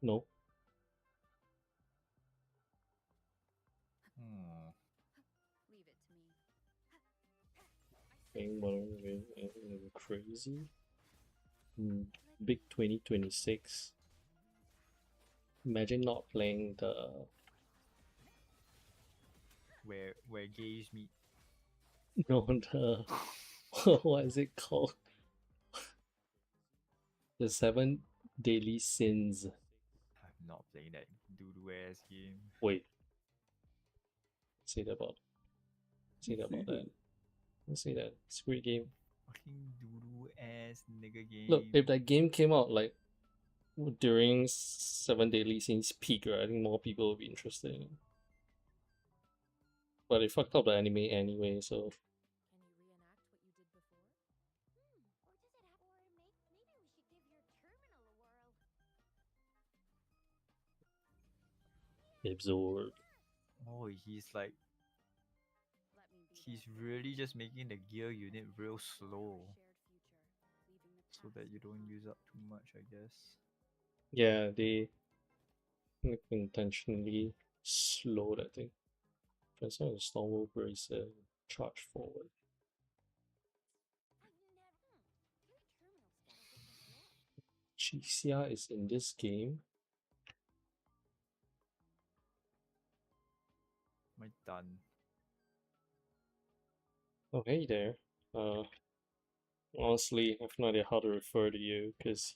No. Leave it to me. Playing Wuthering crazy. Big 2026. Imagine not playing the Where gays meet. no the what is it called? The 7 Daily Sins. I'm not playing that doo-doo ass game. Wait, say that about that. Let's say that. It's a great game. Fucking doo-doo ass nigga game. Look, if that game came out like during 7 Daily Sins peak, right, I think more people would be interested in it. But they fucked up the anime anyway, so Can you reenact what you did before? Maybe we should give your terminal a whirl. absorb. Oh, he's like Let me be he's that really just making the gear unit real slow, shared future, leaving the so that you don't use up too much, I guess. Yeah, they intentionally slow that thing. Transfer the Stormwolf Bracer, charge forward. Chixia is in this game. My done. Oh, hey there. Honestly, I have no idea how to refer to you because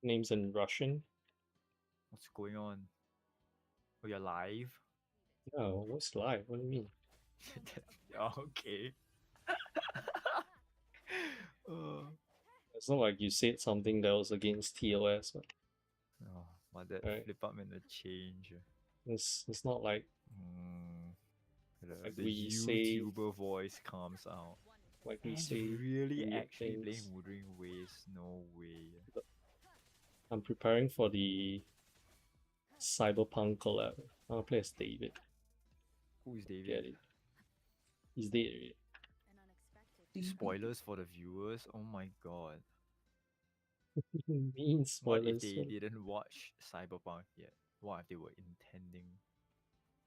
name's in Russian. What's going on? Oh, you're live? No, what's live? What do you mean? Okay. Oh, It's not like you said something that was against TOS. But my that right? flip up and the change. It's not like The we say YouTuber voice comes out. like we He's say really weird actually playing things. Wuthering Waves? No way. I'm preparing for the Cyberpunk collab. I'll play as David. Who is David? Get it? He's dead already. an unexpected Spoilers for the viewers. Oh my god. Mean What if spoilers. they didn't watch Cyberpunk yet? What if they were intending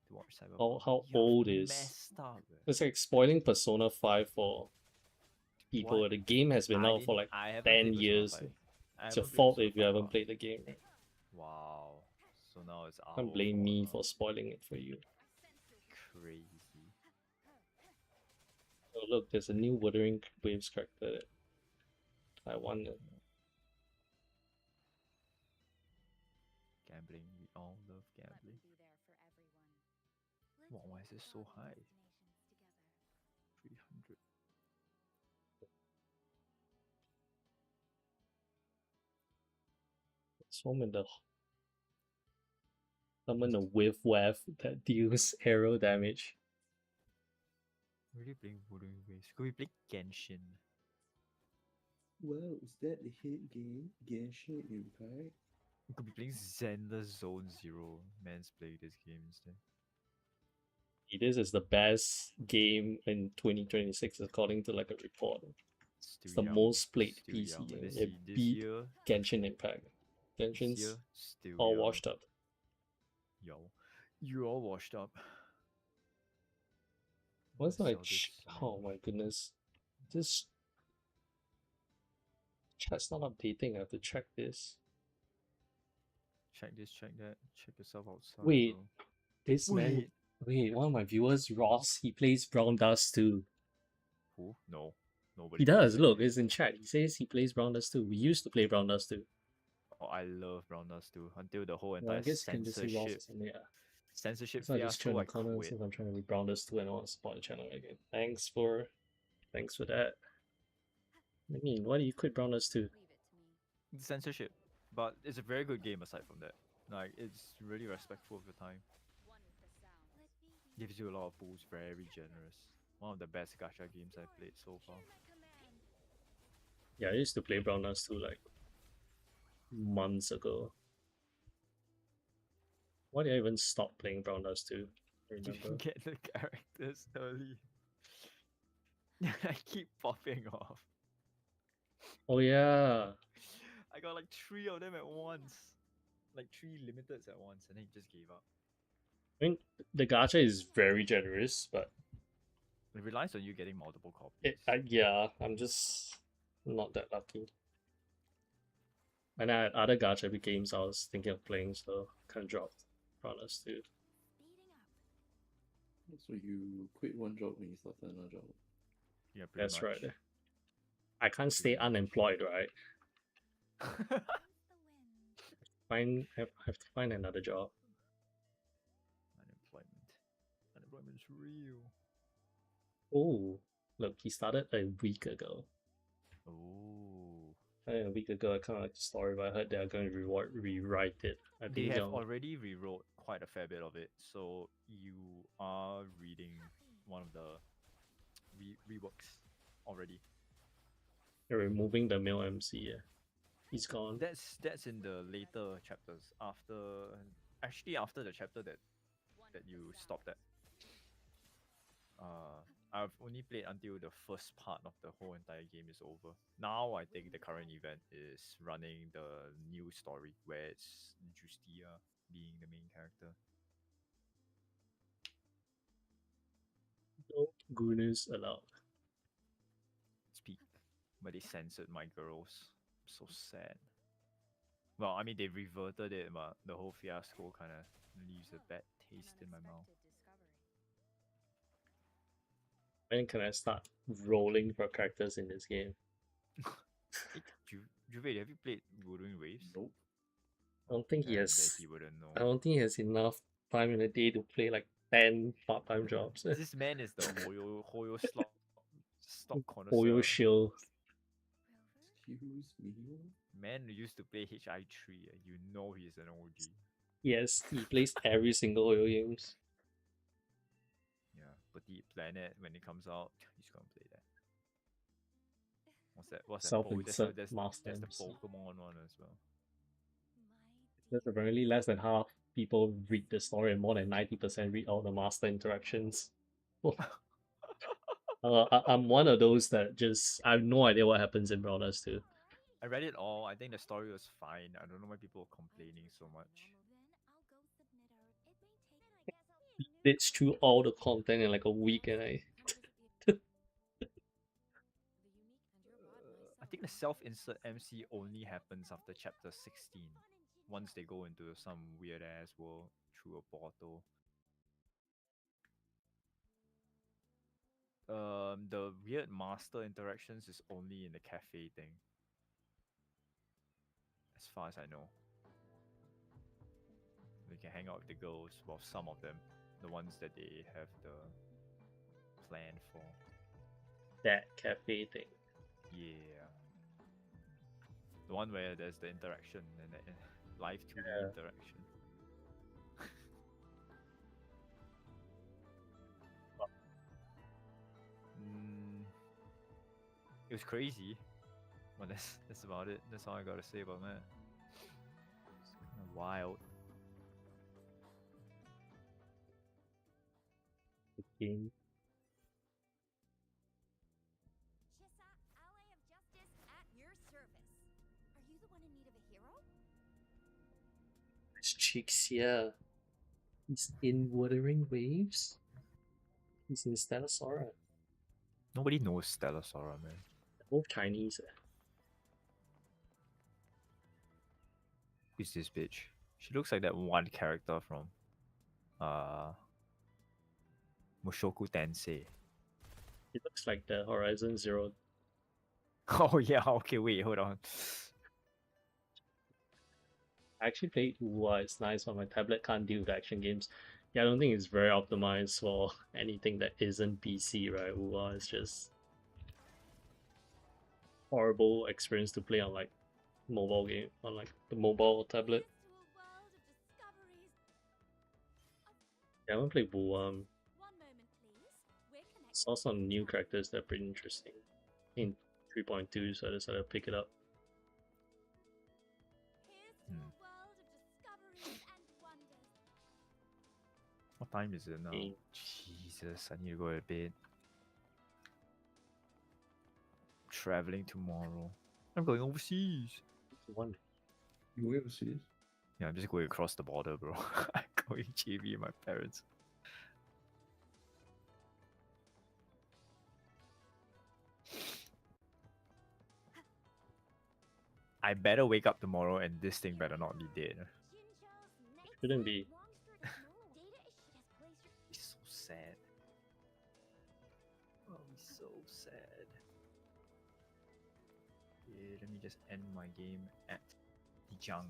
to watch How Cyberpunk? You old is? messed up. It's like spoiling Persona 5 for people. What? The game has been out for like I haven't 10 played Persona years. 5. I It's your haven't played fault Persona if you 5, haven't played the game. Right? Wow. So now it's our Can't blame fault, me huh? for spoiling it for you. Crazy. Oh look, there's a new Wuthering Waves character that I wanted. Gambling. We all love let me gambling. be there for everyone. Wow, why is it so high? 300. Summon a whiff wave that deals arrow damage. Really playing Wuthering Waves. Could we play Genshin? Well, is that the hit game? Genshin Impact? We could be playing Zelda Zone Zero. Man's playing this game instead. This is the best game in 2026 according to like a report. It's the most played PC game. It beat year, Genshin Impact. this Genshin's year, still all young. washed up. Yo, you're all washed up. What's Sell like? this Oh my goodness, this chat's not updating. I have to check this. Check this, check that. Check yourself outside. Wait, bro. this man. Wait, one of my viewers, Ross, he plays Brown Dust too. Who? No, nobody. He does. Look, it's in chat. He says he plays Brown Dust too. We used to play Brown Dust too. Oh, I love Brown Dust too. Until the whole Well, entire I guess you can just see Ross censorship, or something. Yeah. censorship So I just turn fiasco, the I corner quit. since I'm trying to be Brown Dust too and I want to support the channel again. Thanks for that. I mean, why do you quit Brown Dust too? Leave it to me. Censorship, but it's a very good game aside from that. Like it's really respectful of your time. One with the sound. Gives you a lot of boosts. Very generous. One of the best gacha games I've played so far. Yeah, I used to play Brown Dust too like months ago. Why did I even stop playing Brown Dust 2? Remember? Get the characters early. I keep popping off. Oh yeah. I got like 3 of them at once. Like 3 limiteds at once, and then he just gave up. I mean, the gacha is very generous, but It relies on you getting multiple copies. yeah, I'm just not that lucky. And I had other gacha games I was thinking of playing, so kind of dropped Promise too. So you quit one job when you started another job. Yeah, pretty That's much. right. I can't stay Pretty much. unemployed, right? Have to find another job. Unemployment's real. Oh, look, he started a week ago. Oh. A week ago, I kind of like the story, but I heard they are going to rewrite it. I They think have already rewrote quite a fair bit of it, so you are reading one of the reworks already. they're removing the male MC. Yeah, he's gone. That's in the later chapters. After the chapter that you stopped at. I've only played until the first part of the whole entire game is over. Now I think the current event is running the new story where it's Justia being the main character. No gooners allowed. Speak, but they censored my girls. So sad. Well, I mean they reverted it, but the whole fiasco kind of leaves a bad taste in my mouth. When can I start rolling for characters in this game? Hey, Juve, have you played Wuthering Waves? Nope. I don't think he Then has. he wouldn't know. I don't think he has enough time in a day to play like 10 part-time jobs. This man is the Hoyo stock Oyo connoisseur. Shield. Excuse me. Man who used to play HI3, you know he's an OG. Yes, he plays every single Oyo games. Yeah, Petite Planet, when it comes out, he's gonna play that. What's that? What's that? Self-insert There's Master the MC. Pokemon one as well. There's apparently less than half people read the story and more than 90% read all the master interactions. I'm one of those that just I have no idea what happens in Brawlers too. I read it all. I think the story was fine. I don't know why people are complaining so much. It's through all the content in like a week, and I think the self-insert MC only happens after chapter 16. Once they go into some weird ass world through a portal. The weird master interactions is only in the cafe thing. As far as I know. You can hang out with the girls, well, some of them. The ones that they have the plan for. that cafe thing. Yeah. The one where there's the interaction and the live 2D interaction. It was crazy, but that's about it. That's all I gotta say about that. It's kind of wild. The game. Chissa, ally of justice at your service. Are you the one in need of a hero? This chick's here. He's in Wuthering Waves. He's in Stellasora. Nobody knows Stellasora, man. They're both Chinese. Who's this bitch? She looks like that one character from Mushoku Tensei. It looks like the Horizon Zero. Oh yeah, okay, wait, hold on. I actually played Uwa, it's nice, but my tablet can't deal with action games. Yeah, I don't think it's very optimized for anything that isn't PC, right? Uwa is just horrible experience to play on like mobile game, on like the mobile tablet. Yeah, I haven't played Wuwa. Saw some new characters that are pretty interesting in 3.2, so I decided to pick it up. What time is it now? Okay. Jesus, I need to go to bed. Traveling tomorrow. I'm going overseas. One. You wait overseas? Yeah, I'm just going across the border, bro. I'm going JB with my parents. I better wake up tomorrow and this thing better not be dead. Shouldn't be. It's so sad. Oh, it's so sad. Yeah, let me just end my game at the junk.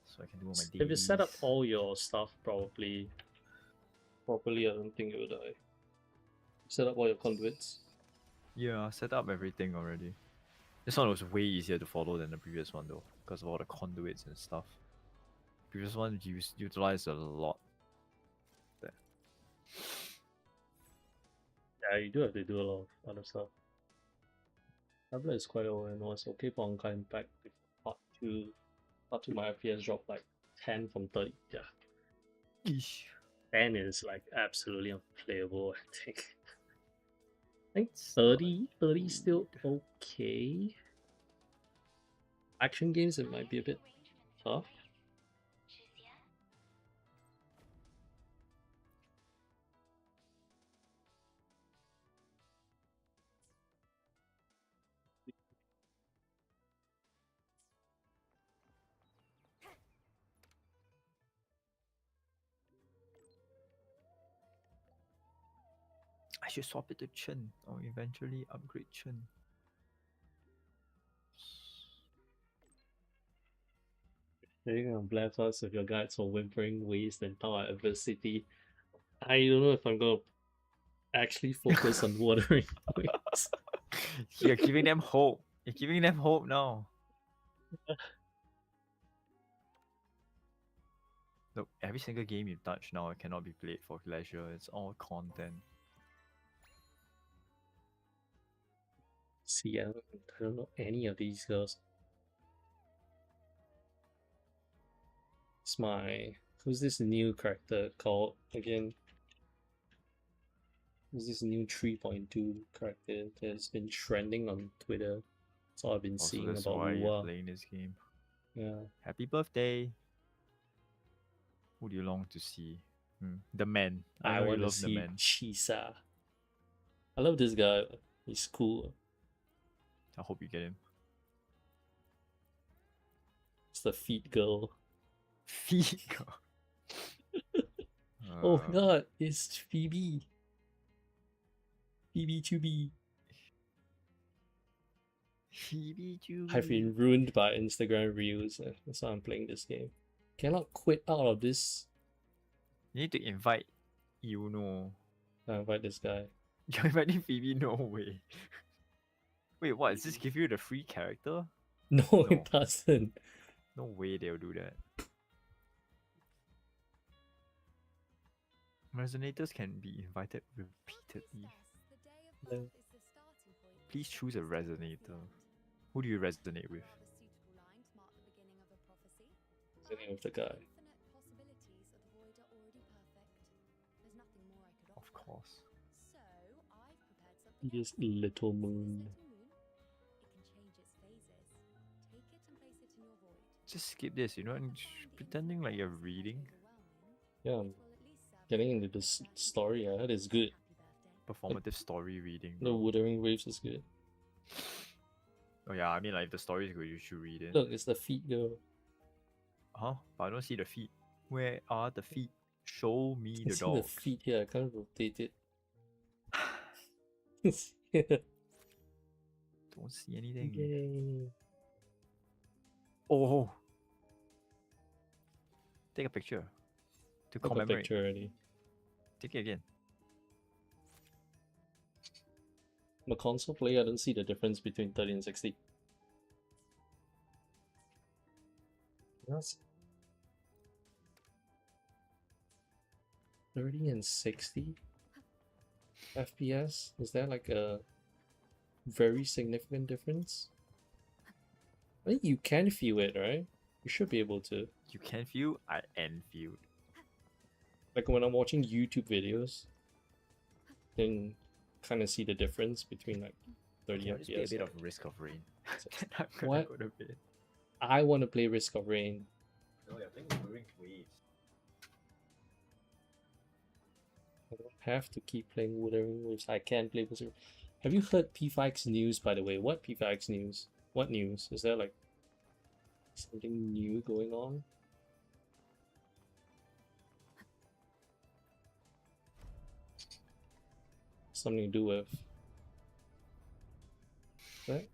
So I can do all my dailies. If you set up all your stuff properly, I don't think it will die. Set up all your conduits. Yeah, I set up everything already. This one was way easier to follow than the previous one though, because of all the conduits and stuff. Previous one utilized a lot. There. Yeah, you do have to do a lot of other stuff. Tablet is quite old and was okay for Onkai Impact with part 2. Part 2 my FPS dropped like 10 from 30. Yeah. Eesh. 10 is like absolutely unplayable, I think. I think It's 30 is still okay. Action games it might be a bit tough. I should swap it to Chen or eventually upgrade Chen. You're gonna bless us with your guides for Wuthering, Waste, and Tower Adversity. I don't know if I'm gonna actually focus on Wuthering Waste. You're giving them hope. You're giving them hope now. Look, every single game you touch now cannot be played for leisure. It's all content. See, I don't know any of these girls. It's who's this new character called again? Who's this new 3.2 character that's been trending on Twitter? That's all I've been Also, seeing that's about why you're Ua. playing this game. Yeah. Happy birthday. Who do you long to see? The man. I know you want to love the see man. Chisa. I love this guy. He's cool. I hope you get him. It's the feet girl. Feet. Oh my god, it's Phoebe. Phoebe Chubby. Phoebe I've been ruined by Instagram Reels. That's why I'm playing this game. Cannot quit out of this. You need to invite Yuno. I invite this guy. You're inviting Phoebe? No way. Wait, what? Does this give you the free character? No, No. it doesn't. No way they'll do that. Resonators can be invited repeatedly. Yeah. Please choose a resonator. Who do you resonate with? What's the name of the guy? Of course. He is Little Moon. Just skip this, you know, and pretending like you're reading. Yeah, I'm getting into this story. I heard it's good. Performative story reading. The Bro. Wuthering Waves is good. Oh yeah, I mean like if the story is good, you should read it. Look, it's the feet girl. Huh? But I don't see the feet. Where are the feet? Show me I the see dog. the feet here. I can't rotate it. Don't see anything. Yay. Oh. Take a picture. To Took a commemorate. picture already. Take it again. The console player, I don't see the difference between 30 and 60. Yes. 30 and 60 FPS? Is that like a very significant difference? I think you can feel it, right? You should be able to. You can feel, I feel. Like when I'm watching YouTube videos, then kind of see the difference between like 30 There's be a FPS. bit of risk of rain. So- I'm gonna What? go to bed. I want to play Risk of Rain. No, you're playing Wuthering Waves. I don't have to keep playing Wuthering Waves. I can play Wuthering. Have you heard P5X news, by the way? What P5X news? What news? Is there like something new going on? Something to do with...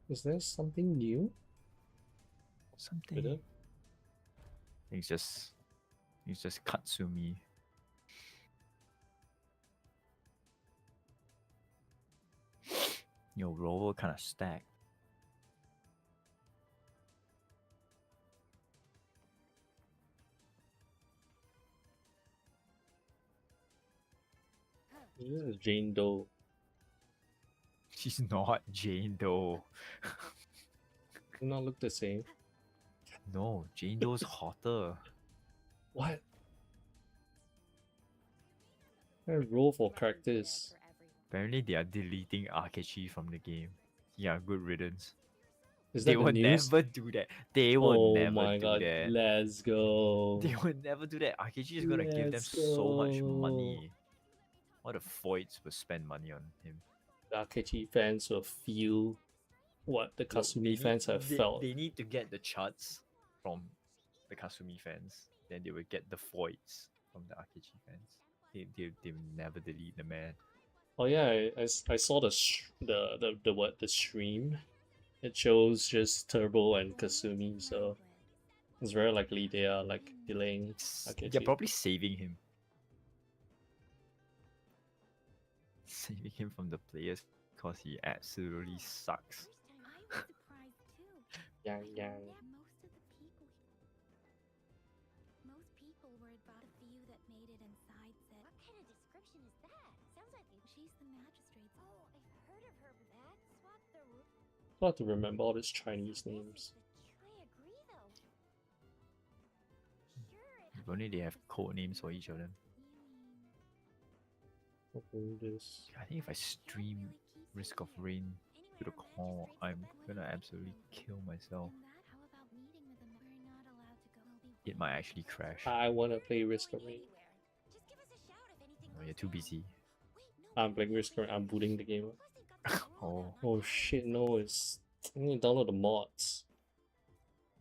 Is there something new? Something. With it? It's just Katsumi. Your roll kind of stacked. This is Jane Doe. She's not Jane Doe. Do not look the same. No, Jane Doe's hotter. What? I roll for characters. Apparently, they are deleting Akechi from the game. Yeah, good riddance. Is They that the would news? never do that. They would Oh never my do god, that. let's go. They would never do that. Akechi is gonna give them Let's so much go. money. All the foids will spend money on him. The Akechi fans will feel what the Look, Kasumi fans have felt. They need to get the charts from the Kasumi fans. Then they will get the foids from the Akechi fans. They will never delete the man. Oh yeah, I saw the stream. It shows just Turbo and Kasumi, so it's very likely they are like delaying They're Akechi. probably saving him. Saving him from the players because he absolutely sucks. I was surprised too. Yang yang. Most people were about a few that made it inside said. What kind of description is that? Sounds like she's the magistrate's. Oh, I've heard of her. That's what the. I have to remember all these Chinese names. I agree though. Sure. If only they have code names for each of them. Open this. I think if I stream Risk of Rain to the call, I'm gonna absolutely kill myself. It might actually crash. I wanna play Risk of Rain. Just give us a shout if anything. Oh, you're too busy. I'm playing Risk of Rain. I'm booting the game. Oh, Oh shit! No, it's I need to download the mods.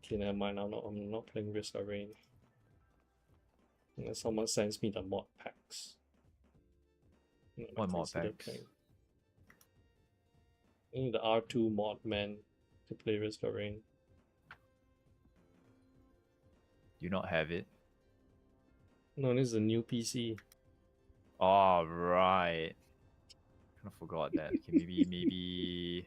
Okay, never mind. I'm not playing Risk of Rain. Unless someone sends me the mod packs. No, I what mod consider packs? playing. I need the R2 mod man to play Risk of Rain. Do you not have it? No, this is a new PC. Oh, right. Kind of forgot that. Okay, maybe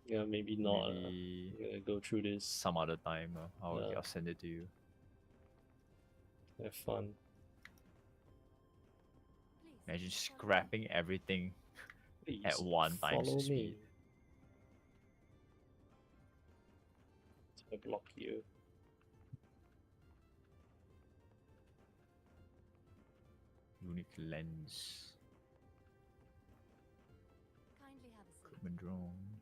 Yeah, maybe not. maybe I'm gonna go through this. some other time. Yeah. I'll send it to you. Have fun. Imagine scrapping everything Please at 1 times follow me. speed. I block you. Unique lens. Kindly have a seat. Equipment drone.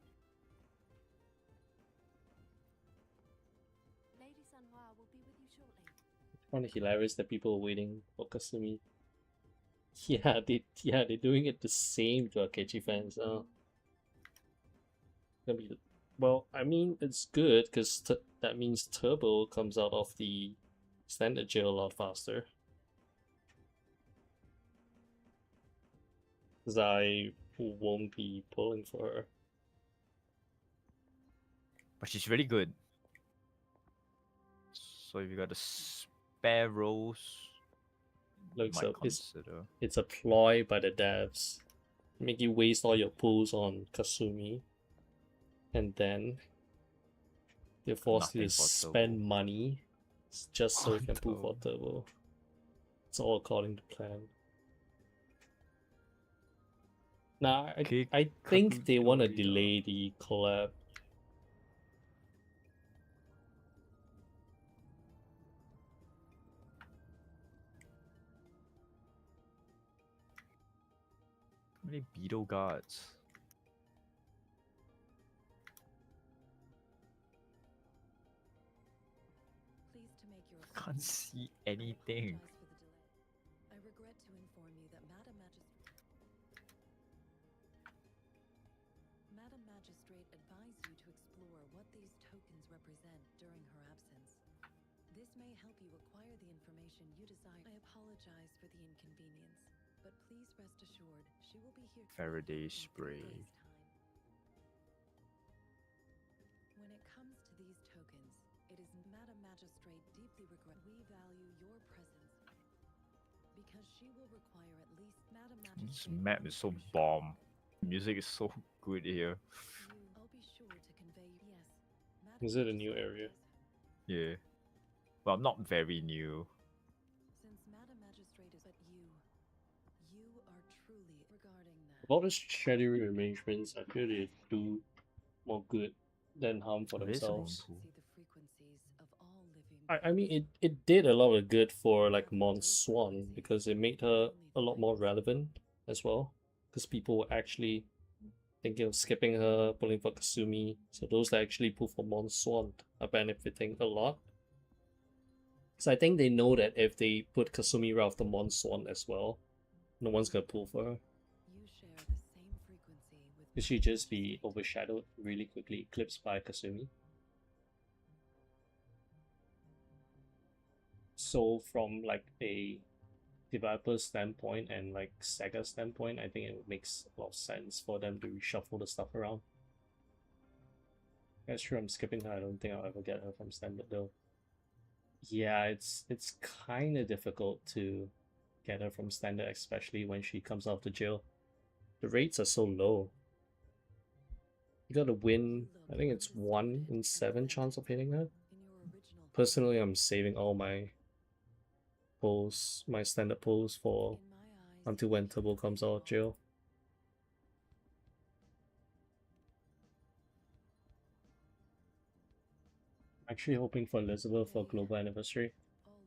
Lady Sunhua will be with you shortly. I find it hilarious that people are waiting for Kasumi. They're doing it the same to Akechi fans. Gonna be, well, I mean it's good because that means Turbo comes out of the standard jail a lot faster. Because I won't be pulling for her. But she's really good. So if you got the spare rolls, you Looks might up, consider. it's a ploy by the devs. Make you waste all your pulls on Kasumi. And then they're forced you to Nothing for spend Turbo. money just so you On can pull for Turbo. It's all according to plan. Nah, I think they want to Kikutoria. delay the collab. How many beetle guards? to make your Can't see anything. apologize for the delay. I regret to inform you that Madam Magistrate advised you to explore what these tokens represent during her absence. This may help you acquire the information you desire. I apologize for the inconvenience, but please rest assured she will be here to Faraday help you in 3 spray. days' time. When it comes to these tokens, it is Madam Magistrate deeply regret we value your presence because she will require at least Madam This Magistrate. map is so bomb. Music is so good here. I'll be sure to convey yes. Madam Is it a new Magistrate area? does- Yeah. Well, not very new. Since Madam Magistrate is but you are truly regarding that. About the scheduling arrangements, I feel they do more good than harm for It is a moon themselves. pool. See the frequencies of all living I mean, it did a lot of good for like Mon Swan because it made her a lot more relevant as well. Because people were actually thinking of skipping her, pulling for Kasumi. So those that actually pull for Mon Swan are benefiting a lot. So I think they know that if they put Kasumi right after Mon Swan as well, no one's gonna pull for her. you share the same frequency with Because she'd just be overshadowed really quickly, eclipsed by Kasumi. So from like a developer standpoint and like Sega standpoint, I think it makes a lot of sense for them to reshuffle the stuff around. That's true, I'm skipping her. I don't think I'll ever get her from standard though. Yeah, it's kind of difficult to get her from standard, especially when she comes out of the jail. The rates are so low. You gotta win, I think it's 1 in 7 chance of hitting her. in your original Personally, I'm saving all my pulls, my standard pulls for in my eyes until when Turbo comes out of jail. I'm actually hoping for Elizabeth for global anniversary. all of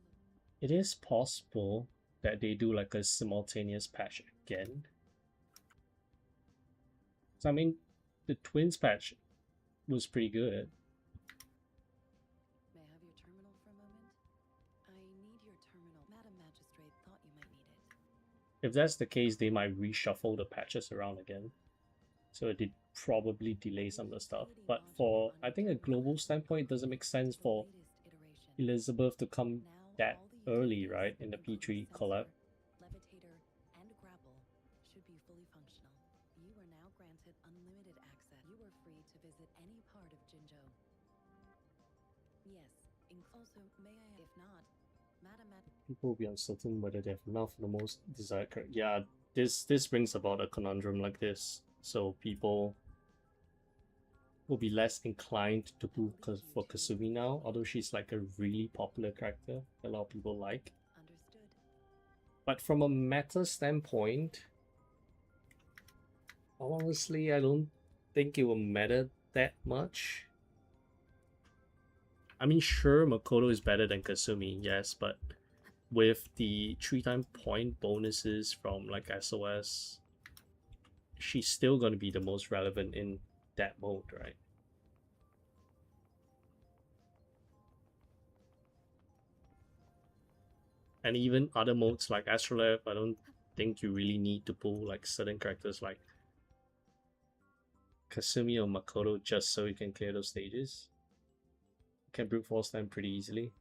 It is possible that they do like a simultaneous patch again. So I mean, the twins patch was pretty good. May I have your terminal for a moment? I need your terminal. Madam Magistrate thought you might need it. If that's the case, they might reshuffle the patches around again. So it did probably delay some of the stuff. But for, I think, a global standpoint, it doesn't make sense The for latest iteration. Elizabeth to come Now that all the early, utilities, right? In the including P3 collab. sensor, levitator, and grapple, should be fully functional. You are now granted unlimited access. You are free to visit any part of Jinzhou. Yes. Also, may I, if not, Madam People will be uncertain whether they have enough of the most desired character. Yeah, this brings about a conundrum like this. So people will be less inclined to pull for Kasumi now, although she's like a really popular character that a lot of people like. Understood. But from a meta standpoint, honestly, I don't think it will matter that much. I mean, sure, Makoto is better than Kasumi, yes, but with the 3-time point bonuses from like SOS, she's still going to be the most relevant in that mode, right? And even other modes like Astrolabe, I don't think you really need to pull like certain characters like Kasumi or Makoto just so you can clear those stages. You can brute force them pretty easily.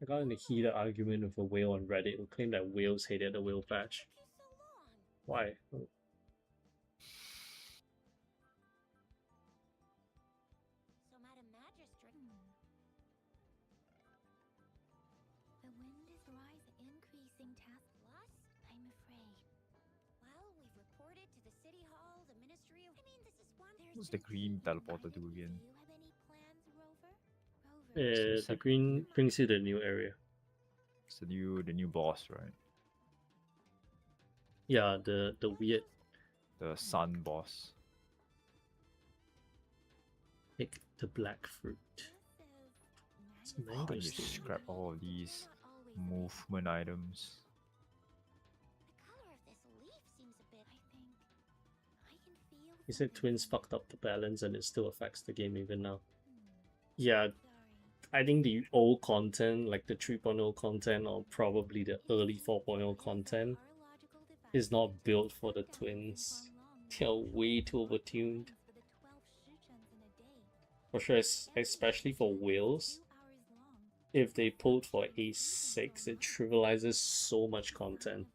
I got in a heated argument with a whale on Reddit who claimed that whales hated the whale patch. Why? So, Madam Magistrate. The wind is rising, increasing task. Plus, I'm afraid. well, we've reported to the City Hall, the Ministry of. I mean, this is one. What's the green teleporter do again? Do you have any plans, Rover? Rover. It's The like- green brings you to the new area. It's the new boss, right? Yeah, the weird The sun boss. pick the black fruit. It's a Oh, mango you stain. scrap all of these Not always the movement items. The color of this leaf seems a bit. I think I can feel. He said twins fucked up the balance and it still affects the game even now. Yeah, I think the old content, like the 3.0 content or probably the early 4.0 content, is not built for the twins. They are way too overtuned. For sure, especially for whales. If they pulled for A6, it trivializes so much content.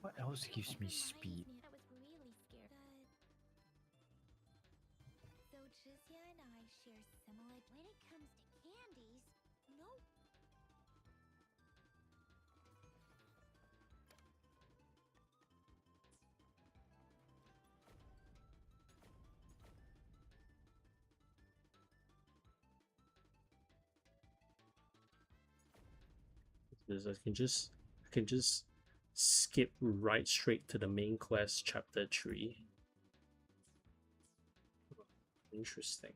What else gives me speed? So Chizia and I share similar. When it comes to candies, no. I can just skip right straight to the main quest, chapter 3. Interesting.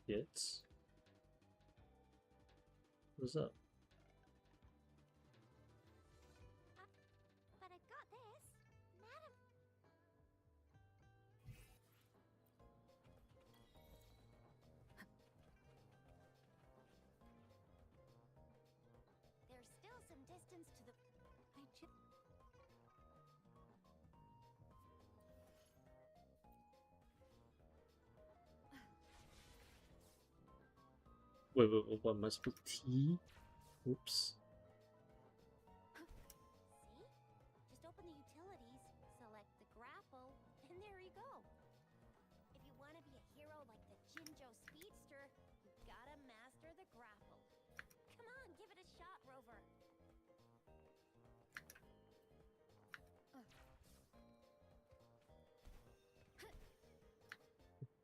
Yes. What's up? But I got this, madam. There's still some distance to the. Wait, what must be T? Oops. See? Just open the utilities, select the grapple, and there you go. If you want to be a hero like the Jinjo Speedster, you gotta master the grapple. Come on, give it a shot, Rover.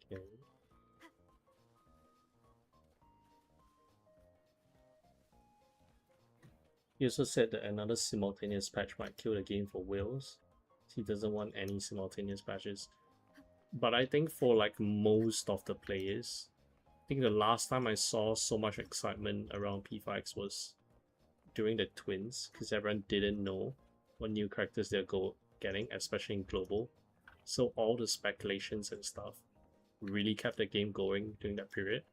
Okay. He also said that another simultaneous patch might kill the game for whales. He doesn't want any simultaneous patches. But I think for like most of the players, I think the last time I saw so much excitement around P5X was during the twins, because everyone didn't know what new characters they're getting, especially in global. So all the speculations and stuff really kept the game going during that period.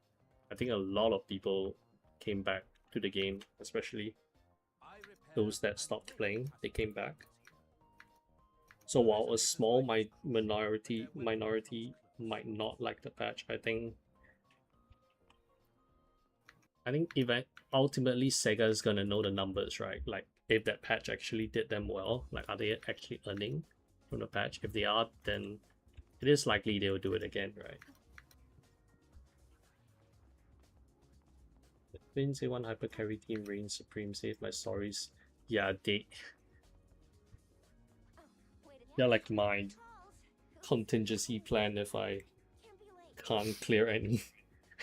I think a lot of people came back to the game, especially those that stopped playing, they came back. So while a small minority might not like the patch, I think ultimately Sega is gonna know the numbers, right? Like if that patch actually did them well, like are they actually earning from the patch? If they are, then it is likely they will do it again, right? Didn't say one hyper carry team reigns supreme, save my stories. Yeah, they're like my contingency plan if I can't clear any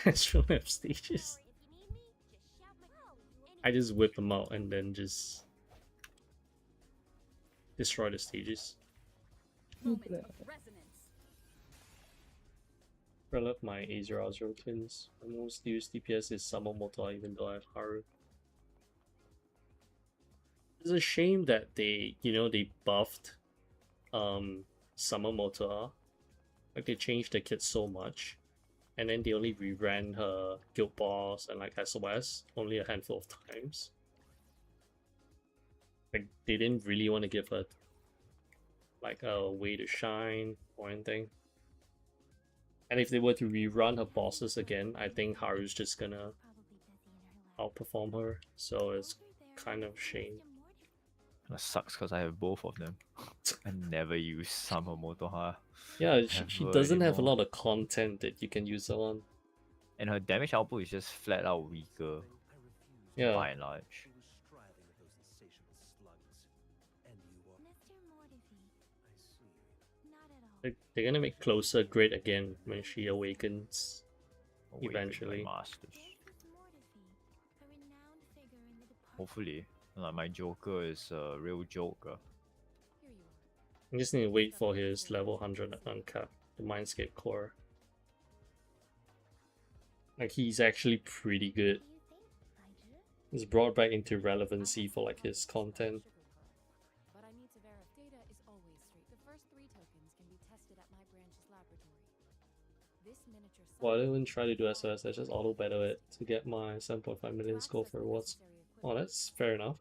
Astronef stages. I just whip them out and then just destroy the stages. I love my A00 twins. My most used DPS is Samamoto even though I have Haru. It's a shame that they buffed Samamoto. Like they changed the kit so much. And then they only reran her guild boss and like SOS only a handful of times. Like they didn't really want to give her like a way to shine or anything. And if they were to rerun her bosses again, I think Haru's just gonna outperform her. So it's kind of a shame. That sucks because I have both of them. I never use Samamoto Ha. Yeah, she doesn't have a lot of content that you can use her on. And her damage output is just flat out weaker. Yeah. By and large. They're gonna make Closer great again when she awakens eventually. Masters. Hopefully, like my Joker is a real Joker. Here you are. I just need to wait for his level 100 uncut, the Mindscape core. Like, he's actually pretty good. What do you think, Hydra? He's brought back into relevancy for like his content. But I need to verify. Data is always straight. The first 3 tokens can be tested at my branch's laboratory. This miniature Well, I didn't even try to do SOS, I just auto battle it to get my 7.5 million score for rewards. Oh, that's fair enough.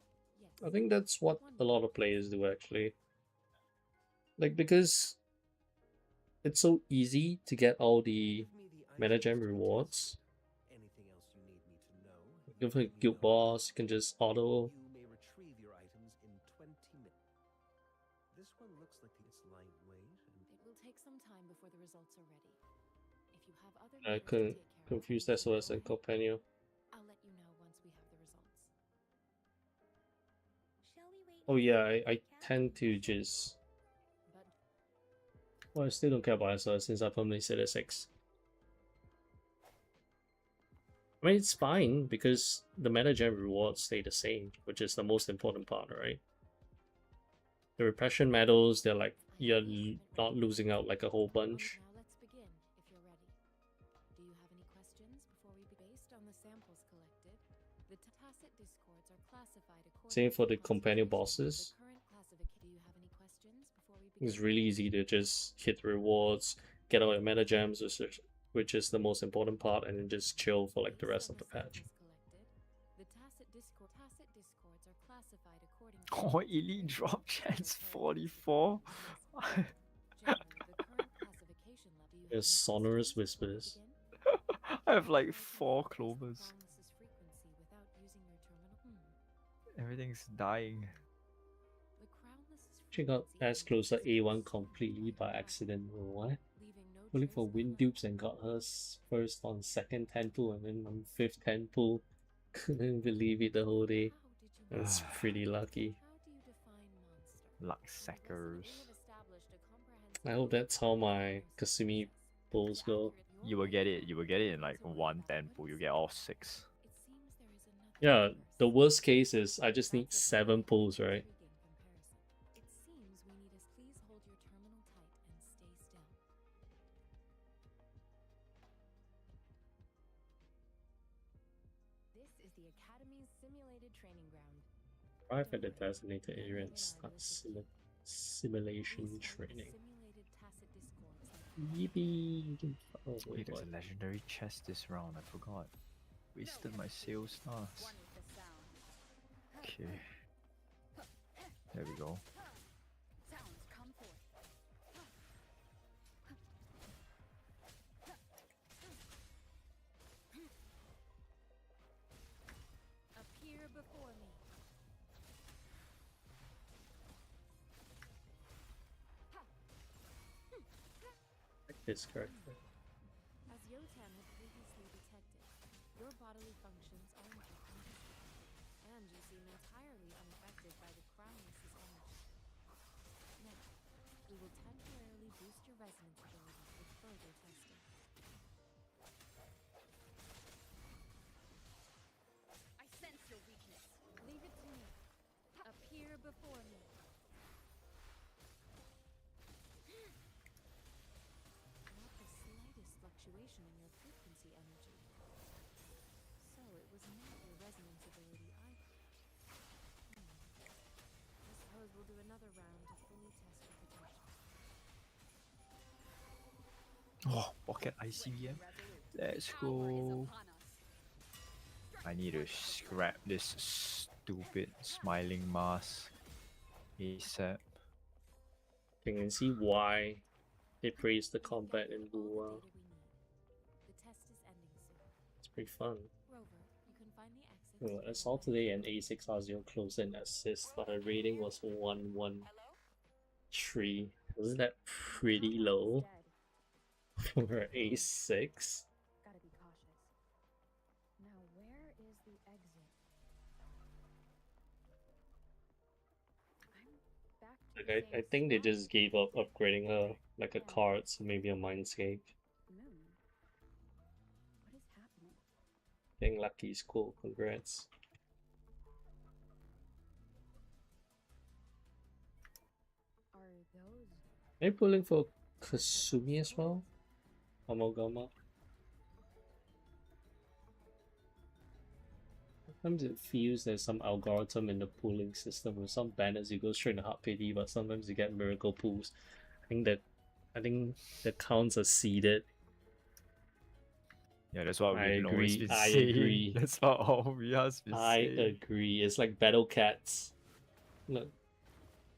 I think that's what a lot of players do actually. Like, because it's so easy to get all the meta gem rewards. Anything else you need me to know? If a guild boss, you can just auto. You may retrieve your items in 20 minutes. This one looks like it's lightweight and It will take some time before the results are ready. If you have other I matters to couldn't take care of, confuse go SOS and ahead. companion. I'll let you know once we have the results. Shall we wait? Oh and yeah, see I if we can? tend to just. But Well, I still don't care about SOS since I permanently set at 6. I mean, it's fine because the meta gem rewards stay the same, which is the most important part, right? The repression medals, they're like, you're not losing out like a whole bunch. now let's begin, if you're ready. Do you have any questions before we based on the samples collected? The tacit discords are classified according Same for to the companion classification. bosses. The current classification. Do you have any questions before we begin? It's really easy to just hit the rewards, get all your meta gems, which is the most important part, and then just chill for like the rest of the patch. The tacit discords are classified according to Oh, elite drop chance 44. Generally, the current classification level. Do you have There's any sonorous questions before we whispers. begin? I have like Press 4 the clovers. Crownless's frequency without using your terminal. Everything's dying. The Crownless's She got frequency as close to increases A1 slowly completely by automatically, accident. What? leaving no Only trace for of wind her. dupes and got her first on second 10 pool and then on fifth 10 pool. Couldn't believe it the whole day. How did you That's pretty lucky. How do you define monster? Luck We sackers. have established a comprehensive I hope that's how my definition of Kasumi success. pulls go. Accurate You will get it. your You will get it in like to win. 110 pool. What You is get it? all 6. It seems there is another Yeah, universe. the worst case is I just need That's a 7 very pulls, right? intriguing comparison. It seems we need us. Please hold your terminal tight and stay still. This is the Academy's simulated training ground. Arrive at the designated area and start simulation These are the training. simulated tacit discords that Yippee! Oh, Wait, wait, there's what? a legendary chest this round. I forgot. Wasted my sales stars. Okay. There we go. appear before me. Like this character. As Yotan had previously detected, your bodily functions are intact, and you seem entirely unaffected by the Crownless's energy. Now, we will temporarily boost your resonance abilities with further testing. I sense your weakness. Leave it to me. Appear before me. Not the slightest fluctuation in your frequency energy. So it was not your resonance ability either. I suppose we'll do another round to fully test your potential. Oh, pocket ICBM. Let's Power is go. upon us. I need to scrap this stupid smiling mask ASAP. You can see why they praise the combat in All the Bua. data we need. The test is ending soon. It's pretty fun. Rover, you can find the exit. Well, I saw today an A6R0 close in assist, but her rating was 113. Wasn't that pretty low for her A6? Gotta be cautious. Now, where is the exit? I'm back to Like, the I same think they spot. just gave up upgrading her like a card, so maybe a Mindscape. Moon. What is happening? Getting lucky is cool, congrats. Are you pulling for Kasumi as well? Amogama? Sometimes it feels there's some algorithm in the pooling system. With some banners you go straight to hard pity, but sometimes you get miracle pools. I think the counts are seeded. Yeah, that's what I we've always agree. been I saying. agree. That's what all we have been I saying. agree. It's like battle cats. Look,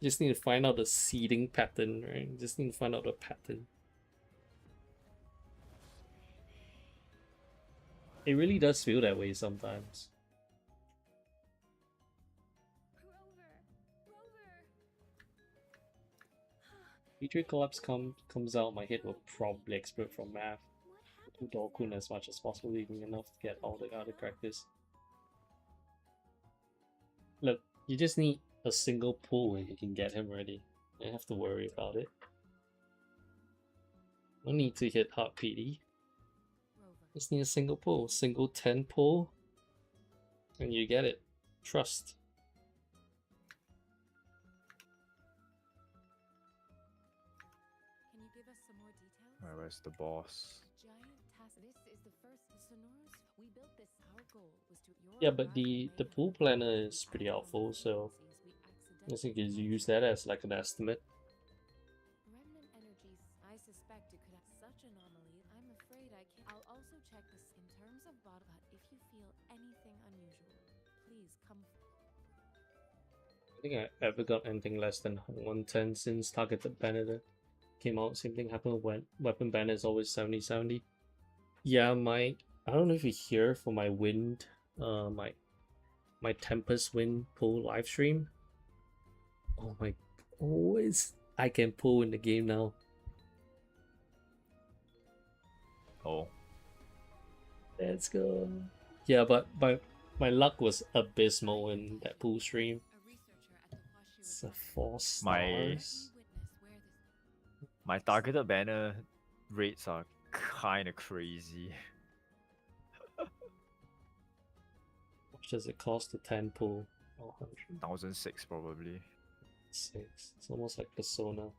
just need to find out the seeding pattern, right? Just need to find out the pattern. It really does feel that way sometimes. Future collapse comes out, my head will probably explode from math. Do Dolkun as much as possible, leaving enough to get all the other characters. Look, you just need a single pull and you can get him ready. You don't have to worry about it. No need to hit hard PD. Just need a single pull, single 10 pull, and you get it. Trust. Can you give us some more details? Where's the boss? Giant task. This is the first. The Sonoras. We built this. Our goal was to. Yeah, but the pool planner is pretty helpful, so I think you use that as like an estimate. Remnant energies. I suspect it could have such anomaly. I'm afraid I can't. I'll also check this in terms of bot. But if you feel anything unusual, please come. I think I ever got anything less than 110 since targeted banner came out. Same thing happened when weapon banner is always 70-70. Yeah, I don't know if you hear for my wind, my Tempest wind pull live stream. Oh my, always I can pull in the game now. Oh. Let's go. Yeah, but my luck was abysmal in that pool stream. It's a 4 stars. My targeted banner rates are kinda crazy. How much does it cost to 10 pull? 100. 1006 probably. 6. It's almost like Persona.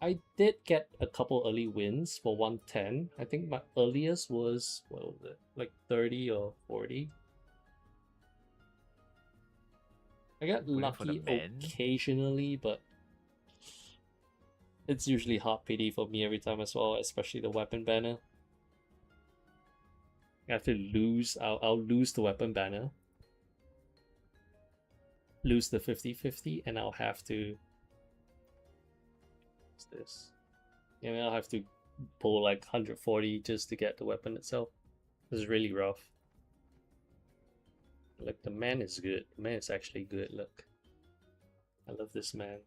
I did get a couple early wins for 110. I think my earliest was, what was it? Like 30 or 40. I got Waiting for the lucky men. occasionally, but it's usually hard pity for me every time as well, especially the weapon banner. I have to lose, I'll lose the weapon banner, lose the 50-50, and I'll have to, what's this? Yeah, I'll have to pull like 140 just to get the weapon itself. It's really rough. Like, the man is good. The man is actually good, look. I love this man.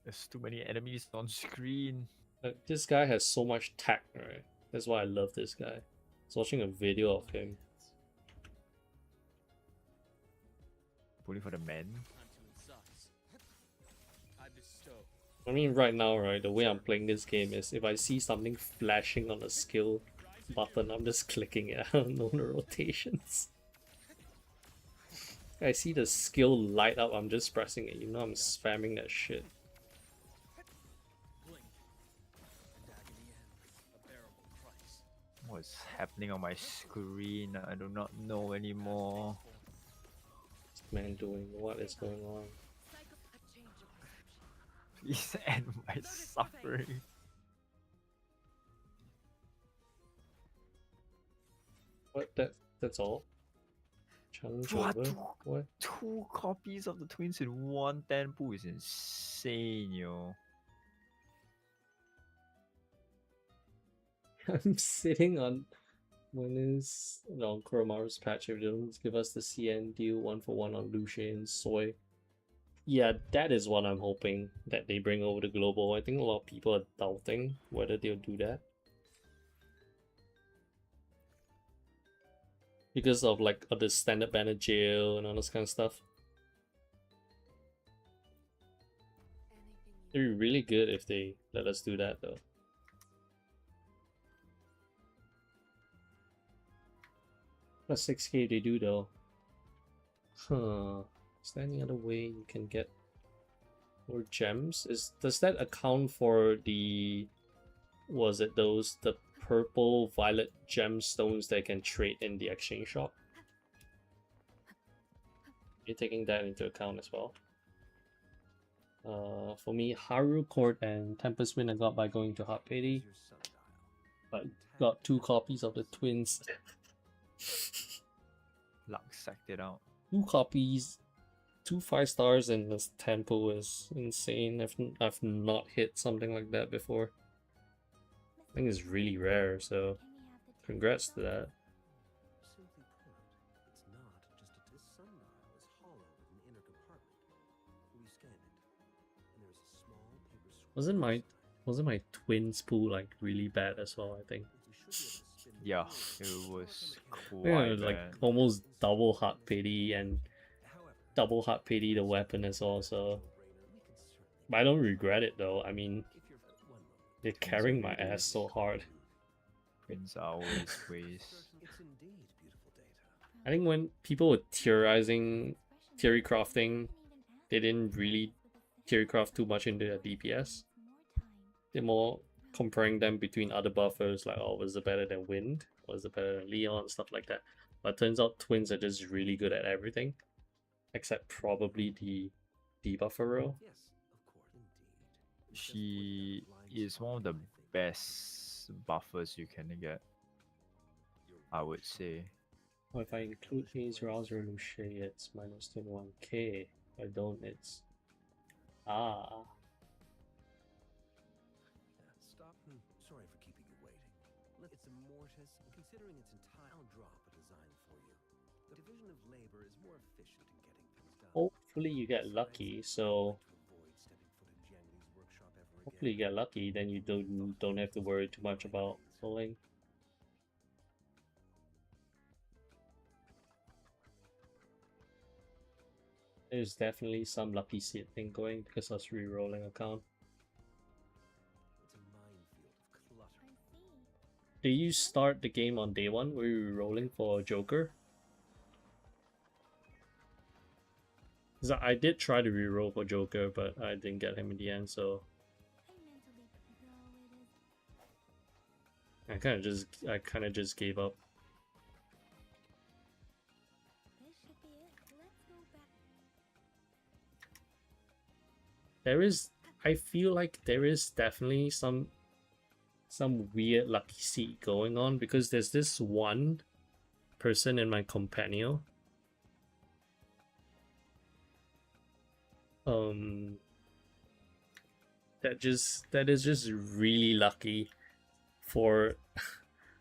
There's too many enemies on screen. Like, this guy has so much tact, right? That's why I love this guy. I was watching a video of him. Pulling for the men. I mean, right now, right, the way I'm playing this game is if I see something flashing on a skill button, I'm just clicking it. I don't know the rotations. I see the skill light up, I'm just pressing it. You know, I'm spamming that shit. What's happening on my screen? I do not know anymore. What's this man doing? What is going on? Please end my suffering. What? That's all? Challenge What? over? What? 2 copies of the twins in 110 pool is insane, yo. I'm sitting on Kuromaru's patch. If they don't give us the CN deal 1-for-1 on Lucia and Soy. Yeah, that is what I'm hoping that they bring over to global. I think a lot of people are doubting whether they'll do that. Because of like the standard banner jail and all this kind of stuff. It'd be really good if they let us do that though. Plus 6k they do though. Huh. Is there any other way you can get more gems? Does that account for the, was it those, the purple violet gemstones that can trade in the exchange shop? You're taking that into account as well. For me, Haru Court and Tempest Wind I got by going to Hot Pity, Your sundial. but got 2 copies of the twins. Luck sacked it out. 2 copies, 2 5 stars, and this tempo is insane. I've not hit something like that before. I think it's really rare, so congrats to that. Simply put, it's not just a... This sundial is hollow with an inner compartment. We scanned it, and there's a small paper scroll Wasn't my twins pool like really bad as well? I think. Yeah, it was Yeah, quite like bad. almost double Hot Pity and double Hot Pity the weapon as well. So, but I don't regret it though. I mean, they're carrying my ass so hard. Twins are always ways. It's indeed beautiful data. I think when people were theory crafting, they didn't really theory craft too much into their DPS. They're more comparing them between other buffers, like, oh, was it better than Wind? Was it better than Leon? Stuff like that. But it turns out twins are just really good at everything. Except probably the debuffer row. Yes, of course, indeed. She is one of the best buffers you can get, I would say. Well, if I include Haze, Rouser, and Luche, it's minus 21k. If I don't, it's... Ah. Stop. Sorry for keeping you waiting. It's a mortise. Considering its entire, I'll drop a design for you. The division of labor is more efficient in getting things done. Hopefully you get lucky, so... To avoid stepping foot in Jiangli's workshop ever again. Hopefully you get lucky, then you don't have to worry too much about pulling. There's definitely some lucky seed thing going because I was re-rolling account. It's a minefield of clutter. Did you start the game on day 1? Were you rolling for Joker? Because I did try to re-roll for Joker, but I didn't get him in the end, so I kind of just gave up. This should be it. Let's go back. I feel like there is definitely some weird lucky seed going on because there's this one person in my companion that is just really lucky for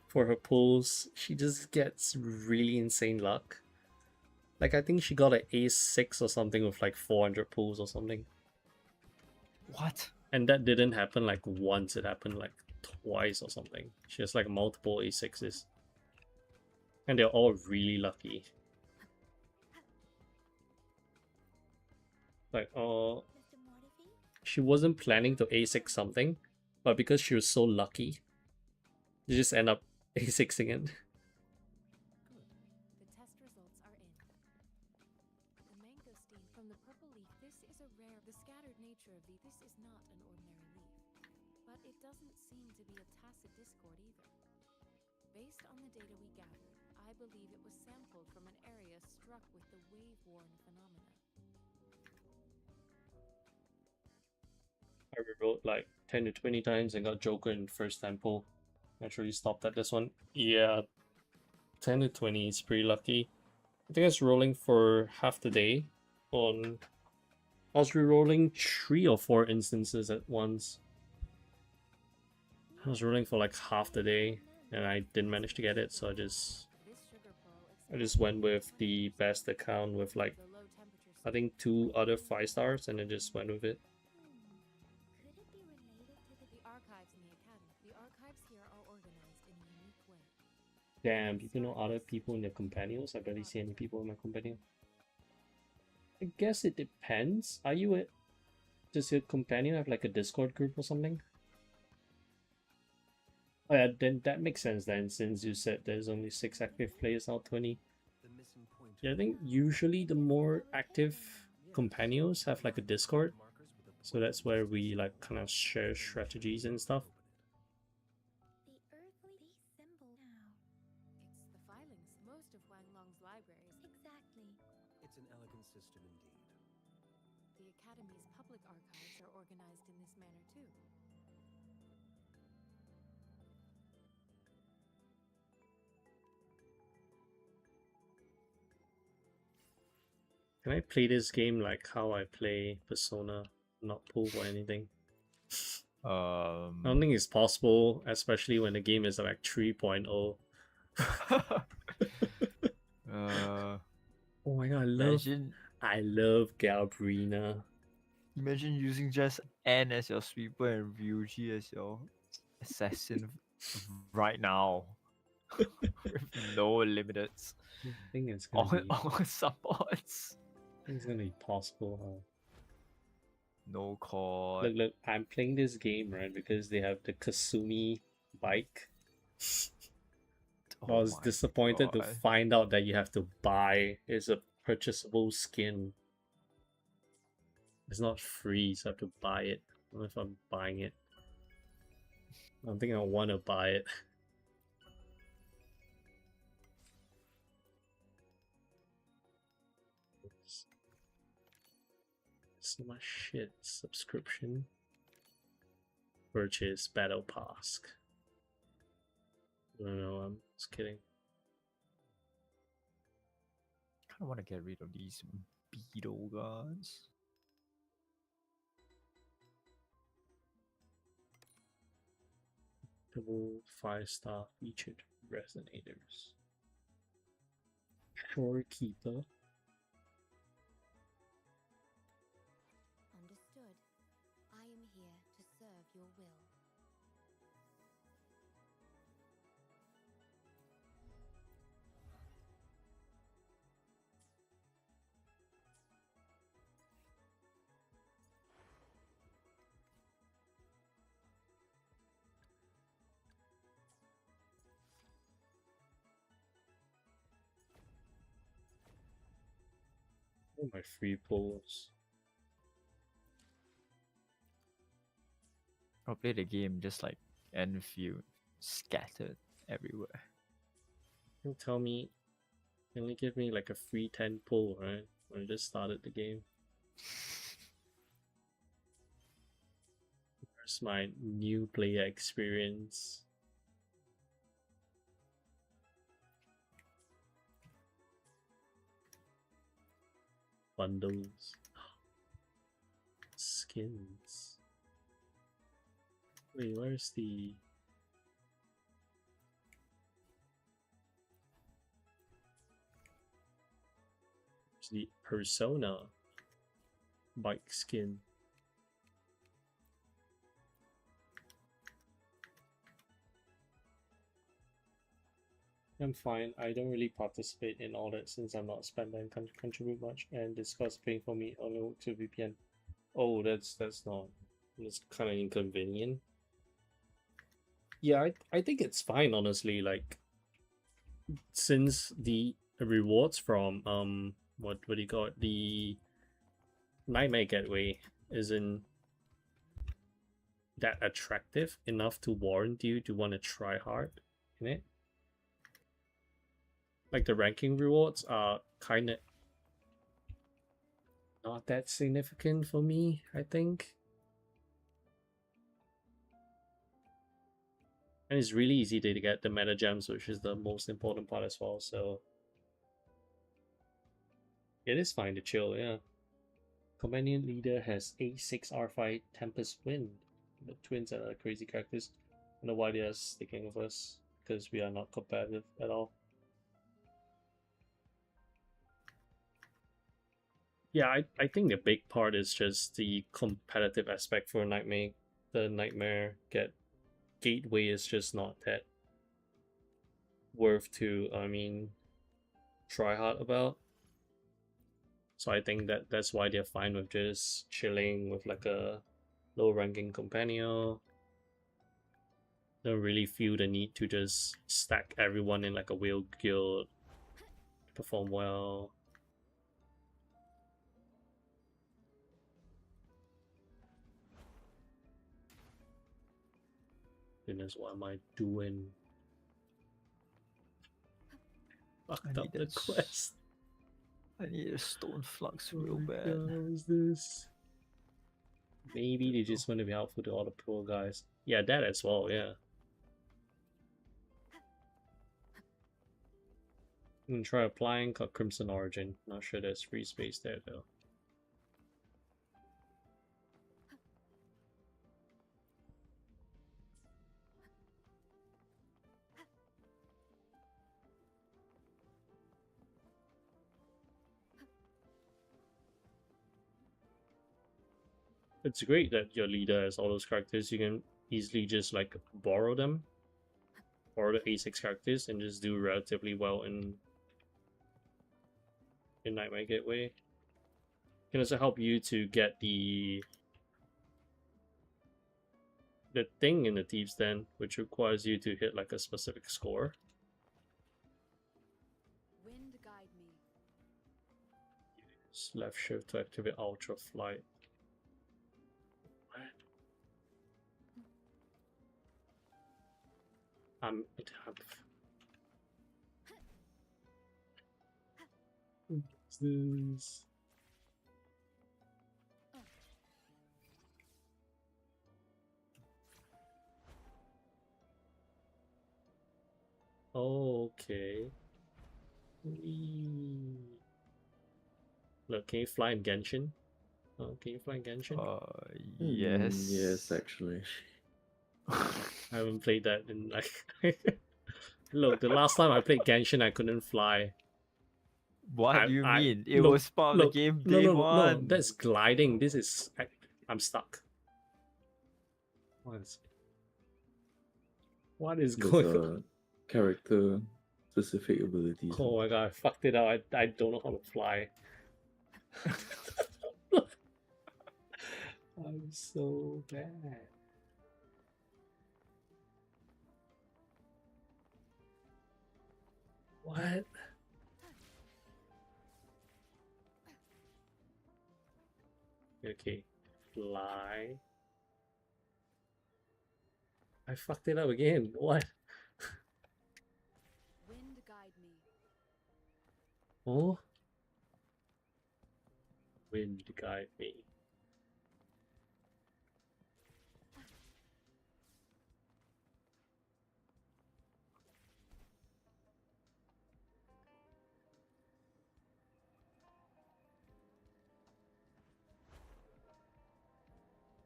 for her pulls. She just gets really insane luck. Like I think she got an A6 or something with like 400 pulls or something. What? And that didn't happen like once, it happened like twice or something. She has like multiple A6s. And they're all really lucky. Like, Mr. Mortifi? she wasn't planning to A6 something, but because she was so lucky, you just end up A6ing it. The test results are in. The mangosteen from the purple leaf. This is a rare. The scattered nature of this is not an ordinary leaf. But it doesn't seem to be a tacit discord either. Based on the data we gathered, I believe it was sampled from an area struck with the wave-worn phenomena. I rewrote like 10 to 20 times and got Joker in first tempo. Naturally stopped at this one. Yeah, 10 to 20 is pretty lucky. I think I was rolling for half the day on... I was re-rolling 3 or 4 instances at once. I was rolling for like half the day and I didn't manage to get it, so I just went with the best account with like I think 2 other 5 stars and I just went with it. Could it be related to the... The archives in the academy. The archives here are organized in a unique way. Damn, people know other people in their companions? I barely see any people in my companion. I guess it depends. Are you a... Does your companion have like a Discord group or something? Oh yeah, then that makes sense then, since you said there's only 6 active players out 20. The missing point Yeah, I think usually the more active companions have like a Discord, so that's where we like kind of share strategies and stuff. The earthly symbol now. It's the filings, most of Wang Long's libraries. Exactly. It's an elegant system indeed. The Academy's public archives are organized in this manner too. Can I play this game like how I play Persona, not pull for anything? I don't think it's possible, especially when the game is like 3.0. Oh my god, I love Galbrina. Imagine using just N as your sweeper and Ryuji as your assassin right now. With no limiteds. I think it's gonna be. All supports. I think it's gonna be possible. Huh? No cord. Look! I'm playing this game right because they have the Kasumi bike. I was disappointed to find out that you have to buy. It's a purchasable skin. It's not free, so I have to buy it. I don't know if I'm buying it. I don't think I want to buy it. So much shit. Subscription. Purchase Battle Pass. No, I'm just kidding. I kind of want to get rid of these beetle guards. Double 5-star featured resonators. Shorekeeper. Understood. I am here to serve your will. Oh, my free pulls. I'll play the game just like Enfield, scattered everywhere. Don't tell me you only give me like a free 10 pull, right? When I just started the game. Where's my new player experience? Bundles. Skins. Wait, where's the... Where's the Persona bike skin? I'm fine. I don't really participate in all that since I'm not spending and contribute much, and Discord's paying for me only works with VPN. Oh, that's not. It's kind of inconvenient. Yeah, I think it's fine, honestly. Like, since the rewards from what do you call it, the Nightmare Gateway isn't that attractive enough to warrant you to want to try hard in it. Like, the ranking rewards are kind of not that significant for me, I think. And it's really easy to get the meta gems, which is the most important part as well, so it is fine to chill, yeah. Companion leader has A6R5 Tempest Wind. The twins are crazy characters. I don't know why they are sticking with us, because we are not competitive at all. Yeah, I think the big part is just the competitive aspect for Nightmare. The Nightmare Gateway is just not that worth to, try hard about. So I think that's why they're fine with just chilling with like a low ranking companion. Don't really feel the need to just stack everyone in like a whale guild perform well. Goodness, what am I doing? Fucked up need the that quest. I need a stone flux Oh real my bad. God, what is this? Maybe they just want to be helpful to all the poor guys. Yeah, that as well, yeah. I'm gonna try applying Crimson Origin. Not sure there's free space there though. It's great that your leader has all those characters. You can easily just like borrow them, borrow the A6 characters, and just do relatively well in Nightmare Gateway. Can also help you to get the thing in the Thieves' Den, which requires you to hit like a specific score. Wind guide me. Use left shift to activate Ultra Flight. What's this? Okay. Whee. Look, can you fly in Genshin? Oh, can you fly in Genshin? Yes. Yes, actually. I haven't played that in like. Look, the last time I played Genshin, I couldn't fly. What do you mean? It look, was part look, of the game no, day no, one. no, that's gliding. This is I'm stuck. What is There's going a on? character specific abilities. Oh my god, I fucked it up. I don't know how to fly. I'm so bad. What? Okay, fly. I fucked it up again. What? Wind guide me. Oh? Wind guide me.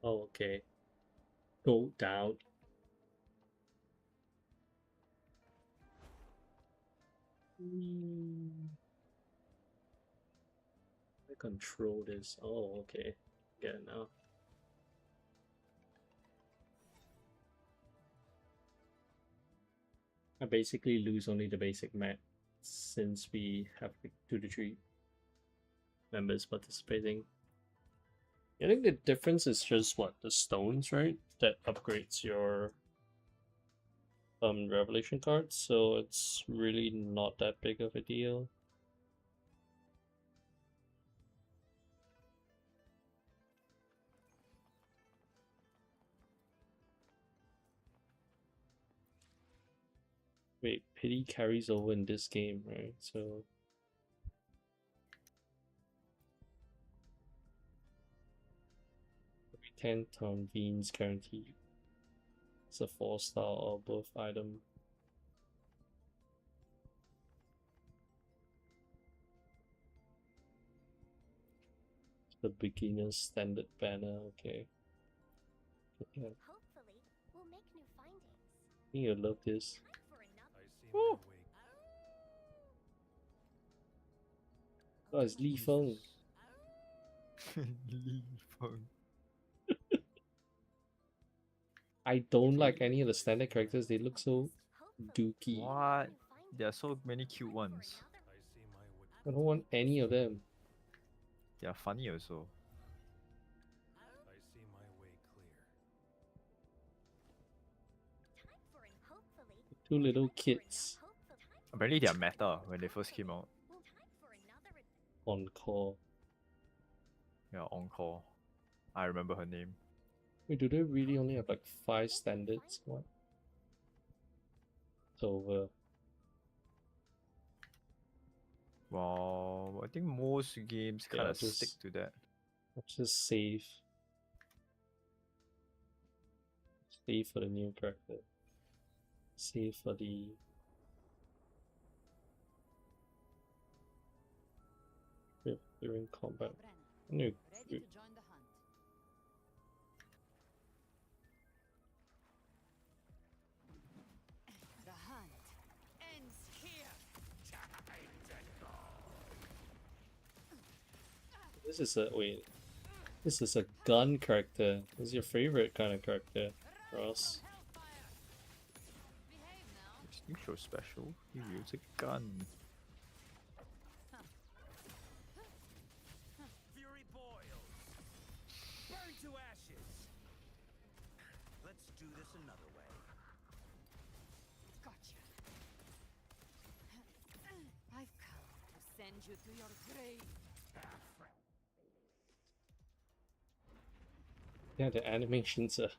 Oh, okay. Go down. I control this. Oh, okay. Get it now. I basically lose only the basic map since we have 2 to 3 members participating. I think the difference is just what, the stones, right? That upgrades your revelation cards, so it's really not that big of a deal. Wait, pity carries over in this game, right? So every 10 convenes guaranteed. It's a 4-star or both item. The beginner's standard banner, okay. Yeah. Hopefully, we'll make new findings. I think you'll love this. Time for another. I see my way. Oh, it's Li Feng. Li Feng. I don't like any of the standard characters, they look so dookie. What? There are so many cute ones. I see my way. I don't want any of them. They are funny also. I see my way clear. Time for an hopefully. 2 little kids. Apparently they are meta when they first came out. We'll Encore. Yeah, Encore. I remember her name. Wait, do they really only have like 5 standards? What? It's over. Well, I think most games Yeah, kind of stick just- to that. Let's just save. Save for the new character. Save for the during combat. Brenna, No, ready to join the hunt. The hunt ends here. this is a wait. This is a gun character. This is your favorite kind of character, Ross. Hellfire. Behave now. This new show special. He wields a gun. Fury boils. Burn to ashes. Let's do this another way. Gotcha. I've come to send you to your grave. Yeah, the animations are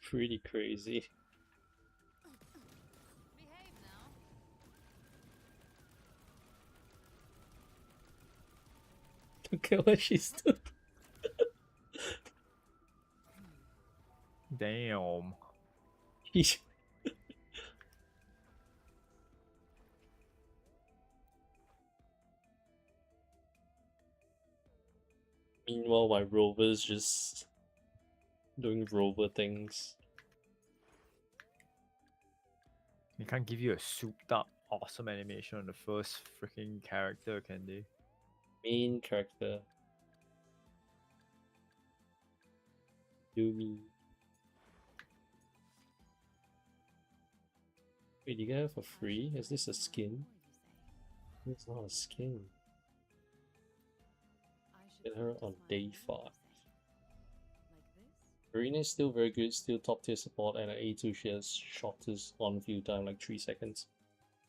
pretty crazy. Behave now. Look at what she's doing. Damn. He's- Meanwhile, my rover's just doing rover things. They can't give you a souped up awesome animation on the first freaking character, can they? Main character. Yumi. Wait, you get it for free? Is this a skin? It's not a skin. Get her on day 5. Arena is still very good, still top tier support, and at A2 she has shortest on view time, like 3 seconds.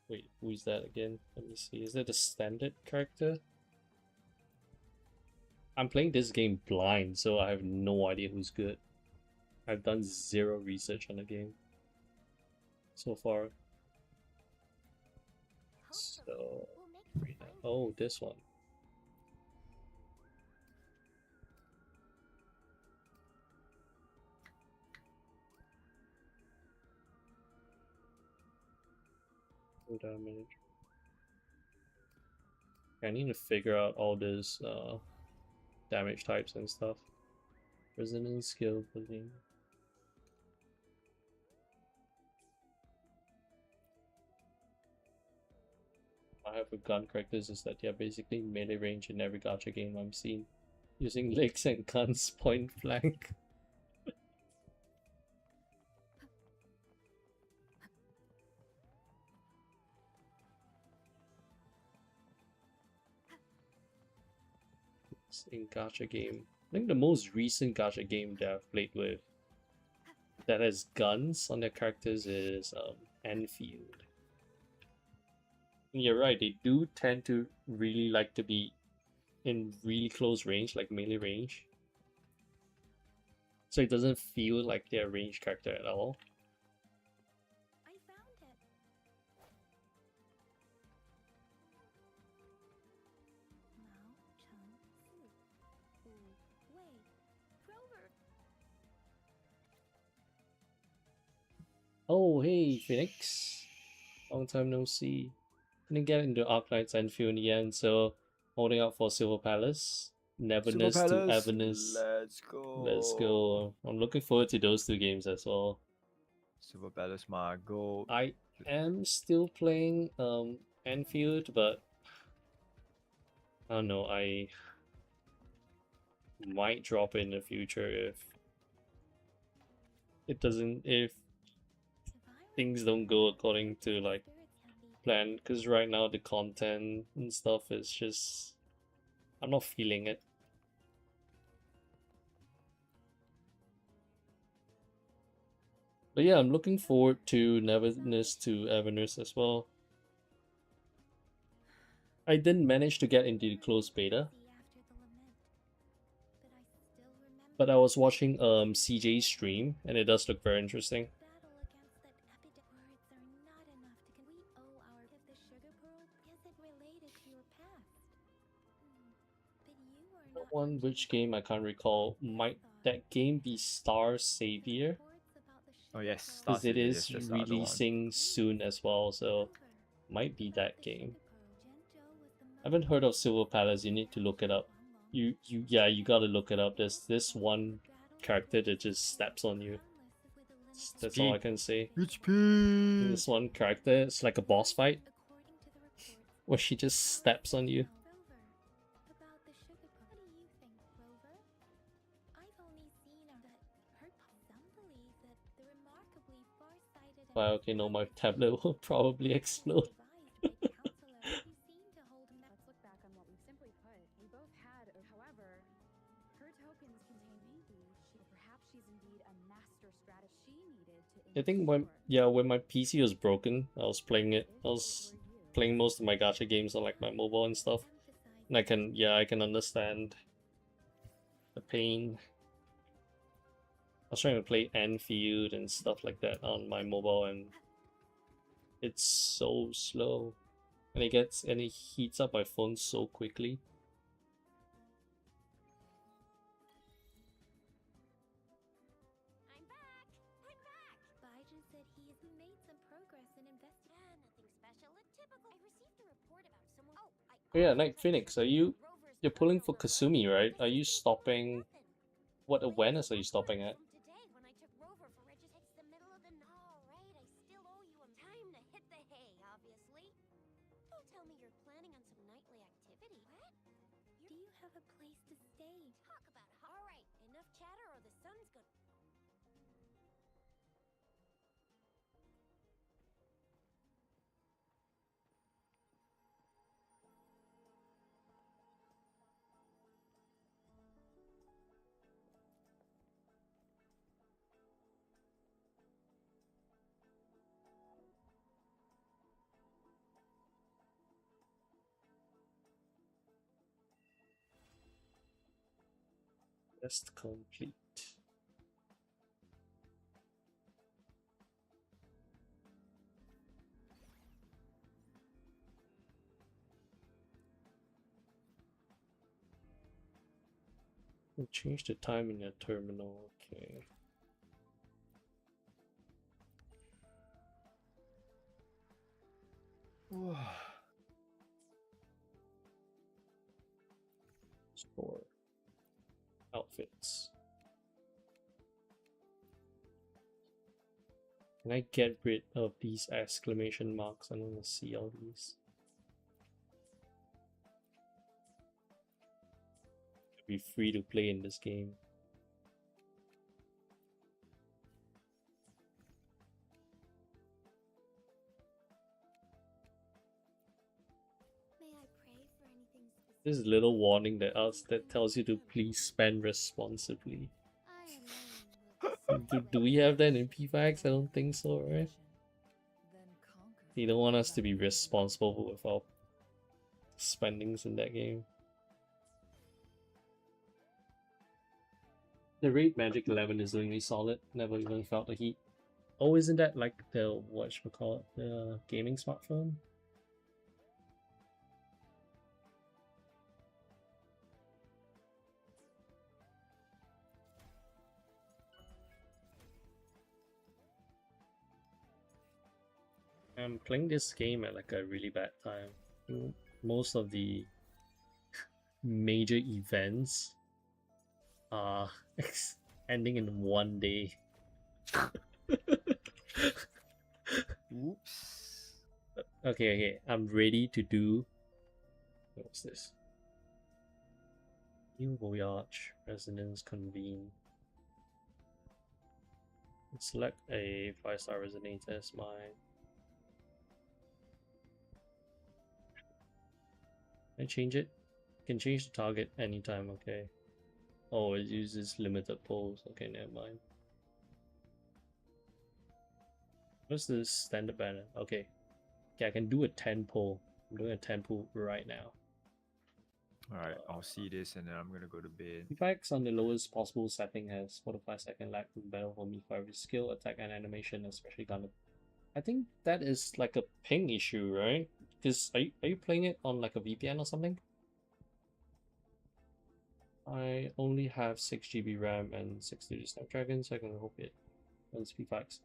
Wait, who is that again? Let me see. Is that the standard character? I'm playing this game blind, so I have no idea who's good. I've done 0 research on the game so far. So, oh, this one. Damage. I need to figure out all this damage types and stuff. Resonance skill building. I have with gun characters is that they're basically melee range in every gacha game I'm seen. Using legs and guns point blank. In gacha game. I think the most recent gacha game that I've played with that has guns on their characters is Enfield. You're right, they do tend to really like to be in really close range, like melee range. So it doesn't feel like they're a range character at all. I found it. Mao Cheng Fu. Ooh, wait. Rover. Oh, hey, Phoenix. Long time no see. Didn't get into Arknight's Enfield in the end, so holding out for Silver Palace. Neverness to Everness. Let's go. Let's go. I'm looking forward to those 2 games as well. Silver Palace, my goal. I am still playing Enfield, but I don't know, I might drop in the future if it doesn't, if things don't go according to like plan, because right now the content and stuff is just, I'm not feeling it. But yeah, I'm looking forward to Neverness to Everness as well. I didn't manage to get into the closed beta, but I was watching CJ's stream, and it does look very interesting. One which game I can't recall. Might that game be Star Savior? Oh yes, Star Because it Savior, is yes, that's the other one. releasing soon as well, so might be that game. I haven't heard of Silver Palace. You need to look it up. You gotta look it up. There's this one character that just steps on you. That's all I can say. HP. This one character, it's like a boss fight where she just steps on you. Wow, okay, no, my tablet will probably explode. Let's look back on what we simply put. We both had, however, her tokens contain maybe perhaps she's indeed a master strategist she needed to. I think when my PC was broken, I was playing most of my gacha games on like my mobile and stuff. And I can understand the pain. I was trying to play Anfield and stuff like that on my mobile, and it's so slow. And it heats up my phone so quickly. I'm back! Baijin said he has made some progress in investing. Nothing special. A typical. I received a report about someone. Oh yeah, Night Phoenix, you're pulling for Kasumi, right? Are you stopping? What awareness are you stopping at? Today when I took Rover for registration. It's the middle of the night. All right, I still owe you a time to hit the hay, obviously. Don't tell me you're planning on some nightly activity. What? Do you have a place to stay? Talk about it. All right, enough chatter or the sun's gonna. Quest complete. We'll change the time in your terminal, okay. Store. Outfits. Can I get rid of these exclamation marks? I don't want to see all these. Be free to play in this game. May I pray for anything specific? This little warning that tells you to please spend responsibly. I alone will Do we have that in PFAX? I don't think so, right? They don't want us to be responsible with our spendings in that game. The Raid Magic 11 is doing really solid. Never even felt the heat. Oh, isn't that like the whatchamacallit, the gaming smartphone? I'm playing this game at like a really bad time. Most of the major events are ending in one day. Oops. Okay, I'm ready to do. What's this? New Voyage Resonance Convene. Select a 5-star resonator as mine. Can I change it? Can change the target anytime, okay. Oh, it uses limited pulls. Okay, never mind. What's the standard banner? Okay. Okay, I can do a 10 pull. I'm doing a tempo right now. Alright, I'll see this and then I'm gonna go to bed. Effects on the lowest possible setting has 4 to 5 second lag to battle for me for every skill, attack, and animation, especially gun. I think that is like a ping issue, right? Because are you playing it on like a VPN or something? I only have 6 GB RAM and 6 Snapdragon, so I can hope it runs P5s.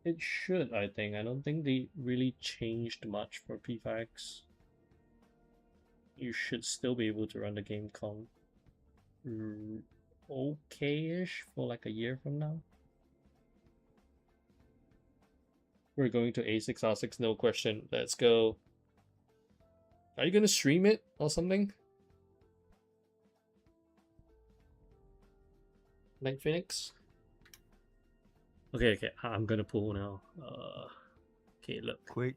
It should, I think. I don't think they really changed much for P5s. You should still be able to run the game okay-ish for like a year from now. We're going to A6R6, no question. Let's go. Are you gonna stream it or something? Night Phoenix? Okay, I'm gonna pull now. Okay, look. Quick.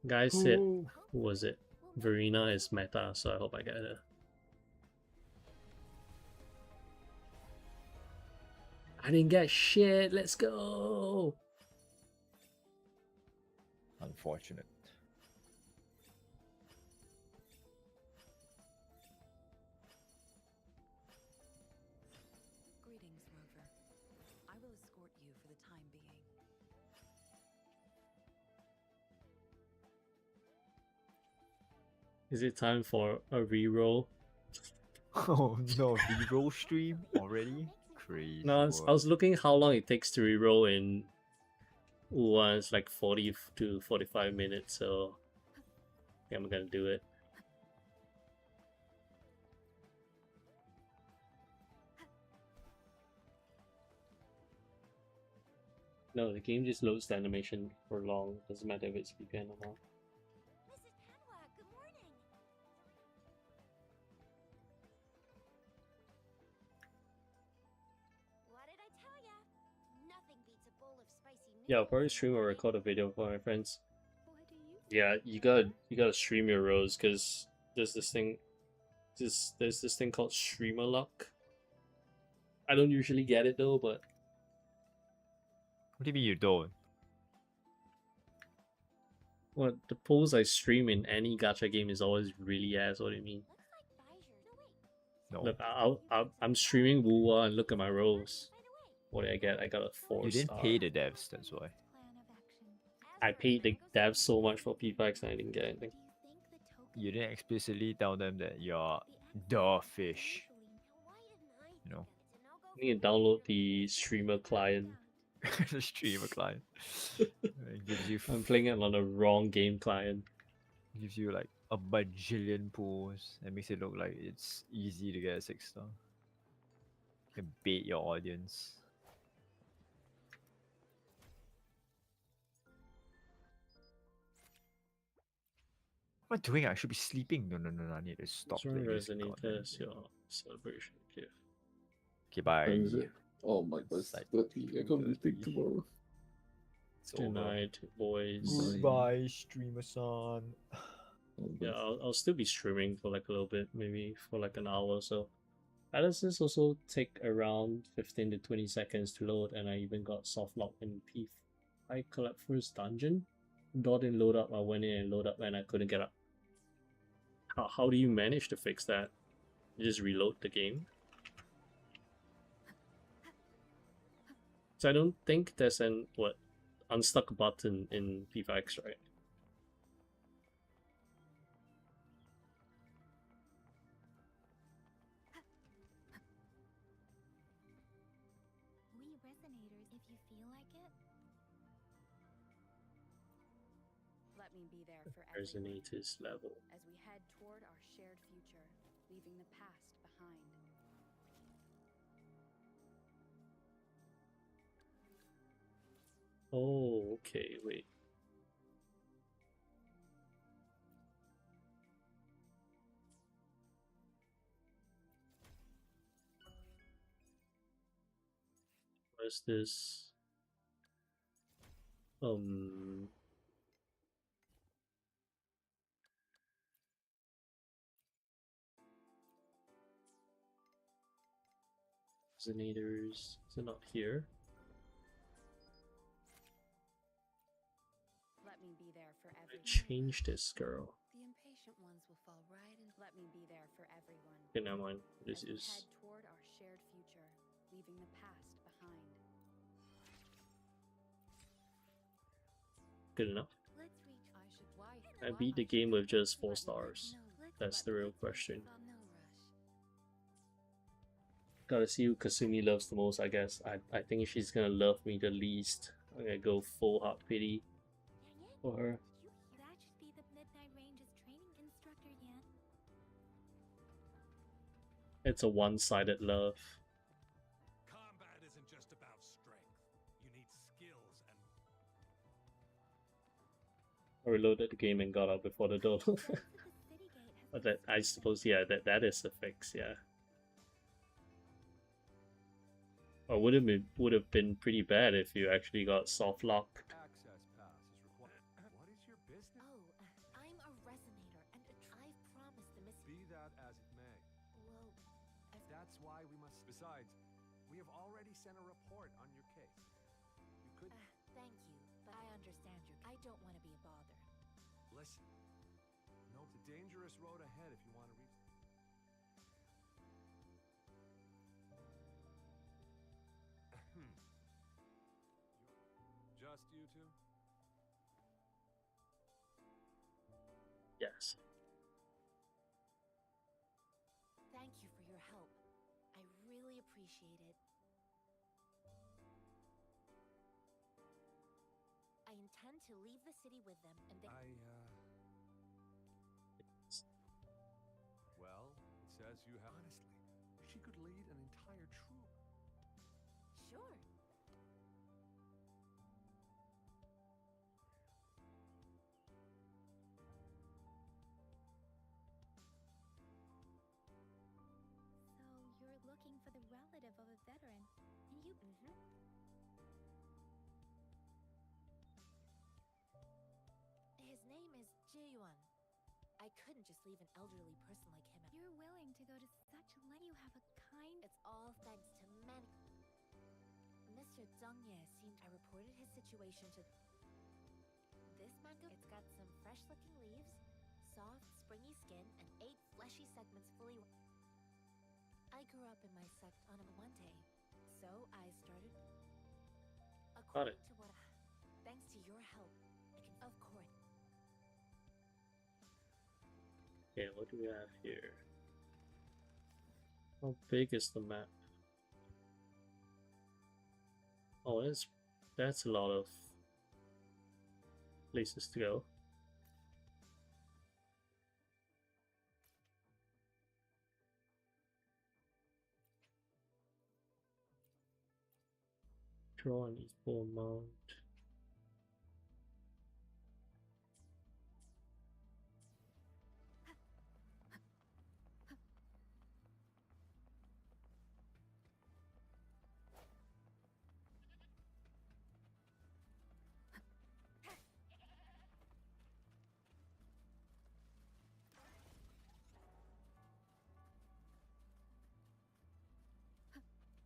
Guys said, who was it? Verena is meta, so I hope I get her. I didn't get shit, let's go! Unfortunate. Greetings, Rover. I will escort you for the time being. Is it time for a reroll? Oh no, reroll stream already? Crazy. No, I was looking how long it takes to reroll in Ep1. It's like 40 to 45 minutes, so yeah, I'm gonna do it. No, the game just loads the animation for long. Doesn't matter if it's VPN or not. Mrs. Penwa, good morning. What did I tell ya? Nothing beats a bowl of spicy noodles. Yeah, I'll probably stream or record a video for my friends. What do you Yeah, you gotta stream your rows because there's this thing called streamer luck. I don't usually get it though, but What do you mean you don't? what the pulls I stream in any gacha game is always really ass. What do you mean? Looks like Visor. No, wait. No. Look, I'm streaming Wuwa and look at my rows. By the way, What did I get? I got a 4 You didn't star. pay the devs, that's why. plan of action? I paid the devs so much for P5s and I didn't get anything. You didn't explicitly tell them that you're the fish. You know, I need to download the streamer client. the streamer client. It gives you I'm playing it on the wrong game client. gives you like a bajillion pulls and makes it look like it's easy to get a 6-star. You can bait your audience. What am I doing? I should be sleeping. No, I need to stop playing this goddamn Resonator game. your celebration gift. Okay, bye. When is it? Oh my god, it's Side 30. I can't believe 30. tomorrow. It's Good over. night, boys. Good Goodbye, streamer-san. Oh, Yeah, I'll still be streaming for like a little bit, maybe for like an hour or so. Balances also take around 15 to 20 seconds to load, and I even got soft lock in P. I collect first dungeon. Door didn't load up. I went in and load up, and I couldn't get up. How do you manage to fix that? You just reload the game. So I don't think there's an unstuck button in P5X, right? We resonators if you feel like it. Let me be there for everyone Resonators level. as we head toward our shared future, leaving the past behind. Oh, okay, wait. Where's this? Resonators. Is it not here? Let me be there for everyone change this girl? The impatient ones will fall right in. Let me be there for everyone. Okay, never mind. This as we is head toward our shared future, leaving the past behind. good enough. Let's reach. I should. Why? I beat the game with just 4 stars. That's the real question. No rush. Gotta see who Kasumi loves the most, I guess. I think she's gonna love me the least. I'm gonna go full heart pity for her. That should be the Midnight Range's training instructor, Yan. It's a one-sided love. Combat isn't just about strength. You need skills and I reloaded the game and got out before the door. The city gate has But that, I suppose, yeah, that is a fix, yeah. Or would have been pretty bad if you actually got soft locked. access pass is required. What is your business? Oh, I'm a resonator, and I've promised the missing. Be that as it may. Well, That's why we must. Besides, we have already sent a report on your case. You could thank you, but I understand your. I don't want to be a bother. listen. No, it's a dangerous road ahead if you want to reach. Just you two? Yes. Thank you for your help. I really appreciate it. I intend to leave the city with them, and they. Well, it says you have. Honestly, she could lead an entire troop. Sure. So you're looking for the relative of a veteran, and you. His name is Jiyuan. I couldn't just leave an elderly person like him. You're willing to go to such length. You have a kind. It's all thanks to many. Mr. Zhangye seemed. I reported his situation to. This mango. It's got some fresh-looking leaves, soft, springy skin, and 8 fleshy segments fully. I grew up in my sect on a Monte, so I started. According to what. Thanks to your help, I can. Of course. Okay, what do we have here? How big is the map? Oh, that's a lot of places to go. Draw an equal amount.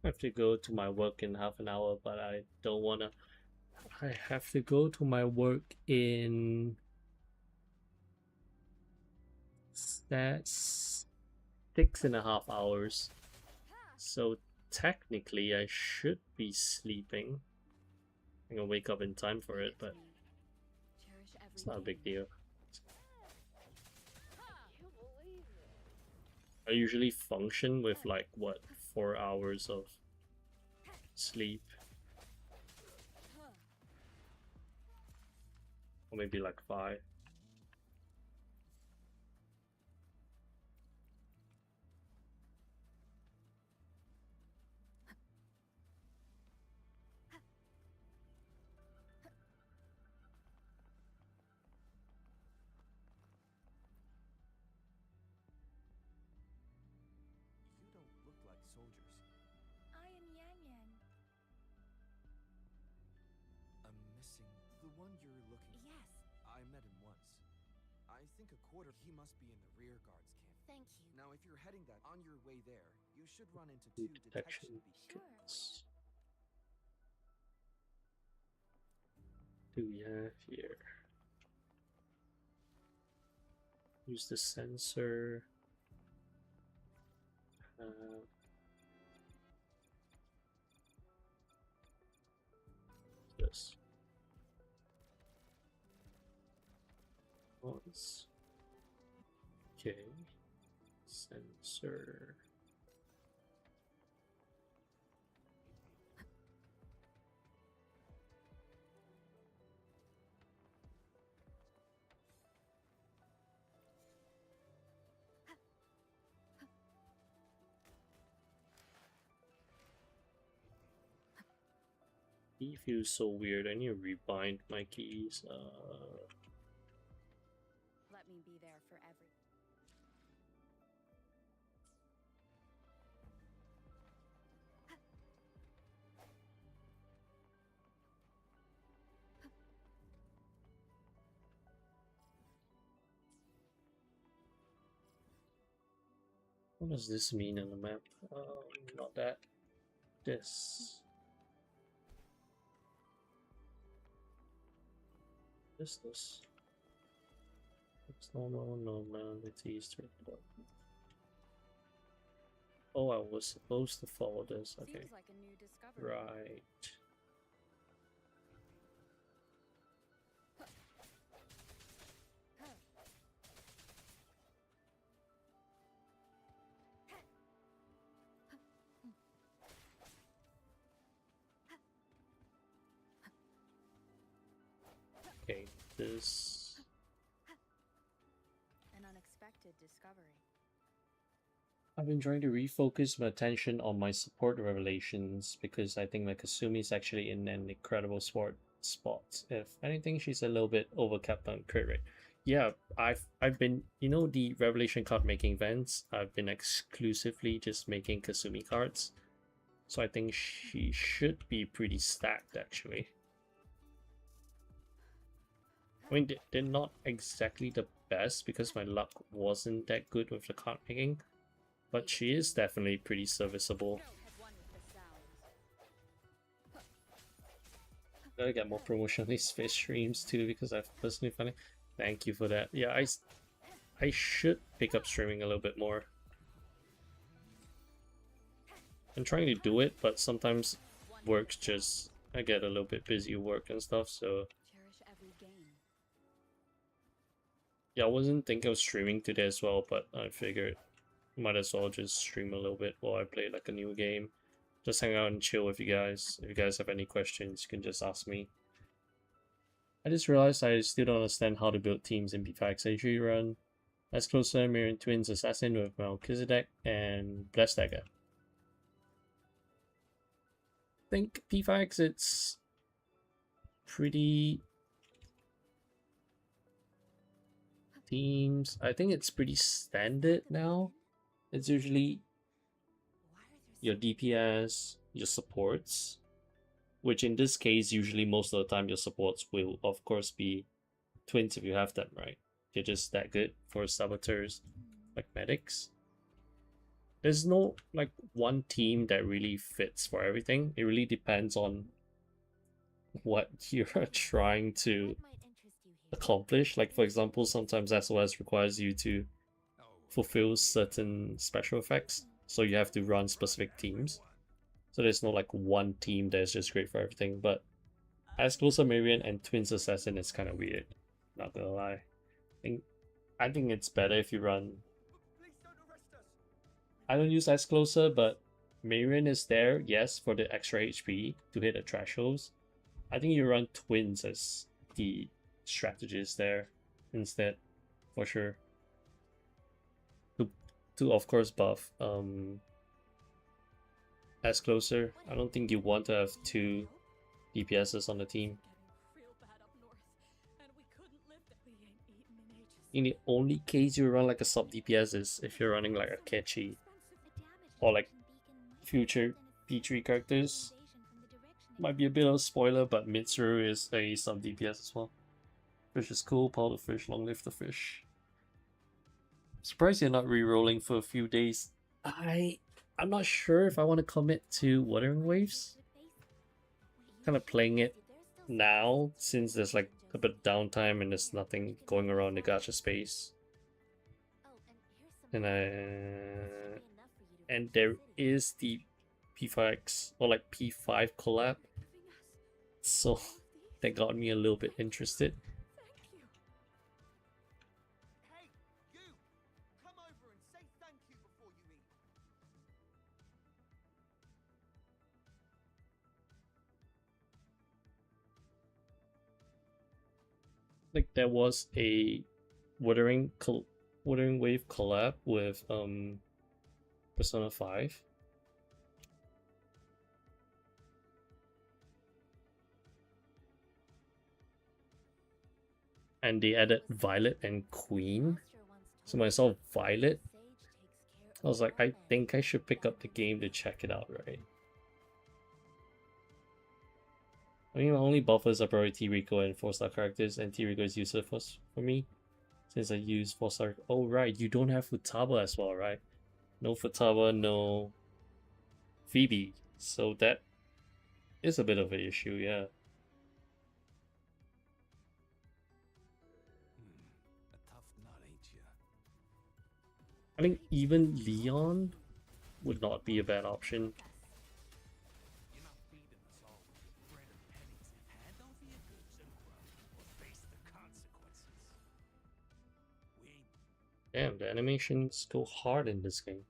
I have to go to my work in half an hour, but I don't wanna. I have to go to my work in. That's 6.5 hours. So technically, I should be sleeping. I'm gonna wake up in time for it, but it's not a big deal. I usually function with like what, 4 hours of sleep, or maybe like 5. You don't look like soldiers. I am Yang Yang. I'm missing the one you're looking. Yes. I met him once. I think a quarter. He must be in the rear guards camp. Thank you. Now, if you're heading that on your way there, you should run into Two 2 detection detection beacons. Do we have here? Use the sensor. This. Once. Okay. Sensor. Key feels so weird. I need to rebind my keys. Let me be there for every. What does this mean on the map? Not that. This. This. It's normal, no man, it's Easter. Oh, I was supposed to follow this. Okay. Seems like a new discovery. Right. Okay, this. An unexpected discovery. I've been trying to refocus my attention on my support revelations because I think my Kasumi is actually in an incredible spot. If anything, she's a little bit overcapped on crit rate. Yeah, I've been, you know, the revelation card making events. I've been exclusively just making Kasumi cards, so I think she should be pretty stacked actually. I mean, they're not exactly the best because my luck wasn't that good with the card making, but she is definitely pretty serviceable. Gotta get more promotion on these fish streams too because I've personally found it. Thank you for that. Yeah, I should pick up streaming a little bit more. I'm trying to do it, but sometimes work's just, I get a little bit busy at work and stuff, so Cherish every game. yeah, I wasn't thinking of streaming today as well, but I figured might as well just stream a little bit while I play like a new game. Just hang out and chill with you guys. If you guys have any questions, you can just ask me. I just realized I still don't understand how to build teams in P5 Century Run. As closer, Mirror Twins Assassin with Melchizedek and Blessed Dagger. I think P5 it's pretty teams. I think it's pretty standard now. It's usually your DPS, your supports, which in this case, usually most of the time your supports will of course be twins if you have them, right? They're just that good for saboteurs, like medics. There's no like one team that really fits for everything. It really depends on what you're trying to accomplish. Like for example, sometimes SOS requires you to fulfill certain special effects, so you have to run specific teams. So there's no like one team that's just great for everything, but as Closer Marion and Twins Assassin is kind of weird, not gonna lie. I think it's better if you run. I don't use As Closer, but Marion is there, yes, for the extra HP to hit the thresholds. I think you run Twins as the strategist there instead, for sure. To of course buff As Closer. I don't think you want to have two DPSs on the team. In the only case you run like a sub DPS is if you're running like a Kechi or like future P3 characters. Might be a bit of a spoiler, but Mitsuru is a sub DPS as well. Fish is cool, power the fish, long live the fish. Surprised you're not re-rolling for a few days. I'm not sure if I want to commit to Wuthering Waves. Kind of playing it now since there's like a bit of downtime and there's nothing going around the gacha space. And Enough for you to and there is the P5X or like P5 collab, so that got me a little bit interested. Thank you. Hey, you! Come over and say thank you before you eat. Like there was a Wuthering Wave collab with Persona 5. And they added Violet and Queen. So when I saw Violet, I was like, I think I should pick up the game to check it out, right? I mean, my only buffers are probably T-Rico and 4-star characters, and T-Rico is useless for me, since I use 4-star. Oh, right, you don't have Futaba as well, right? No Futaba, no Phoebe. So that is a bit of an issue, yeah. A tough nut, ain't ya? I think even Leon would not be a bad option. You're not feeding us all with bread and pennies. Hand over your goods and grow, or face the consequences. We ain't Damn, the animations go hard in this game.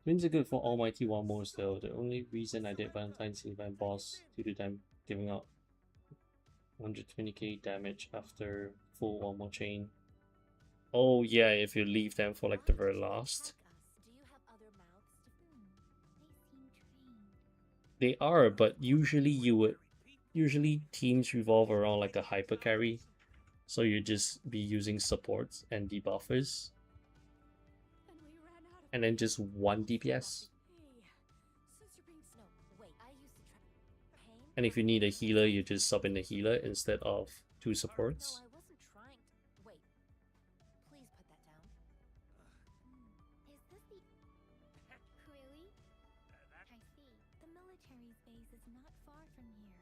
Twins are good for Almighty One modes though. The only reason I did Valentine's event boss due to them giving out 120k damage after full one more chain. Oh yeah, if you leave them for like the very last. Do you have other mouths to They seem trained. They are, but usually teams revolve around like a hyper carry. So you just be using supports and debuffers. And we ran out of And then just one DPS. Sister Beans. No, wait. I used to try. Pain? And if you need a healer, you just sub in the healer instead of two supports. No, I wasn't trying to. Wait. Please put that down. Is this the. Really? I see. The military's base is not far from here.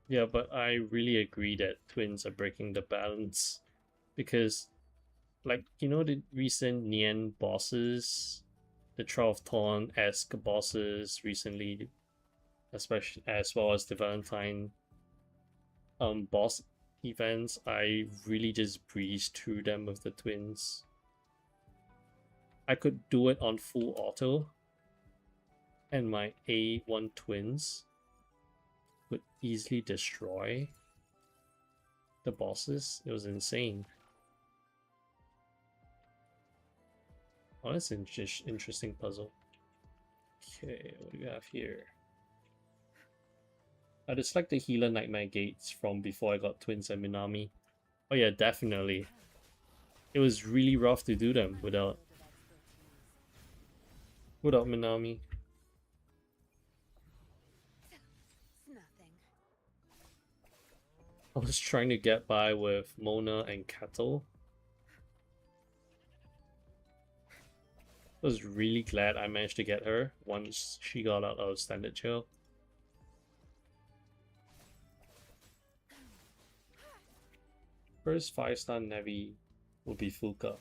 Yeah, but I really agree that twins are breaking the balance. Because, like, you know the recent Nian bosses? The Trial of Thorn-esque bosses recently, especially as well as the Valentine boss events, I really just breezed through them with the twins. I could do it on full auto, and my A1 twins would easily destroy the bosses. It was insane. Oh, that's an interesting puzzle. Okay, what do we have here? I dislike the healer nightmare gates from before I got twins and Minami. Oh yeah, definitely. It was really rough to do them without Minami. It's nothing. I was trying to get by with Mona and Kettle. I was really glad I managed to get her once she got out of standard jail. First 5-star Navi will be Fuka.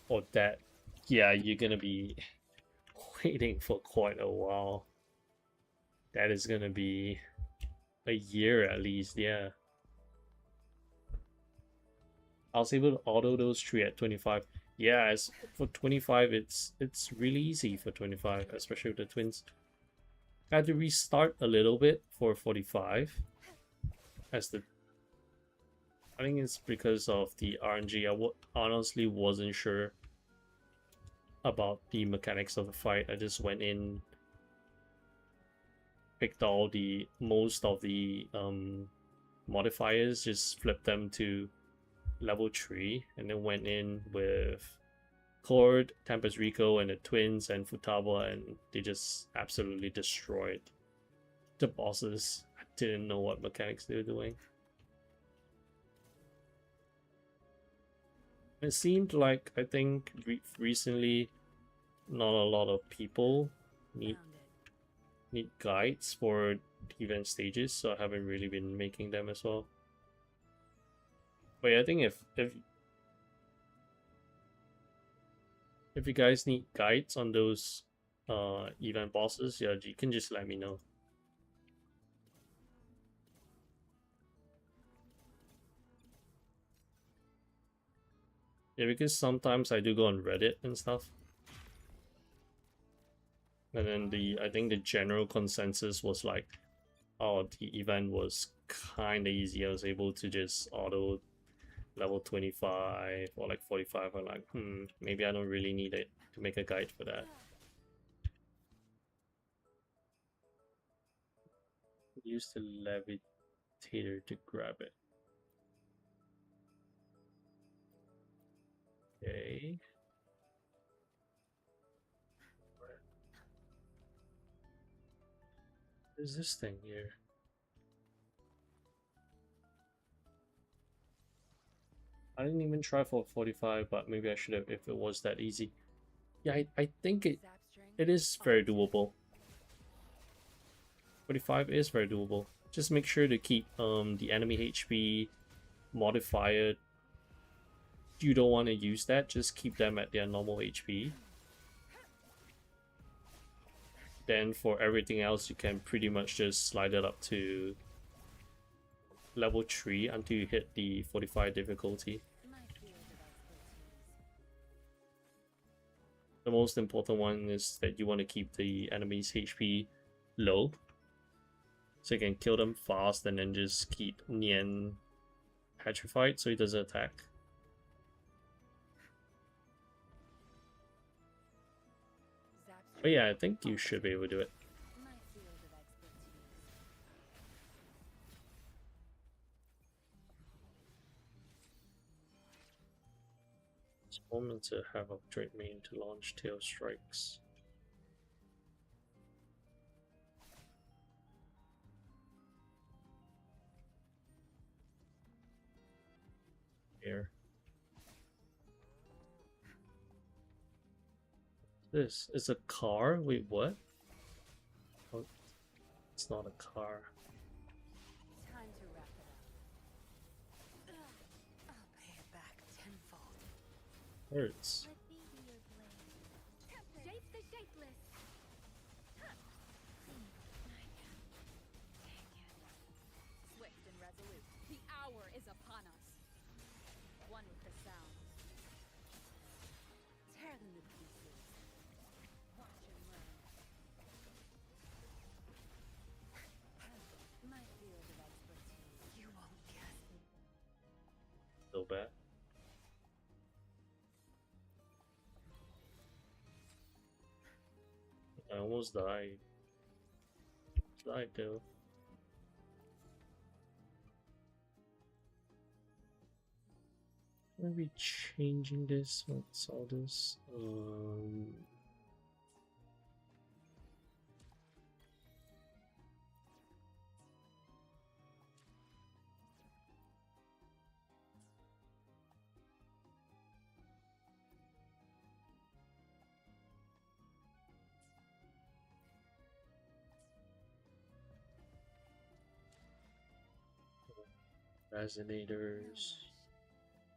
Or that. Yeah, you're gonna be waiting for quite a while. That is gonna be a year at least, yeah. I was able to auto those 3 at 25. Yeah, as for 25, it's really easy for 25, especially with the twins. I had to restart a little bit for 45. I think it's because of the RNG. I honestly wasn't sure about the mechanics of the fight. I just went in, picked all most of the modifiers, just flipped them to level 3, and then went in with Cord, Tempest Rico, and the twins and Futaba, and they just absolutely destroyed the bosses. I didn't know what mechanics they were doing. It seemed like, I think recently not a lot of people need guides for event stages, so I haven't really been making them as well. But yeah, I think if you guys need guides on those event bosses, yeah, you can just let me know. Yeah, because sometimes I do go on Reddit and stuff. And then I think the general consensus was like, oh, the event was kinda easy. I was able to just auto level 25 or like 45. I'm like, maybe I don't really need it to make a guide for that. Use the levitator to grab it. Okay. What is this thing here? I didn't even try for 45, but maybe I should have if it was that easy. Yeah, I think it is very doable. 45 is very doable. Just make sure to keep the enemy HP modifier. You don't want to use that, just keep them at their normal HP. Then for everything else, you can pretty much just slide it up to level 3 until you hit the 45 difficulty. The most important one is that you want to keep the enemy's HP low, so you can kill them fast and then just keep Nian petrified so he doesn't attack. But yeah, I think you should be able to do it. It's moment to have upgrade main to launch tail strikes. Here. This is a car? Wait, what? Oh, it's not a car. Time to wrap it up. I'll pay it back tenfold. Hurts. Let me be your blade. Shape the shapeless. Swift and resolute. The hour is upon us. One with the sound. Tear them to pieces. Watch and learn. My field of expertise. You won't guess. So bad. I almost died. Died though. Maybe changing this. What's all this? Resonators.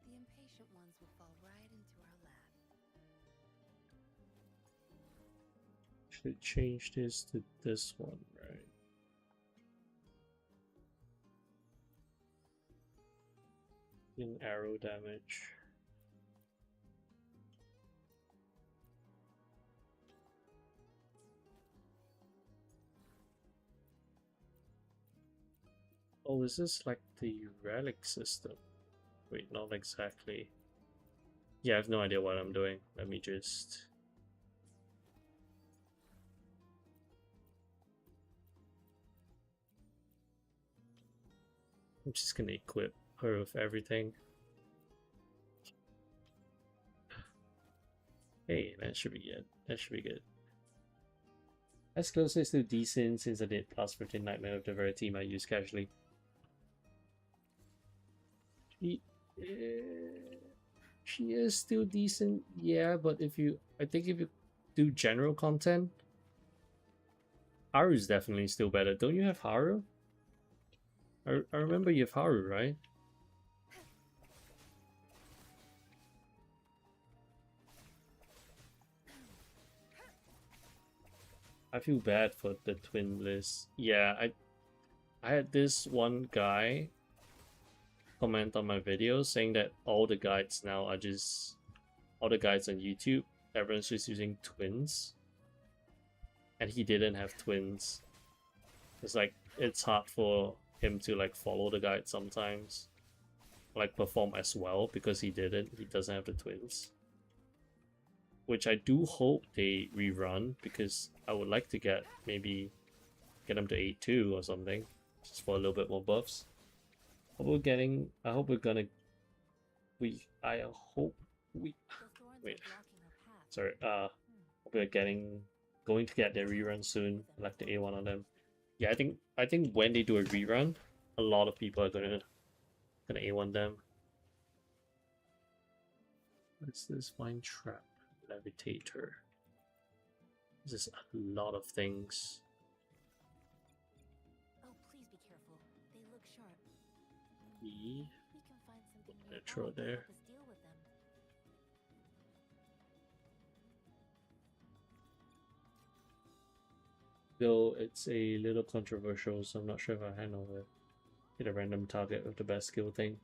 The impatient ones will fall right into our lap. Should change this to this one, right? In arrow damage. Oh, is this like the relic system? Wait, not exactly. Yeah, I have no idea what I'm doing. Let me just... I'm just gonna equip her with everything. Hey, that should be good. That should be good. As close as to decent since I did plus 15 Nightmare of the very team I use casually. She is still decent, yeah, but I think if you do general content, Haru's definitely still better. Don't you have Haru? I remember you have Haru, right? I feel bad for the twin list. Yeah, I had this one guy comment on my video saying that all the guides now are just all the guides on YouTube, everyone's just using twins. And he didn't have twins. It's like it's hard for him to like follow the guide sometimes. Like perform as well because he doesn't have the twins. Which I do hope they rerun because I would like to get get them to 8-2 or something. Just for a little bit more buffs. I hope we're gonna wait. Sorry, we're going to get their rerun soon, like the A1 on them. Yeah, I think when they do a rerun, a lot of people are gonna A1 them. What's this? Vine trap, levitator. This is a lot of things. Oh, please be careful. They look sharp. E. We can find something Intro nearby to there. help us deal with them. Though it's a little controversial, so I'm not sure if I handle it. Hit a random target with the best skill thing.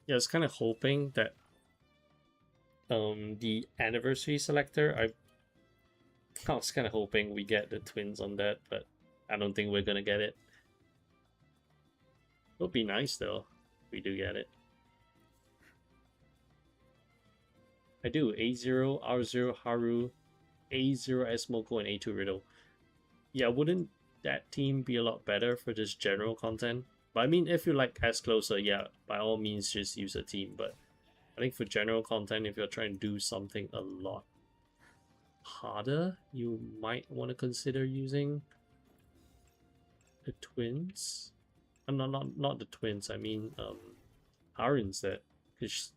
Yeah, I was kind of hoping that the anniversary selector, I was kind of hoping we get the twins on that, but I don't think we're gonna get it. It'll be nice though if we do get it. I do A0, R0, Haru, A0 Esmoko, and A2 Riddle. Yeah, wouldn't that team be a lot better for just general content? But I mean, if you like S Closer, yeah, by all means just use a team. But I think for general content, if you're trying to do something a lot harder, you might want to consider using the twins. Not the twins. I mean, Haru instead. Cause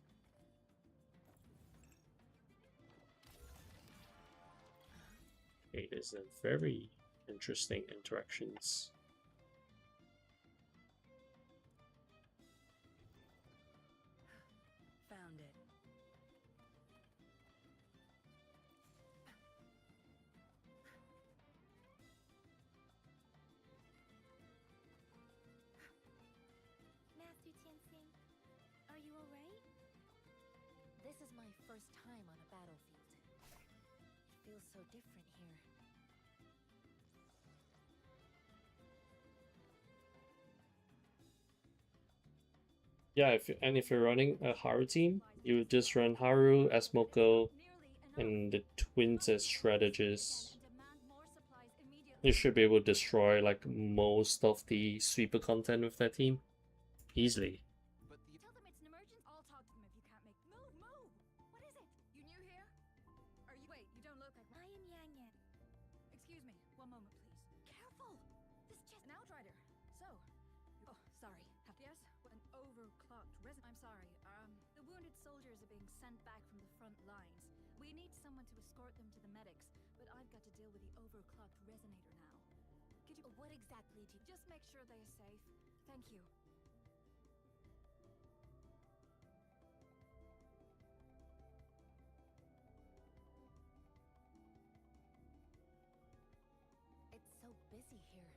okay, there's a very interesting interactions. Found it. Master Tianxing, are you alright? This is my first time on a battlefield. It feels so different here. Yeah, if you're running a Haru team, you just run Haru, Esmoko, and the twins as strategists. You should be able to destroy like most of the sweeper content with that team easily. Tell them it's an emergency. I'll talk to them if you can't make. Move, move! What is it? You new here? Are you? Wait, you don't look like. I am Yang Yan. Excuse me, one moment, please. Careful! This chest an outrider. So, oh, sorry. Yes, an overclocked resin. I'm sorry. The wounded soldiers are being sent back from the front lines. We need someone to escort them to the medics, but I've got to deal with the overclocked resonator now. Could you? What exactly do you... Just make sure they are safe. Thank you. It's so busy here.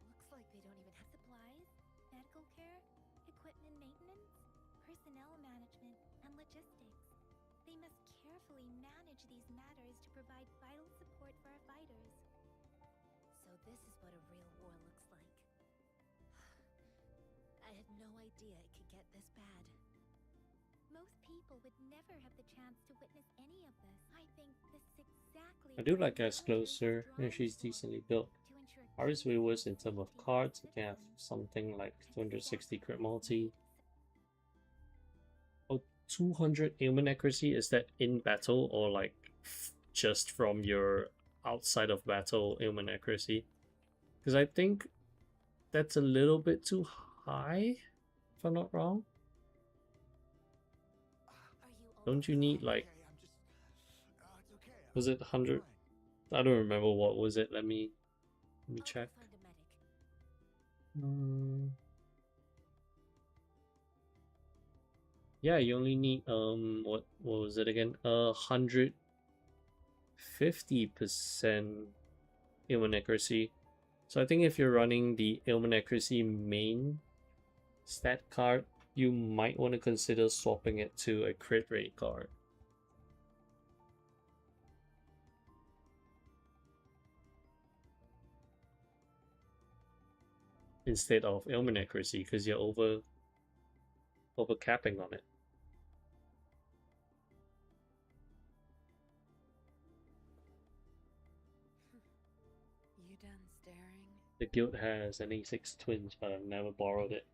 It looks like they don't even have supplies, medical care, equipment maintenance, personnel management, and logistics. They must carefully manage these matters to provide vital support for our fighters. So this is what a real war looks like. I had no idea it could get this bad. Most people would never have the chance to witness any of this. I think this is exactly... I do like S Closer, and she's decently built. Haru's way worse in terms of cards. You can have something like 260 crit multi. Oh, 200 ailment accuracy, is that in battle or like just from your outside of battle ailment accuracy? Because I think that's a little bit too high, if I'm not wrong. Are you Don't you need like, Okay, I'm just. It's okay. was it 100? I don't remember what was it. Let me I'll go check. find a medic. Yeah, you only need what was it again? 150% ailment accuracy. So I think if you're running the ailment accuracy main stat card, you might want to consider swapping it to a crit rate card instead of ailment accuracy, because you're over capping on it. You done staring? The guild has an A6 twins, but I've never borrowed it.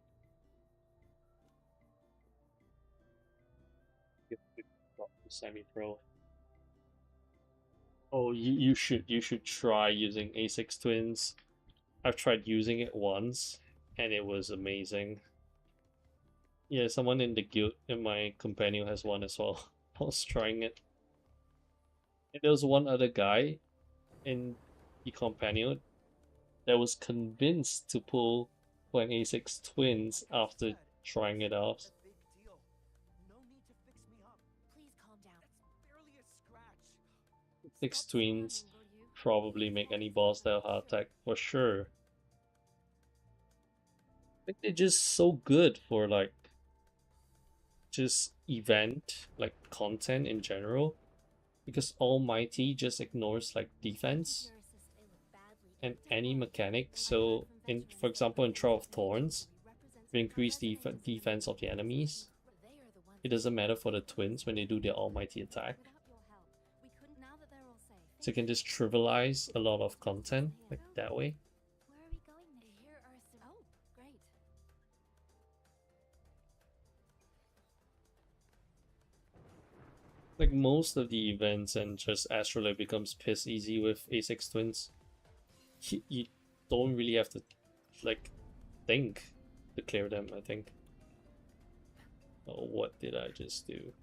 Semi-pro. Oh, you should try using A6 twins. I've tried using it once, and it was amazing. Yeah, someone in the guild in my companion has one as well. I was trying it. And there was one other guy in the companion that was convinced to pull for an A6 twins after trying it out. A big deal. No need to fix me up. Please calm down. That's barely a scratch. Six Stop twins squirming, will you? probably make any boss style heart attack for sure. I think they're just so good for like just event like content in general, because Almighty just ignores like defense Your assist, they look badly. and Don't any worry. mechanic. We'll So have in, veterans for example, in that Trial of represents Thorns, we increase the residents of the defense of the enemies. They are the ones It doesn't matter for the twins when they do their Almighty attack. without your help. We couldn't now that they're all safe. So you can just trivialize a lot of content like that way. Where are we going now? Here are some. Oh, great. Like most of the events and just Astrolabe becomes piss easy with A6 twins. You don't really have to like think to clear them, I think. Oh, what did I just do?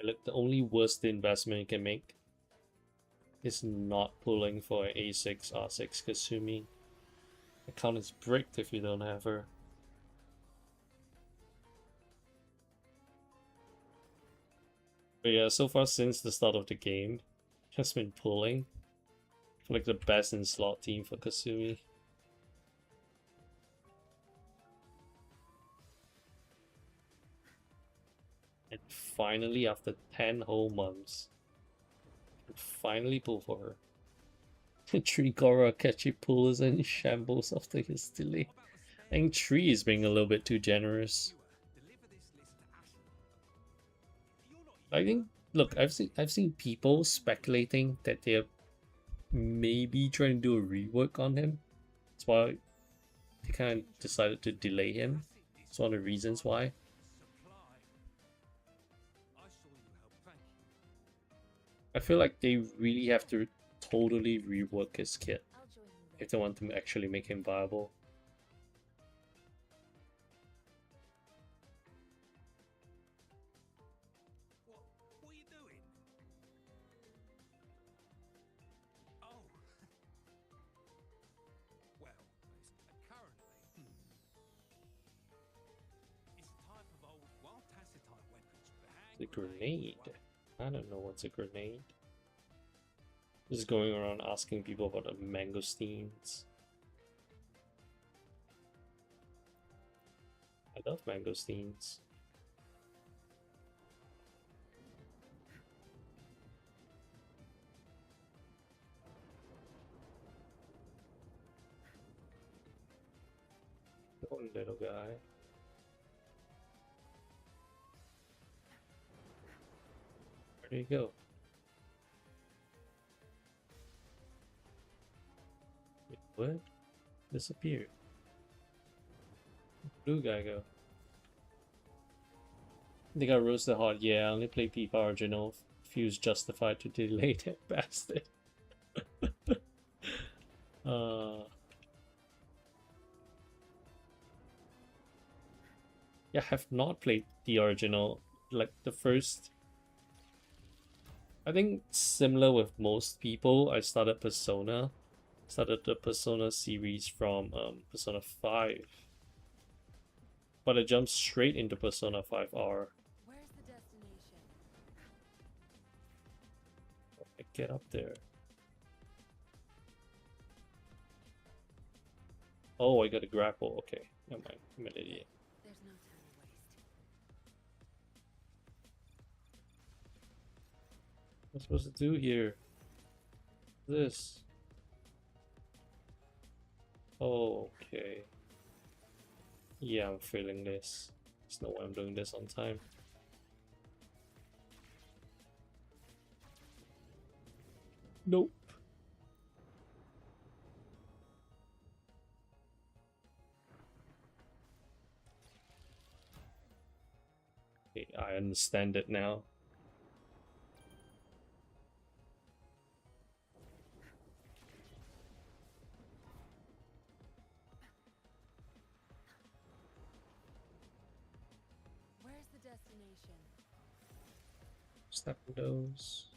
Look, the only worst investment you can make is not pulling for an A6 R6 Kasumi. Account is bricked if you don't have her. But yeah, so far since the start of the game, just been pulling for like the best in slot team for Kasumi. And finally, after 10 whole months, I finally pull for her. Tree Gora Akechi pulls and shambles after his delay. I think Tree is being a little bit too generous. Deliver this list to Ashen. You're not I think, look, I've seen people speculating that they're maybe trying to do a rework on him. That's why they kind of decided to delay him. It's one of the reasons why. supply. I saw you help. Thank you. I feel like they really have to totally rework his kit I'll join you if they want to actually make him viable. What are you doing? Oh. Well, currently. It's a type of old wild Tassi-type weapons. The grenade. I don't know what's a grenade. Just going around asking people about the mangosteens. I love mangosteens. Oh, little guy. There you go. Wait, what? Disappeared. Blue guy go. They got roasted hard. Yeah, I only play FIFA original. Feels justified to delay that bastard. Yeah, I have not played the original. Like the first, I think similar with most people, I started Persona. Started the Persona series from Persona 5. But I jumped straight into Persona 5R. Where's the destination? I get up there. Oh, I got a grapple. Okay, never mind. I'm an idiot. There's no time to waste. What am I supposed to do here? This. Okay. Yeah, I'm feeling this. There's no way I'm doing this on time. Nope. Okay, I understand it now. Where's the destination? Step those.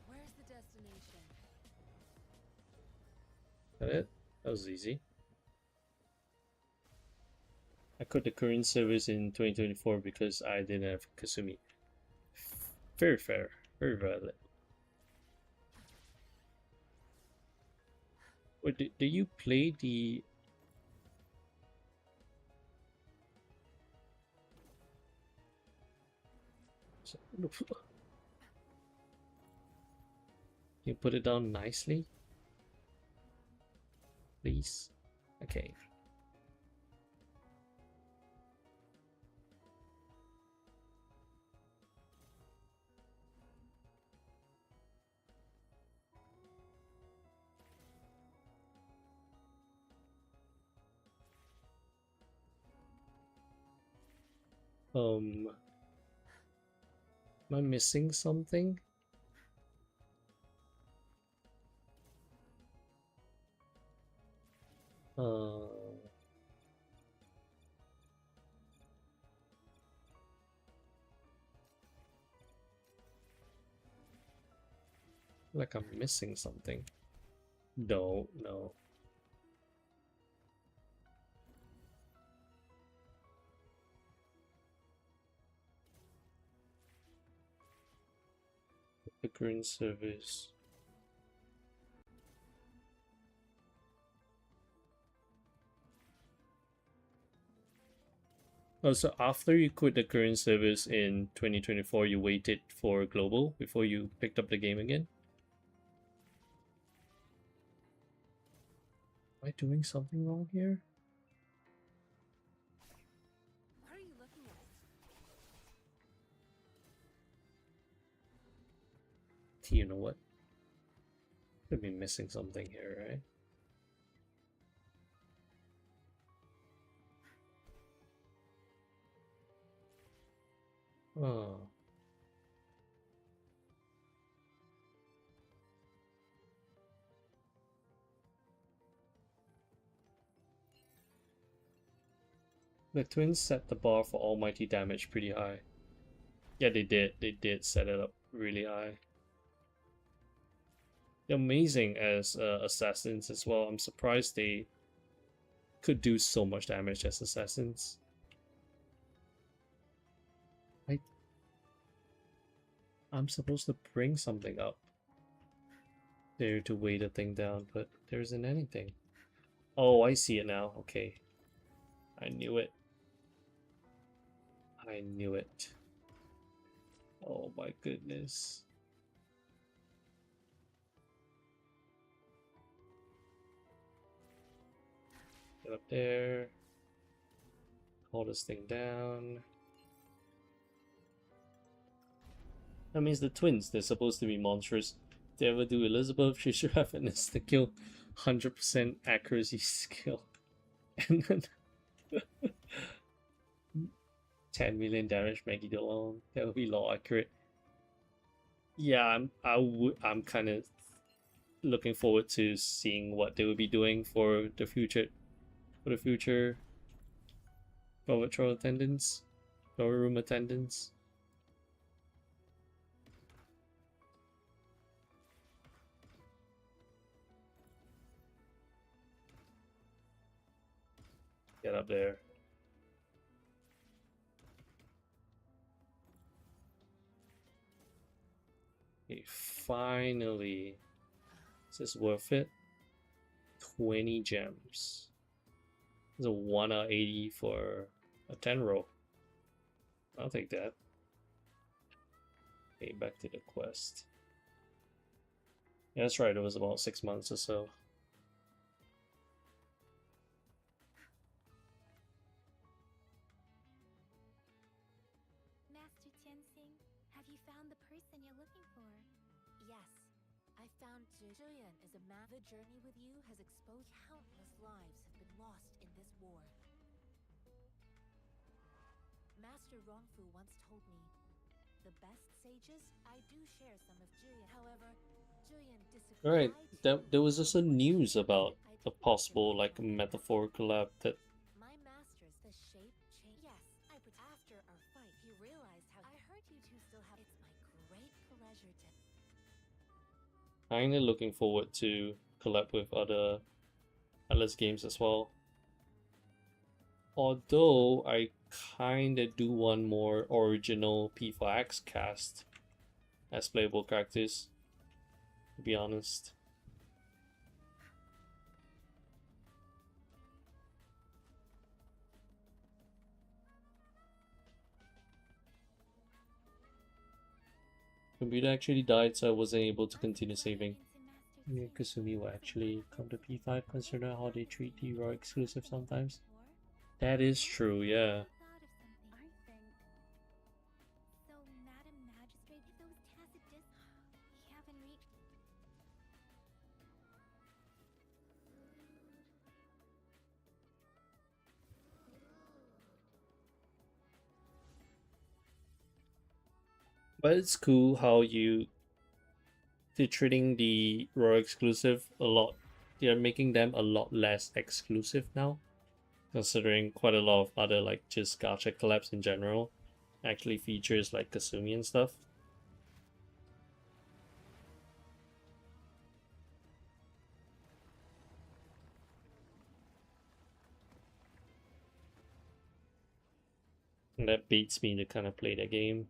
Where's the destination? That it? That was easy. I quit the current service in 2024 because I didn't have Kasumi. Very fair. Very valid. Wait, do you play the... Can you put it down nicely? Please? Okay. Am I missing something? Like I'm missing something. No. The green service. Oh, so after you quit the current service in 2024, you waited for global before you picked up the game again? Am I doing something wrong here? What are you looking at? You know what? Could be missing something here, right? Oh. The twins set the bar for almighty damage pretty high. Yeah, they did. They did set it up really high. They're amazing as assassins as well. I'm surprised they could do so much damage as assassins. I'm supposed to bring something up there to weigh the thing down, but there isn't anything. Oh, I see it now. Okay. I knew it. I knew it. Oh my goodness. Get up there. Hold this thing down. That means the twins, they're supposed to be monstrous. If they ever do Elizabeth, she should have an insta kill, 100% accuracy skill. And then 10 million damage Maggie alone. That would be low accurate. Yeah, I'm kind of looking forward to seeing what they will be doing for the future Velvet attendants, lower room attendants. Get up there. Okay, finally. Is this worth it? 20 gems. It's a 1 out of 80 for a 10 roll. I'll take that. Okay, back to the quest. Yeah, that's right, it was about 6 months or so. Master Tianxing, have you found the person you're looking for? Yes. I found Zhuyan is a man. The journey with you has exposed countless lives have been lost in this war. Master Rongfu once told me, the best sages, I do share some of Zhuyan. However, Zhuyan disagreed. Alright, there was also news about a possible like metaphor collab that My masters, the shape change. Yes, after our fight, he realized how. I heard you two still have. It's my great pleasure to. kinda looking forward to collab with other Atlas games as well. Although I kinda do want more original P4X cast as playable characters, to be honest. Computer actually died, so I wasn't able to continue saving. Yeah, Kasumi will actually come to P5 considering how they treat the Raw exclusive sometimes. That is true, yeah. I think. So, Madam Magistrate, those tacit we haven't reached. But it's cool how they're treating the Raw exclusive a lot. They're making them a lot less exclusive now, considering quite a lot of other like just gacha collabs in general actually features like Kasumi and stuff. And that beats me to kind of play the game.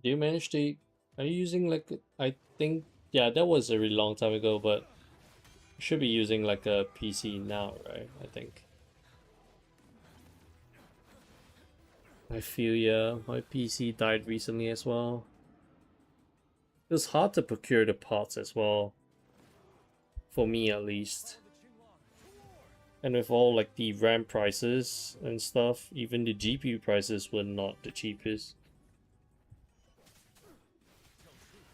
Do you manage to... Are you using like... I think... Yeah, that was a really long time ago, but... You should be using like a PC now, right? I think. I feel, yeah, my PC died recently as well. It was hard to procure the parts as well. For me at least. And with all like the RAM prices and stuff, even the GPU prices were not the cheapest.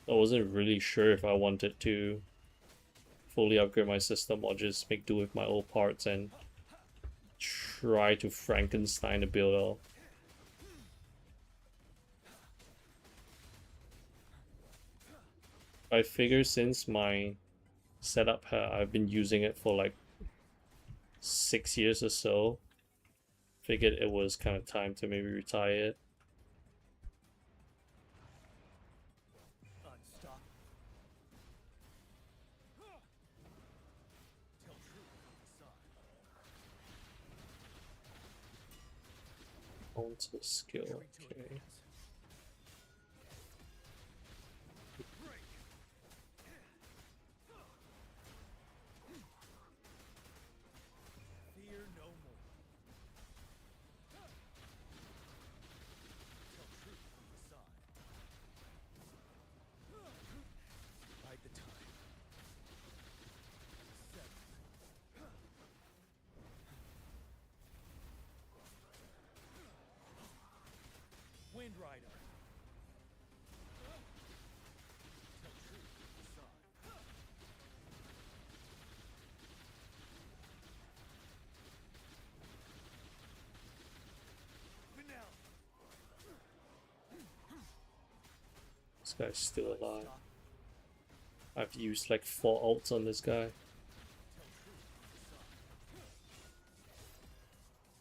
I wasn't really sure if I wanted to fully upgrade my system or just make do with my old parts and try to Frankenstein a build out. I figure since my setup, I've been using it for like 6 years or so, figured it was kind of time to maybe retire it. Onto skill, okay. Mind Rider. This guy's still alive. I've used like 4 ults on this guy.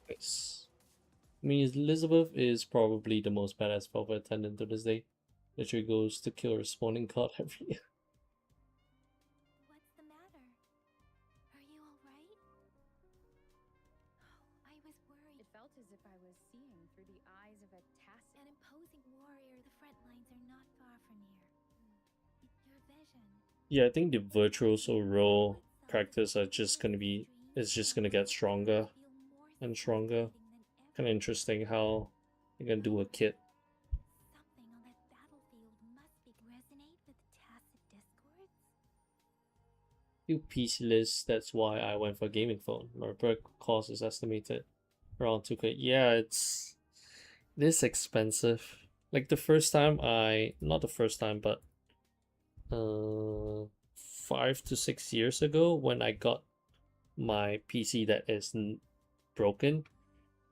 Nice. I mean, Elizabeth is probably the most badass Velvet attendant to this day. Literally goes to kill her spawning card every year. What's the matter? Are you alright? Oh, I was worried. It felt as if I was seeing through the eyes of a tacit. An imposing warrior. The front lines are not far from here. Your vision. Yeah, I think the virtuoso role practice are just gonna be, it's just gonna get stronger and stronger. Kind of interesting how they're gonna do a kit. Something on that battlefield must be resonate with tacit discords. Few PC lists, that's why I went for a gaming phone. My repair cost is estimated around 2K. Yeah, it is expensive. Like the first time not the first time, but 5 to 6 years ago when I got my PC that is broken,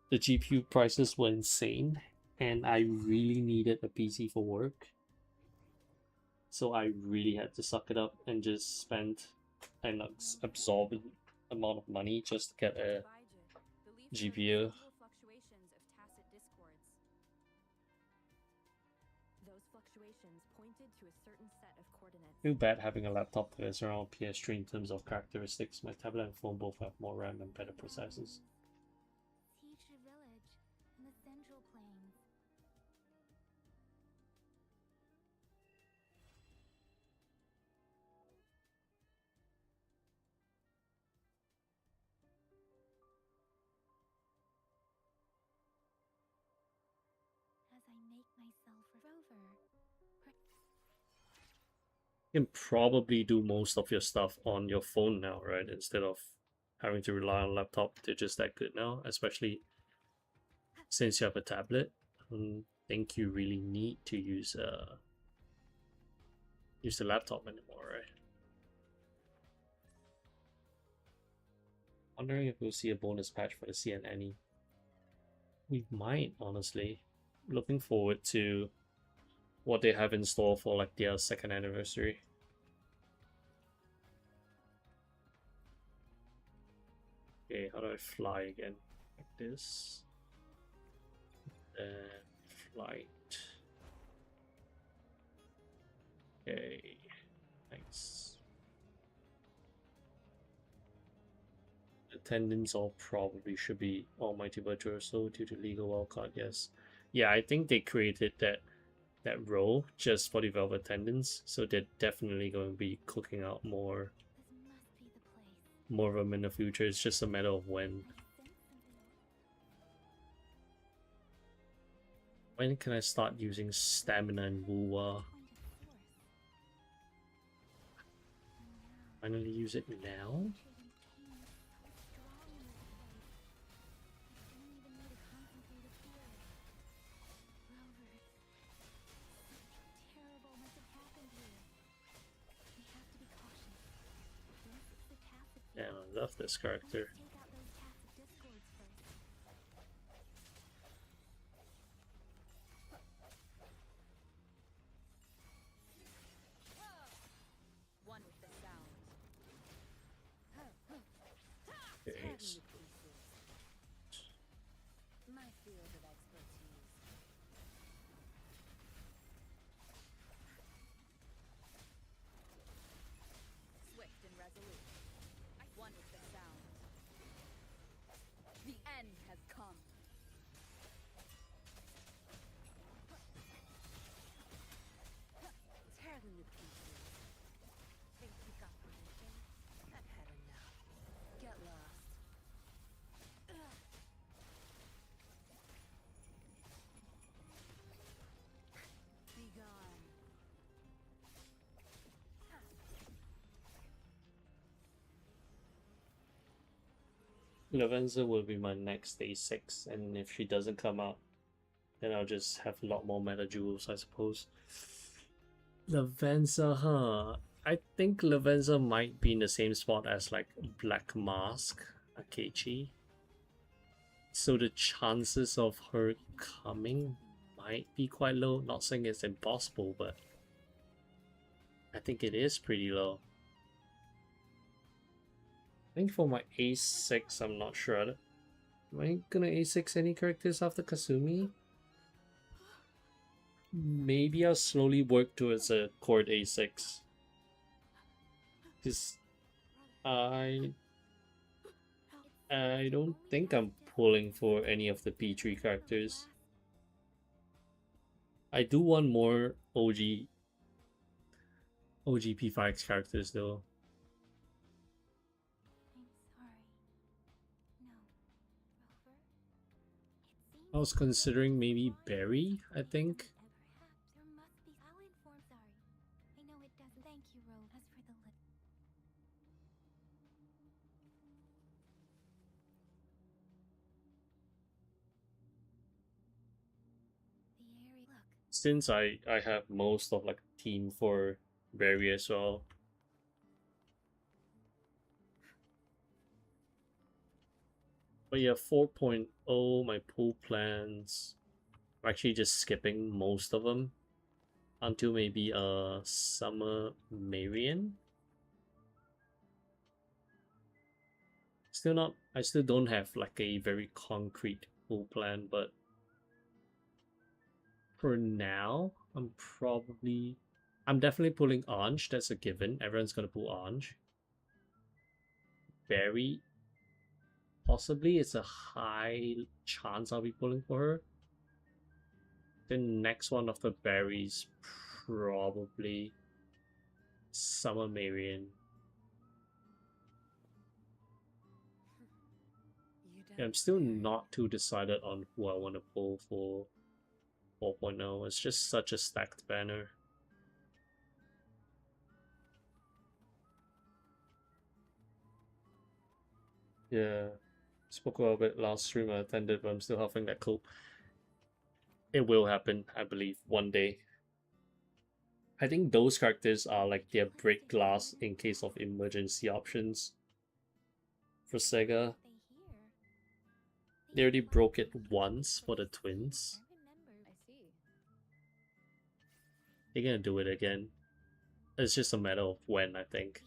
the GPU prices were insane, and I really needed a PC for work. So I really had to suck it up and just spend an absorbent amount of money just to get a GPU. Fluctuations of tacit discords. Those fluctuations pointed to a certain set of coordinates. Too bad having a laptop that is around PS3 in terms of characteristics. My tablet and phone both have more RAM and better processors. Siege the village in the central plains. As I make myself a rover. You can probably do most of your stuff on your phone now, right? Instead of having to rely on a laptop. They're just that good now, especially since you have a tablet. I don't think you really need to use the laptop anymore, right? Wondering if we'll see a bonus patch for the CN Annie. We might, honestly. Looking forward to what they have in store for like their 2nd anniversary. Okay, how do I fly again? Like this. And flight. Okay, thanks. Attendance all probably should be Almighty Virtuoso due to legal wildcard, yes. Yeah, I think they created that role just for the Velvet attendants, so they're definitely going to be cooking out more of them in the future. It's just a matter of when. When can I start using stamina and Wuwa? Finally use it now? Damn, I love this character. One with the sound. Okay. My field of expertise. Swift and resolute. One with the sound. The end has come. Tear them to pieces. Think you got permission? I've had enough. Get lost. Be gone. Lavenza will be my next day 6, and if she doesn't come out Then I'll just have a lot more meta jewels, I suppose. Lavenza, huh? I think Lavenza might be in the same spot as like Black Mask, Akechi. So the chances of her coming might be quite low. Not saying it's impossible, but I think it is pretty low. I think for my A6, I'm not sure. Am I gonna A6 any characters after Kasumi? Maybe I'll slowly work towards a Chord A6. Because I don't think I'm pulling for any of the P3 characters. I do want more OG P5X characters though. I'm sorry. No. Rover? It I was considering maybe Barry, I think. Perhaps there must be. I'll inform. Sorry. I know it doesn't. Thank you, Rose. As for the area. Look. Since I have most of like team for Barry as well. But yeah, 4.0, my pool plans. I'm actually just skipping most of them until maybe Summer Marion. I still don't have like a very concrete pool plan, but for now, I'm definitely pulling Anj, that's a given. Everyone's gonna pull Anj. Barry, possibly it's a high chance I'll be pulling for her. The next one after Barry's probably Summer Marion. Yeah, I'm still not too decided on who I want to pull for 4.0. It's just such a stacked banner. Yeah, spoke about it last stream I attended, but I'm still having that cope. It will happen, I believe, one day. I think those characters are like their break glass in case of emergency options. For Sega, they already broke it once for the twins. I see. They're gonna do it again. It's just a matter of when, I think.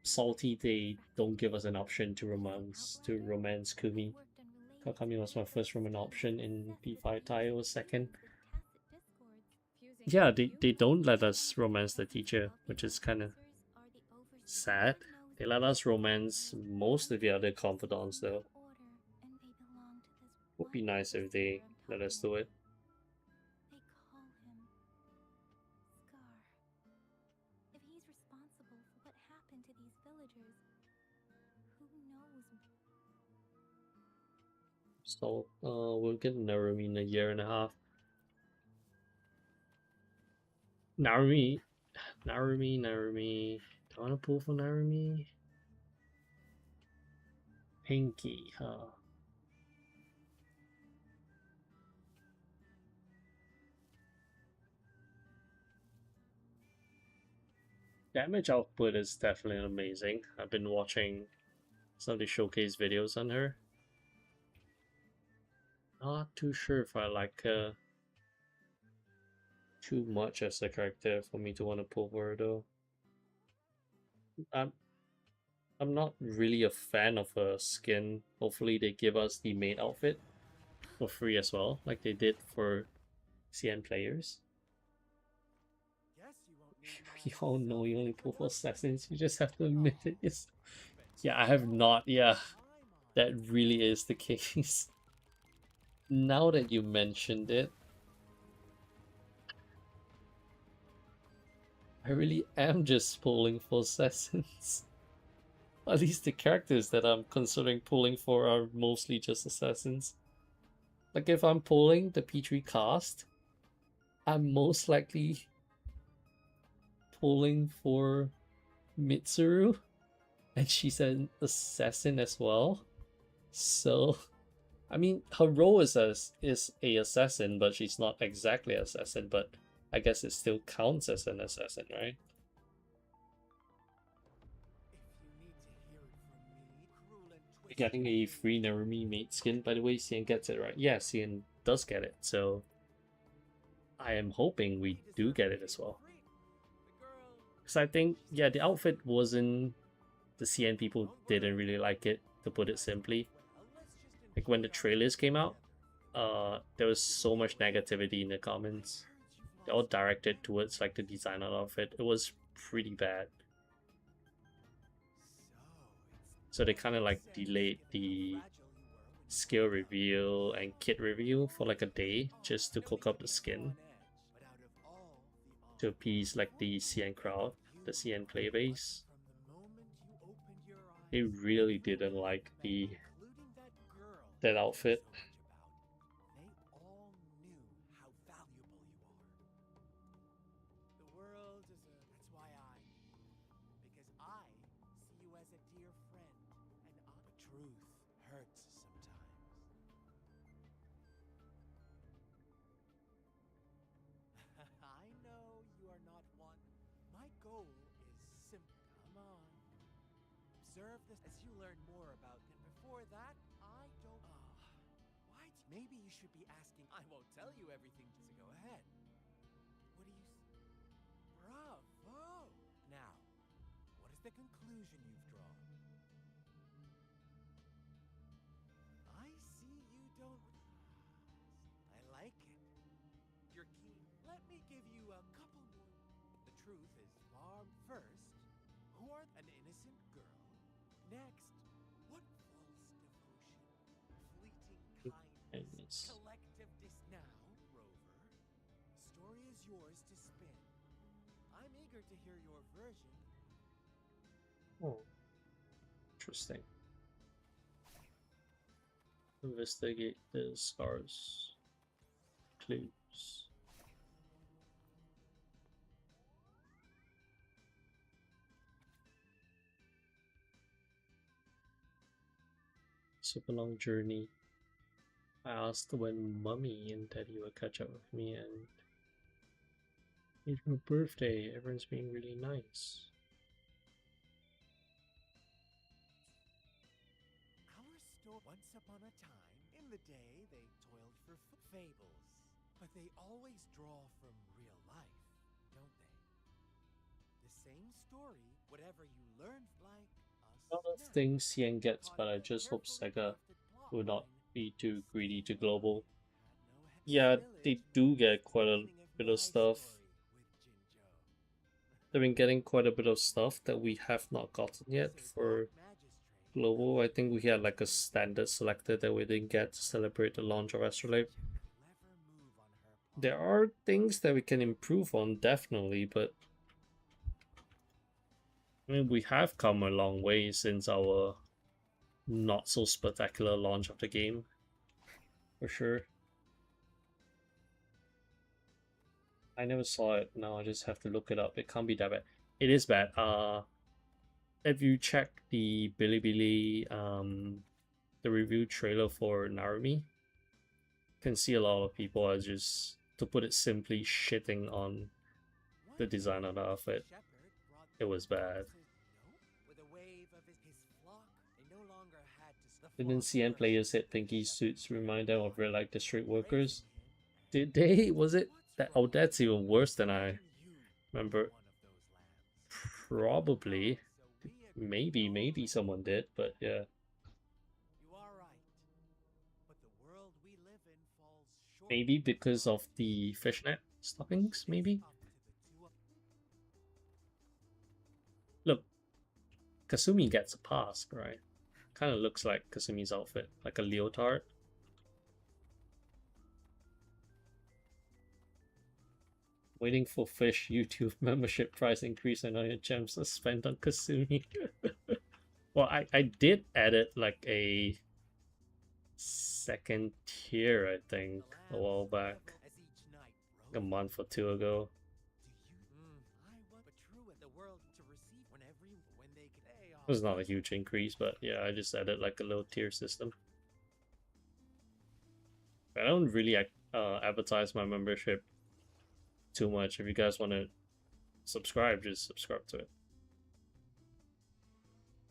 Salty, they don't give us an option to romance Kumi. Kakami was my first Roman option in P5 Tai was second. Yeah, they don't let us romance the teacher, which is kind of sad. They let us romance most of the other confidants though. Would be nice if they let us do it. They call him Scar. If he's responsible for what happened to these villagers, who knows? So, we'll get Narumi in a year and a half. Narumi. Do I want to pull for Narumi? Pinky, huh? Damage output is definitely amazing. I've been watching some of the showcase videos on her. Not too sure if I like her too much as a character for me to want to pull for her though. I'm not really a fan of her skin. Hopefully they give us the main outfit for free as well, like they did for CN players. We all know you only pull for assassins, you just have to admit it. Yes. Yeah, I have not, yeah. That really is the case. Now that you mentioned it, I really am just pulling for assassins. At least the characters that I'm considering pulling for are mostly just assassins. Like if I'm pulling the P3 cast, I'm most likely pulling for Mitsuru, and she's an assassin as well. So I mean, her role is a assassin, but she's not exactly assassin. But I guess it still counts as an assassin, right? You're getting a free Narumi mate skin, by the way. Cian gets it right. Yeah, Cian does get it. So I am hoping we do get it as well. Because I think, yeah, the outfit wasn't. The CN people didn't really like it, to put it simply. Like when the trailers came out, there was so much negativity in the comments. They all directed towards like the design of the outfit. It was pretty bad. So they kind of like delayed the skill reveal and kit reveal for like a day just to cook up the skin to appease like the CN crowd, the CN playbase. They really didn't like that outfit. Observe this as you learn more about it. Before that, I don't. What? Maybe you should be asking. I won't tell you everything, so go ahead. What do you. Bravo! Now, what is the conclusion you've drawn? I see you don't. I like it. You're keen. Let me give you a couple more. The truth is far first. Who are an innocent girl? Next, what false devotion, fleeting kindness, collective now, Rover. The story is yours to spin. I'm eager to hear your version. Oh, interesting. Investigate the scars. Clues. Super long journey. I asked when Mummy and Daddy would catch up with me, and it's my birthday. Everyone's being really nice. Our story. Once upon a time, in the day, they toiled for fables, but they always draw from real life, don't they? The same story, whatever you learn, like us. A lot of things Cian gets, but I just hope Sega will not be too greedy to global. Yeah, they do get quite a bit of stuff. They've been getting quite a bit of stuff that we have not gotten yet for global. I think we had like a standard selector that we didn't get to celebrate the launch of Astrolabe. There are things that we can improve on, definitely, but I mean, we have come a long way since our not so spectacular launch of the game, for sure. I never saw it. Now I just have to look it up. It can't be that bad. It is bad. If you check the Bilibili the review trailer for Narumi, you can see a lot of people are just, to put it simply, shitting on the design of the outfit. It was bad. Didn't CN players hit pinky suits remind them of real life district workers? Did they? Was it that? Oh, that's even worse than I remember. Probably. Maybe someone did, but yeah. Maybe because of the fishnet stockings, maybe? Look, Kasumi gets a pass, right? Kind of looks like Kasumi's outfit, like a leotard. Waiting for fish YouTube membership price increase and all your gems are spent on Kasumi. Well, I did edit like a second tier, I think, a while back. Like a month or two ago. It was not a huge increase, but yeah, I just added like a little tier system. I don't really advertise my membership too much. If you guys want to subscribe, just subscribe to it.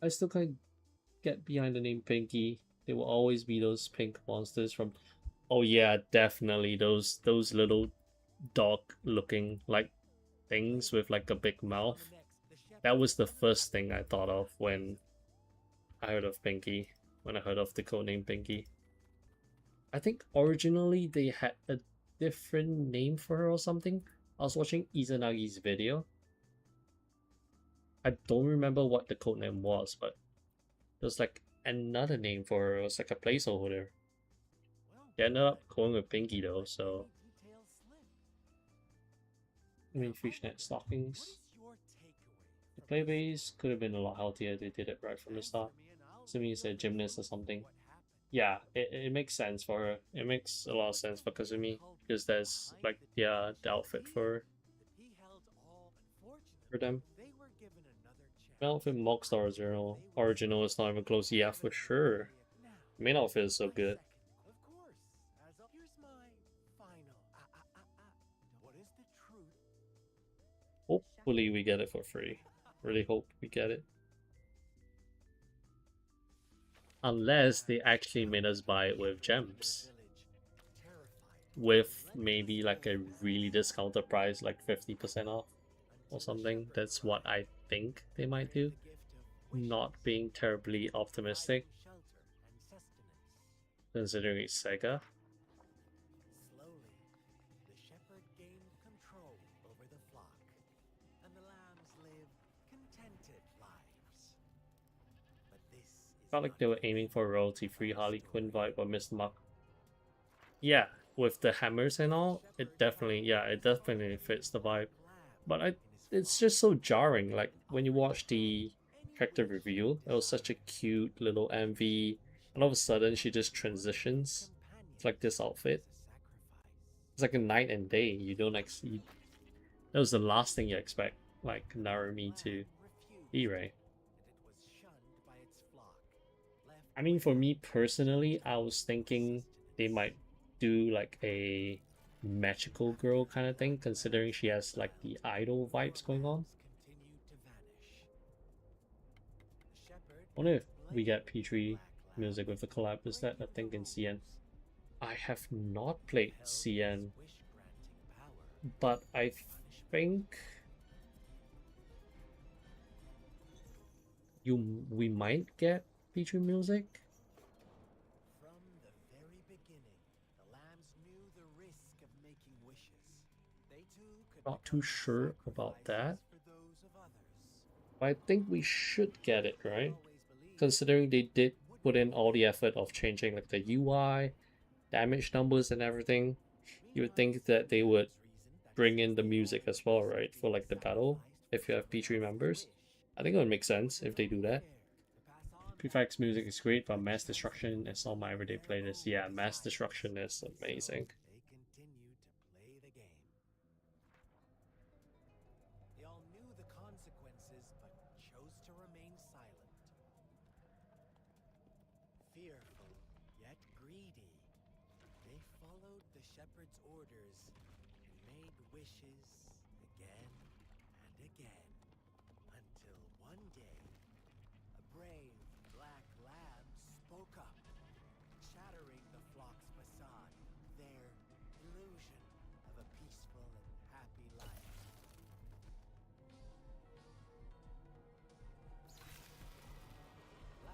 I still can't get behind the name Pinky. There will always be those pink monsters from. Oh yeah, definitely those little dog-looking like things with like a big mouth. That was the first thing I thought of when I heard of Pinky. When I heard of the codename Pinky. I think originally they had a different name for her or something. I was watching Izanagi's video. I don't remember what the codename was, but there's like another name for her. It was like a placeholder. They ended up going with Pinky though, so. I mean, fishnet stockings. The play base could have been a lot healthier if they did it right from the start. Assuming it's a gymnast or something. Yeah, it makes sense for her. It makes a lot of sense for Kazumi because there's like the outfit for them. The outfit mocks the original. Original is not even close. Yeah, for sure. The main outfit is so good. Hopefully we get it for free. Really hope we get it. Unless they actually made us buy it with gems. With maybe like a really discounted price, like 50% off or something. That's what I think they might do. Not being terribly optimistic, considering it's Sega. Felt like they were aiming for a royalty-free Harley Quinn vibe or Mr. Mark. Yeah, with the hammers and all, it definitely fits the vibe. But it's just so jarring. Like when you watch the character reveal, it was such a cute little MV, and all of a sudden she just transitions. It's like this outfit. It's like a night and day. You don't see. That was the last thing you expect, like Narumi to be, right? I mean, for me personally, I was thinking they might do like a magical girl kind of thing, considering she has like the idol vibes going on. I wonder if we get P3 music with the collab. Is that a thing in CN? I have not played CN, but I think we might get P3 music. Not too sure about that. But I think we should get it, right? Considering they did put in all the effort of changing like the UI, damage numbers and everything, you would think that they would bring in the music as well, right? For like the battle, if you have P3 members. I think it would make sense if they do that. P5X music is great, but Mass Destruction is on my everyday playlist. Yeah, Mass Destruction is amazing.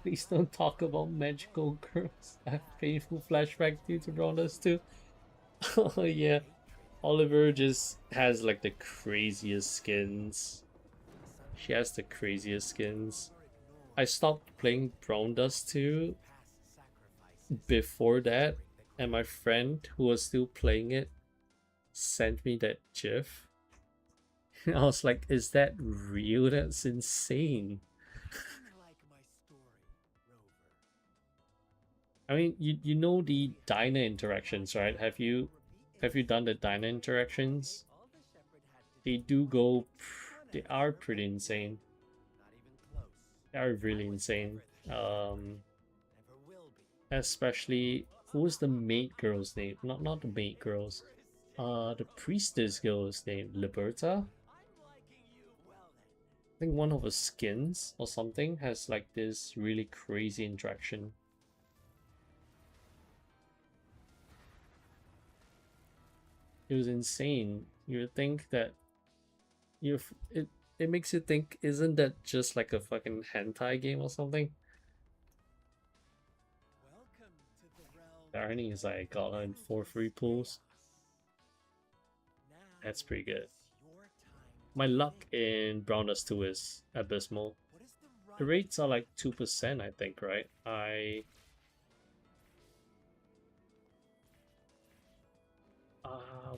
Please don't talk about magical girls. I have painful flashback due to Ronda's too. Oh yeah. Oliver just has like the craziest skins. She has the craziest skins. I stopped playing Brown Dust 2 before that, and my friend who was still playing it sent me that GIF. I was like, is that real? That's insane. I mean, you know the diner interactions, right? Have you done the diner interactions? They do go, they are pretty insane. They are really insane. Especially Who was the maid girl's name? Not the maid girls. The priestess girl's name, Liberta? I think one of her skins or something has like this really crazy interaction. It was insane. You would think that it makes you think, isn't that just like a fucking hentai game or something? The irony is I got her in 4 free pulls. That's pretty good. My luck in Brown Dust 2 is abysmal. The rates are like 2%, I think, right?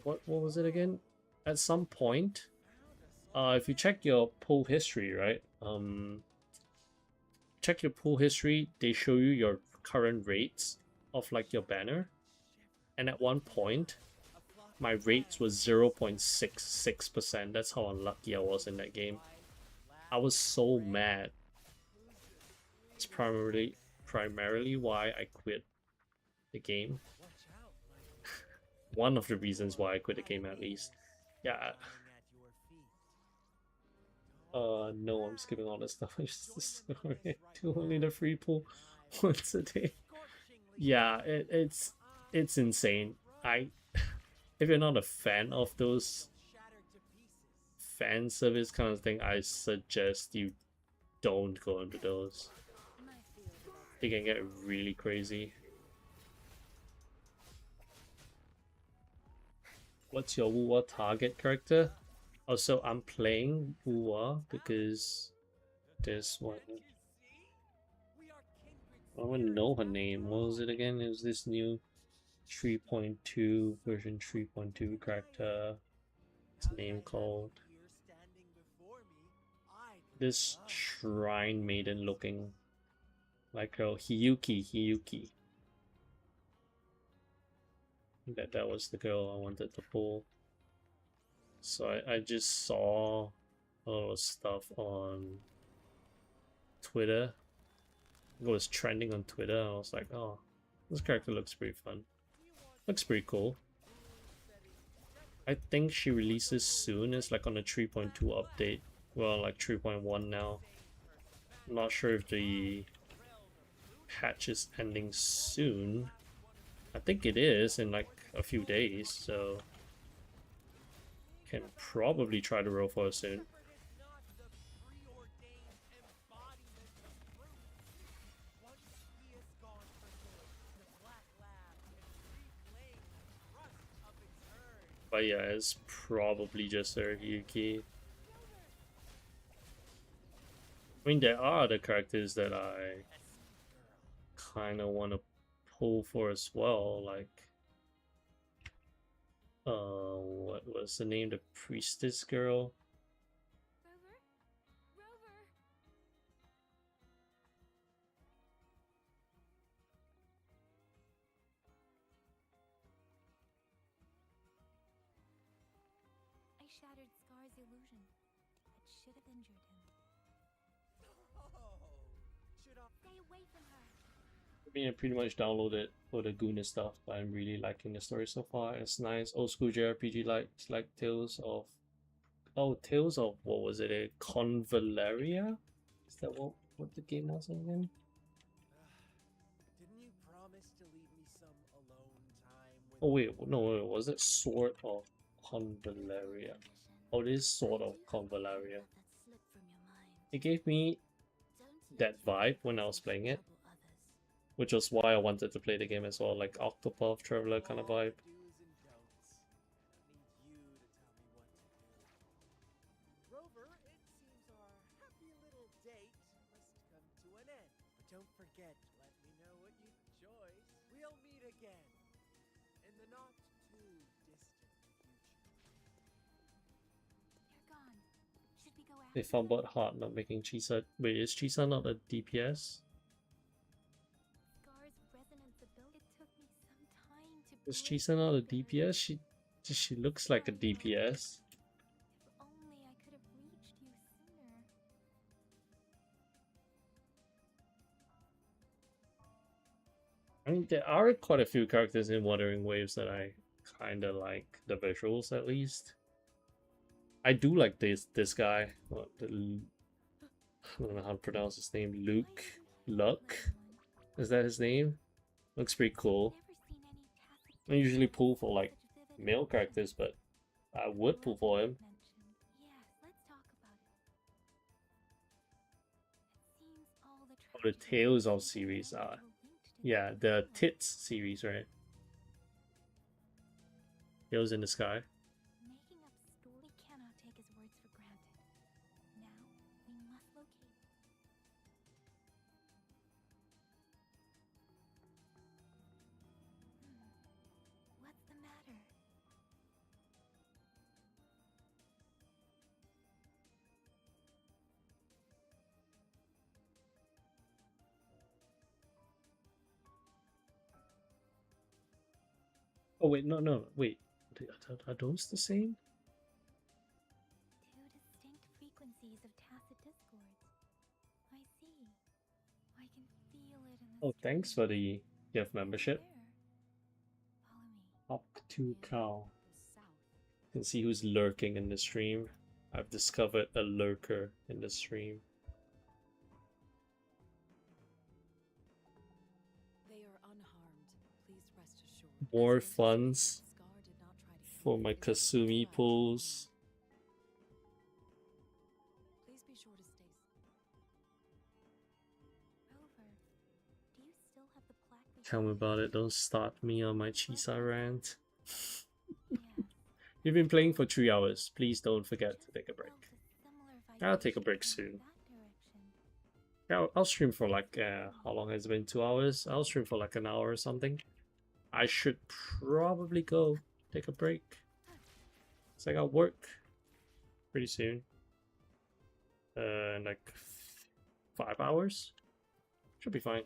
What was it again? At some point, if you check your pull history, right? Check your pull history, they show you your current rates of like your banner. And at one point, my rates was 0.66%. That's how unlucky I was in that game. I was so mad. It's primarily why I quit the game. One of the reasons why I quit the game, at least. Yeah. No, I'm skipping all this stuff. I just do only the free pool once a day. Yeah, it's insane. If you're not a fan of those fan service kind of thing, I suggest you don't go into those. They can get really crazy. What's your Wuwa target character? Also, I'm playing Wuwa because there's one. I don't even know her name. What was it again? It was this new 3.2 version 3.2 character. What's the name called? This shrine maiden looking like girl, Hiyuki. That was the girl I wanted to pull. So I just saw a lot of stuff on Twitter. It was trending on Twitter. I was like, oh, this character looks pretty fun. Looks pretty cool. I think she releases soon. It's like on a 3.2 update. Well, like 3.1 now. I'm not sure if the patch is ending soon. I think it is in like a few days, so can probably try to roll for her soon. But yeah, it's probably just her Yuki. I mean, there are other characters that I kind of want to pull for as well, like what was the name? The priestess girl. Rover. I shattered Scar's illusion. It should have injured him. Stay away from her. I mean, I pretty much downloaded for the Guna stuff, but I'm really liking the story so far. It's nice. Old school JRPG like Tales of... Oh, Tales of... What was it? A Convaleria? Is that what the game was again? Didn't you promise to leave me some alone time? Oh wait, no, was it Sword of Convaleria? Oh, it is Sword of Convaleria. It gave me that vibe when I was playing it, which was why I wanted to play the game as well, like Octopath Traveler kind of vibe. Rover, it seems our happy little date must come to an end. But don't forget to let me know what you choice. We'll meet again in the not too distant future. They're gone. Should we go after They found out hard not making Chisa. Wait, is Chisa not a DPS? Scar's resonance ability? It took me some time to. Is Chisa not a DPS? She looks like a DPS. If only I could have reached you sooner. I mean, there are quite a few characters in Wuthering Waves that I kind of like, the visuals at least. I do like this guy. What, I don't know how to pronounce his name. Luck? Is that his name? Looks pretty cool. I usually pull for like male characters, but I would pull for him. Oh, the Tales of series. Yeah, the Tits series, right? Tales in the Sky. Making up story, we cannot take his words for granted. Now we must locate. What's the matter? Oh wait, no, wait. Are those the same? Two distinct frequencies of tacit discords. I see. I can feel it in the Oh, thanks for the gift membership. Follow me. Up to cow. You can see who's lurking in the stream. I've discovered a lurker in the stream. They are unharmed. Please rest assured. More funds for my Kasumi pulls. Please be sure to stay. Rover, do you still have the plaque? Tell me about it. Don't start me on my Chisa rant. Yes. You've been playing for 3 hours. Please don't forget to take a break. I'll take a break soon. Yeah, I'll stream for like, how long has it been? 2 hours? I'll stream for like an hour or something. I should probably go take a break. So I got work pretty soon. In like 5 hours? Should be fine.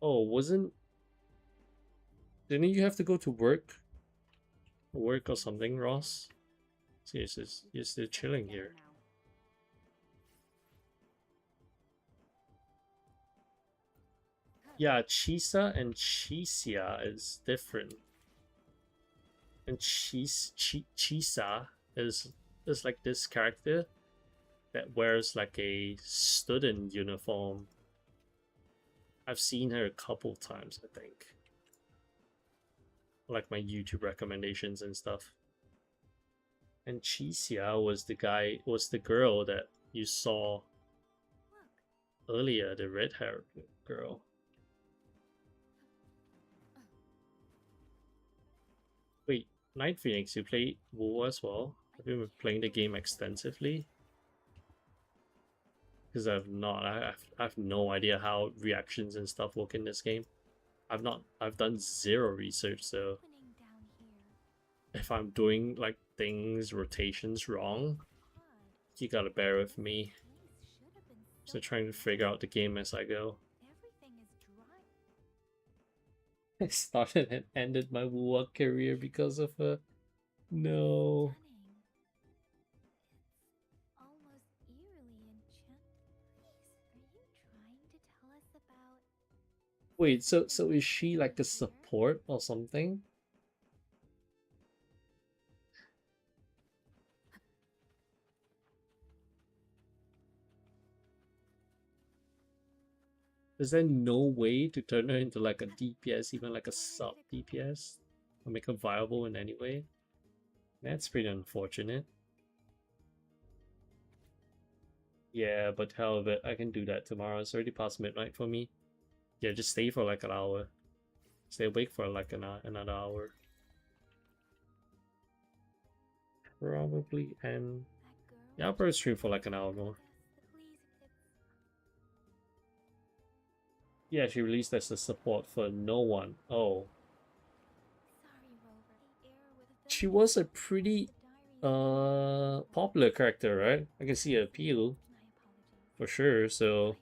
Oh, didn't you have to go to work? Work or something, Ross? See, you're still chilling here. Yeah, Chisa and Chisia is different. And Chisa is like this character that wears like a student uniform. I've seen her a couple times, I think. Like my YouTube recommendations and stuff. And Chisia was the girl that you saw earlier, the red-haired girl. Wait, Night Phoenix, you play WoW as well? Have you been playing the game extensively? Because I've not. I have no idea how reactions and stuff work in this game. I've done zero research, so if I'm doing like rotations wrong, you gotta bear with me. So trying to figure out the game as I go. I started and ended my WoW career because of her. No. Wait, so is she like a support or something? Is there no way to turn her into like a DPS, even like a sub DPS? Or make her viable in any way? That's pretty unfortunate. Yeah, but hell of it, I can do that tomorrow. It's already past midnight for me. Yeah, just stay for like an hour. Stay awake for like another hour. Probably, and yeah, I'll probably stream for like an hour more. Yeah, she released as a support for no one. Oh. She was a pretty popular character, right? I can see her appeal for sure, so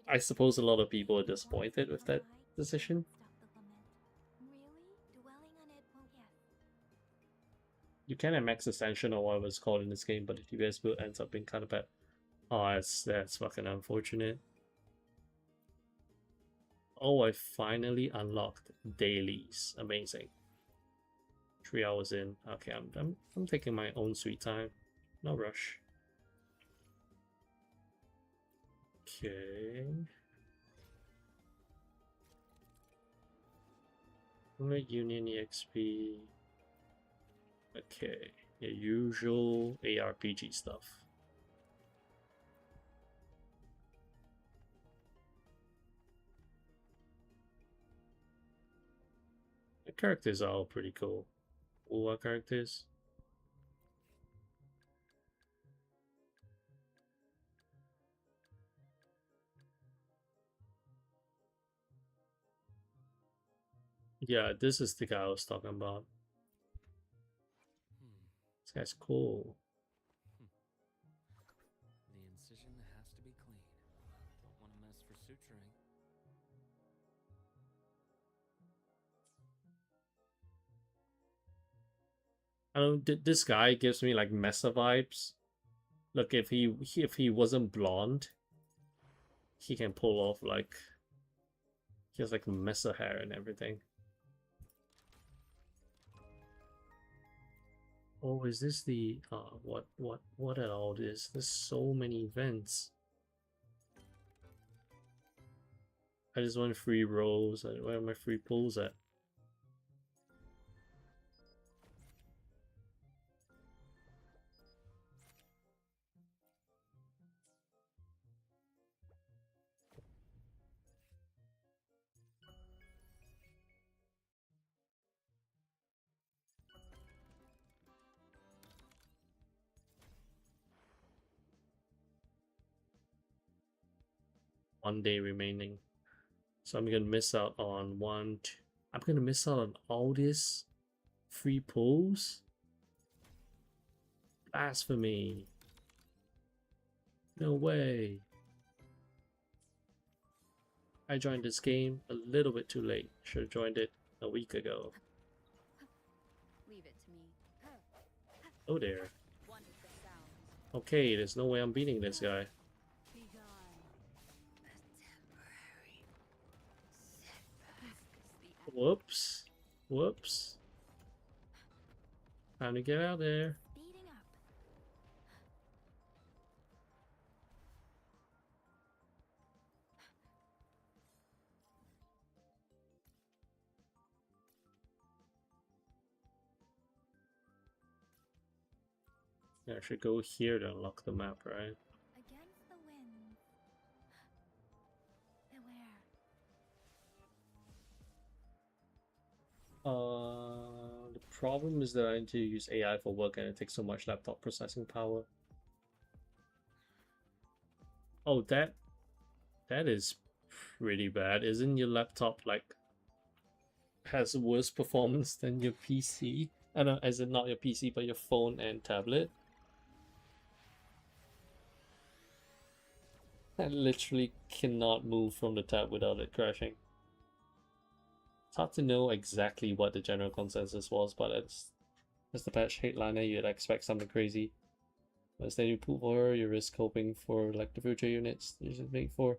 I suppose a lot of people are disappointed with that decision. You can have max ascension or whatever it's called in this game, but the DPS build ends up being kind of bad. Oh, that's fucking unfortunate. Oh, I finally unlocked dailies. Amazing. 3 hours in. Okay, I'm taking my own sweet time. No rush. Okay. Union EXP. Okay. The usual ARPG stuff. The characters are all pretty cool. What characters? Yeah, this is the guy I was talking about. This guy's cool. The incision has to be clean. Don't want to mess for suturing. I don't. This guy gives me like Mesa vibes. Look, if he wasn't blonde, he can pull off like he has like Mesa hair and everything. Oh, is this the what at all this? There's so many events. I just want free rolls. Where are my free pulls at? One day remaining. So I'm gonna miss out on I'm gonna miss out on all these free pulls? Blasphemy. No way. I joined this game a little bit too late. Should have joined it a week ago. Leave it to me. Oh there. Wonderful sounds. Okay, there's no way I'm beating this guy. Be gone. A temporary setback. Whoops. Whoops. Time to get out there. Speeding up. Yeah, I should go here to unlock the map, right? Against the wind. Beware. The problem is that I need to use AI for work and it takes so much laptop processing power. Oh, that is pretty bad. Isn't your laptop like has worse performance than your PC? I know, as in not your PC, but your phone and tablet. I literally cannot move from the tab without it crashing. It's hard to know exactly what the general consensus was, but it's the patch headliner, you'd expect something crazy. But instead you pull for her, you risk hoping for like the future units you should make for.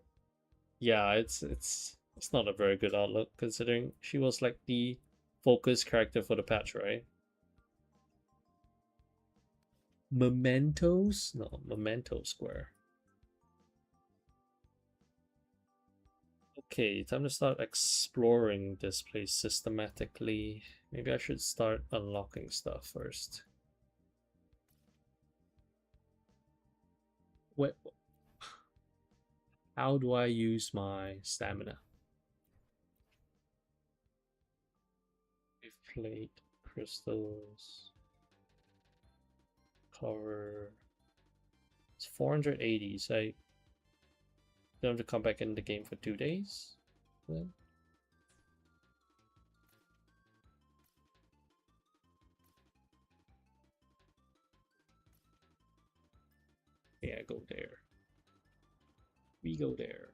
Yeah, it's not a very good outlook considering she was like the focus character for the patch, right? Mementos? No, Memento Square. Okay, time to start exploring this place systematically. Maybe I should start unlocking stuff first. Wait, how do I use my stamina? Plate, crystals, cover. It's 480, so I don't have to come back in the game for 2 days then. Yeah, go there. We go there.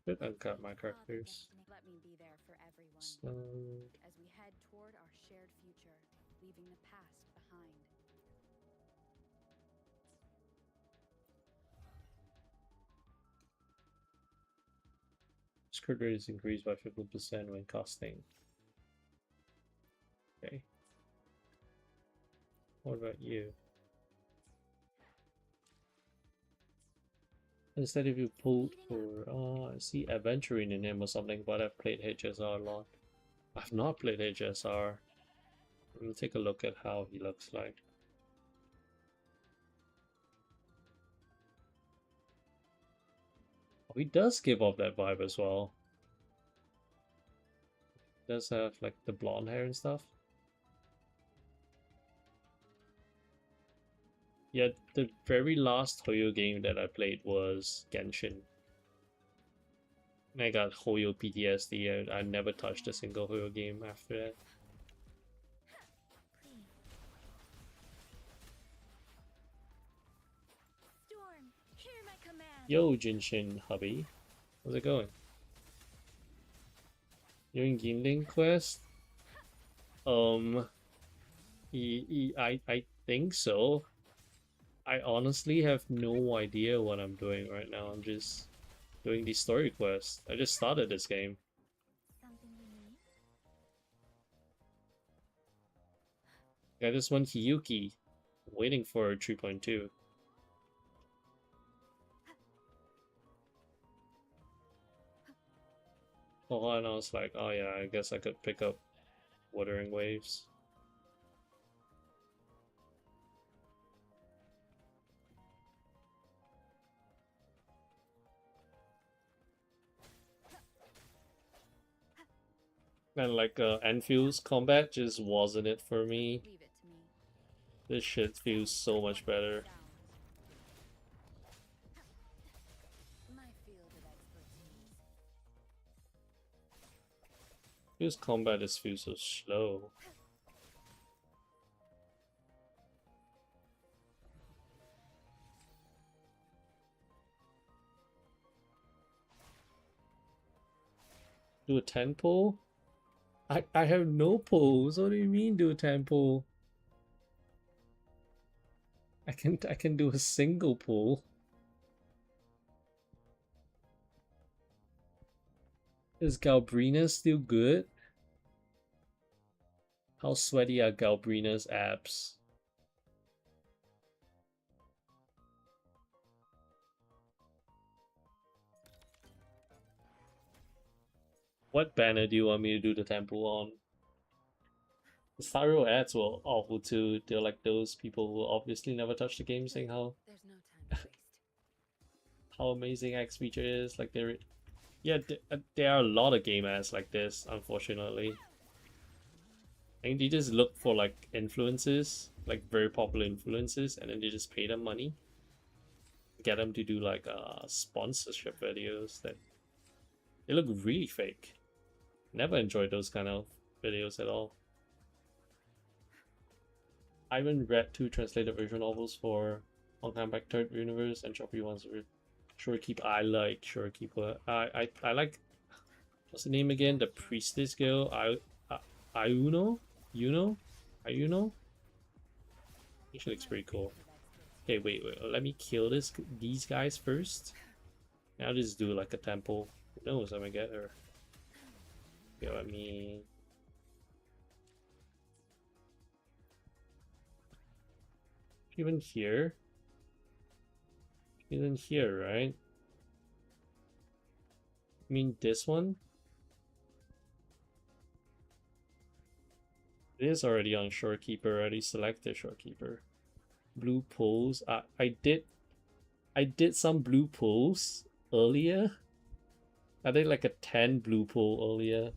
Should uncut my characters. Let me be there for everyone. So, As we head toward our shared future, leaving the past behind. crit rate is increased by 50% when casting. Okay. What about you? Instead, if you pull for I see adventuring in him or something, but I've played HSR a lot. I've not played HSR. Let me take a look at how he looks like. Oh, he does give off that vibe as well. Does have like the blonde hair and stuff. Yeah, the very last Hoyo game that I played was Genshin. I got Hoyo PTSD and I never touched a single Hoyo game after that. Storm, hear my command. Yo, Jinshin hubby. How's it going? You're in Gimling quest? I think so. I honestly have no idea what I'm doing right now. I'm just doing the story quest. I just started this game. Something you need? I just want Hiyuki. Waiting for 3.2. Oh, and I was like, oh yeah, I guess I could pick up Wuthering Waves. And like Enfield's combat just wasn't it for me. Leave it to me. This shit feels so much better. My field of expertise. This combat just feels so slow. Do a 10 pull? I have no pulls. What do you mean do a 10 pull? I can do a single pull. Is Galbrina still good? How sweaty are Galbrina's abs? What banner do you want me to do the temple on? The Star Rail ads were awful too. They're like those people who obviously never touch the game saying how There's no time to waste. how amazing X feature is. Like there there are a lot of game ads like this, unfortunately. I think they just look for like influences, like very popular influences, and then they just pay them money. Get them to do like sponsorship videos that they look really fake. Never enjoyed those kind of videos at all. I haven't read 2 translated visual novels for Long Time Back Third Universe and Choppy Ones. Shorekeep. I like Shorekeeper. I like, what's the name again? The priestess girl. Ayuno? Ayuno? She looks pretty cool. Okay, wait. Let me kill these guys first. I'll just do like a temple. Who knows? I'm gonna get her. Okay, let me. Even here? Even here, right? I mean this one? It is already on Shorekeeper, already selected Shorekeeper. Blue pulls. I did some blue pulls earlier. I did like a 10 blue pull earlier.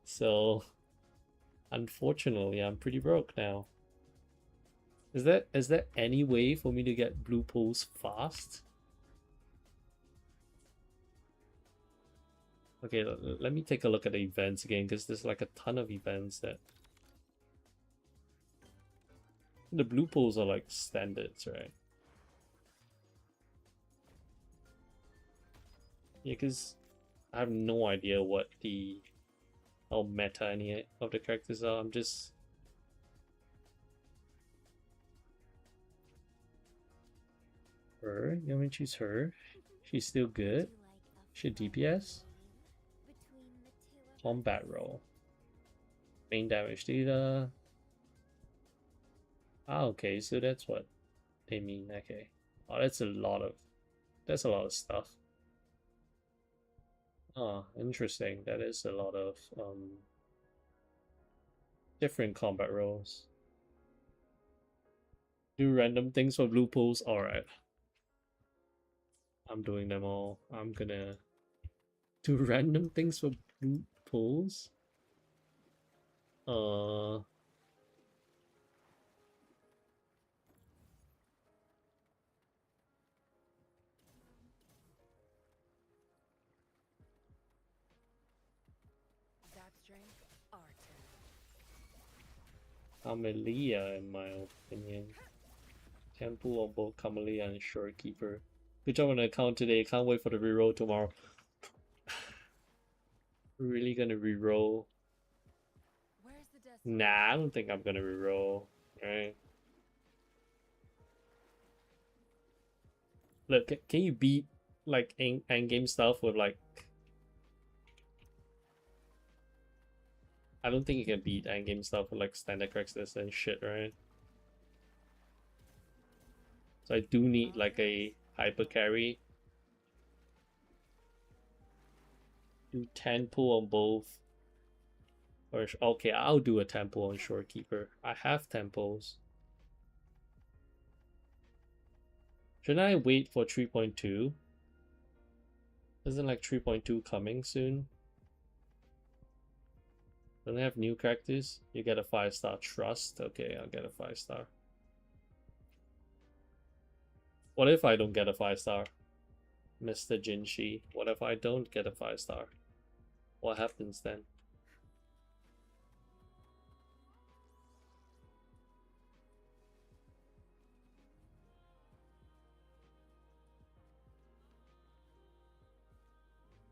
So unfortunately I'm pretty broke now. Is there any way for me to get blue pulls fast? Okay, let me take a look at the events again, because there's like a ton of events that... The blue pulls are like standards, right? Yeah, because I have no idea what how meta any of the characters are. I'm just... Her? You want me to choose her? She's still good? She DPS? Combat roll. Main damage data. Ah, okay, so that's what they mean. Okay. Oh, that's a lot of stuff. Oh, interesting. That is a lot of different combat rolls. Do random things for blue pools. Alright. I'm doing them all. I'm gonna do random things for blue pools. Camellia, in my opinion. Temple on both Camellia and Shorekeeper. Good job on the account today. Can't wait for the reroll tomorrow. We're really gonna reroll. Nah, I don't think I'm gonna reroll. Right? Look, can you beat like endgame stuff with like? I don't think you can beat endgame stuff with like standard characters and shit, right? So I do need like a hyper carry. Do 10 pull on both. Or okay, I'll do a temple on Shorekeeper. I have temples. Shouldn't I wait for 3.2? Isn't like 3.2 coming soon? Don't I have new characters? You get a 5-star trust. Okay, I'll get a 5-star. What if I don't get a 5-star? Mr. Jinshi. What if I don't get a 5-star? What happens then?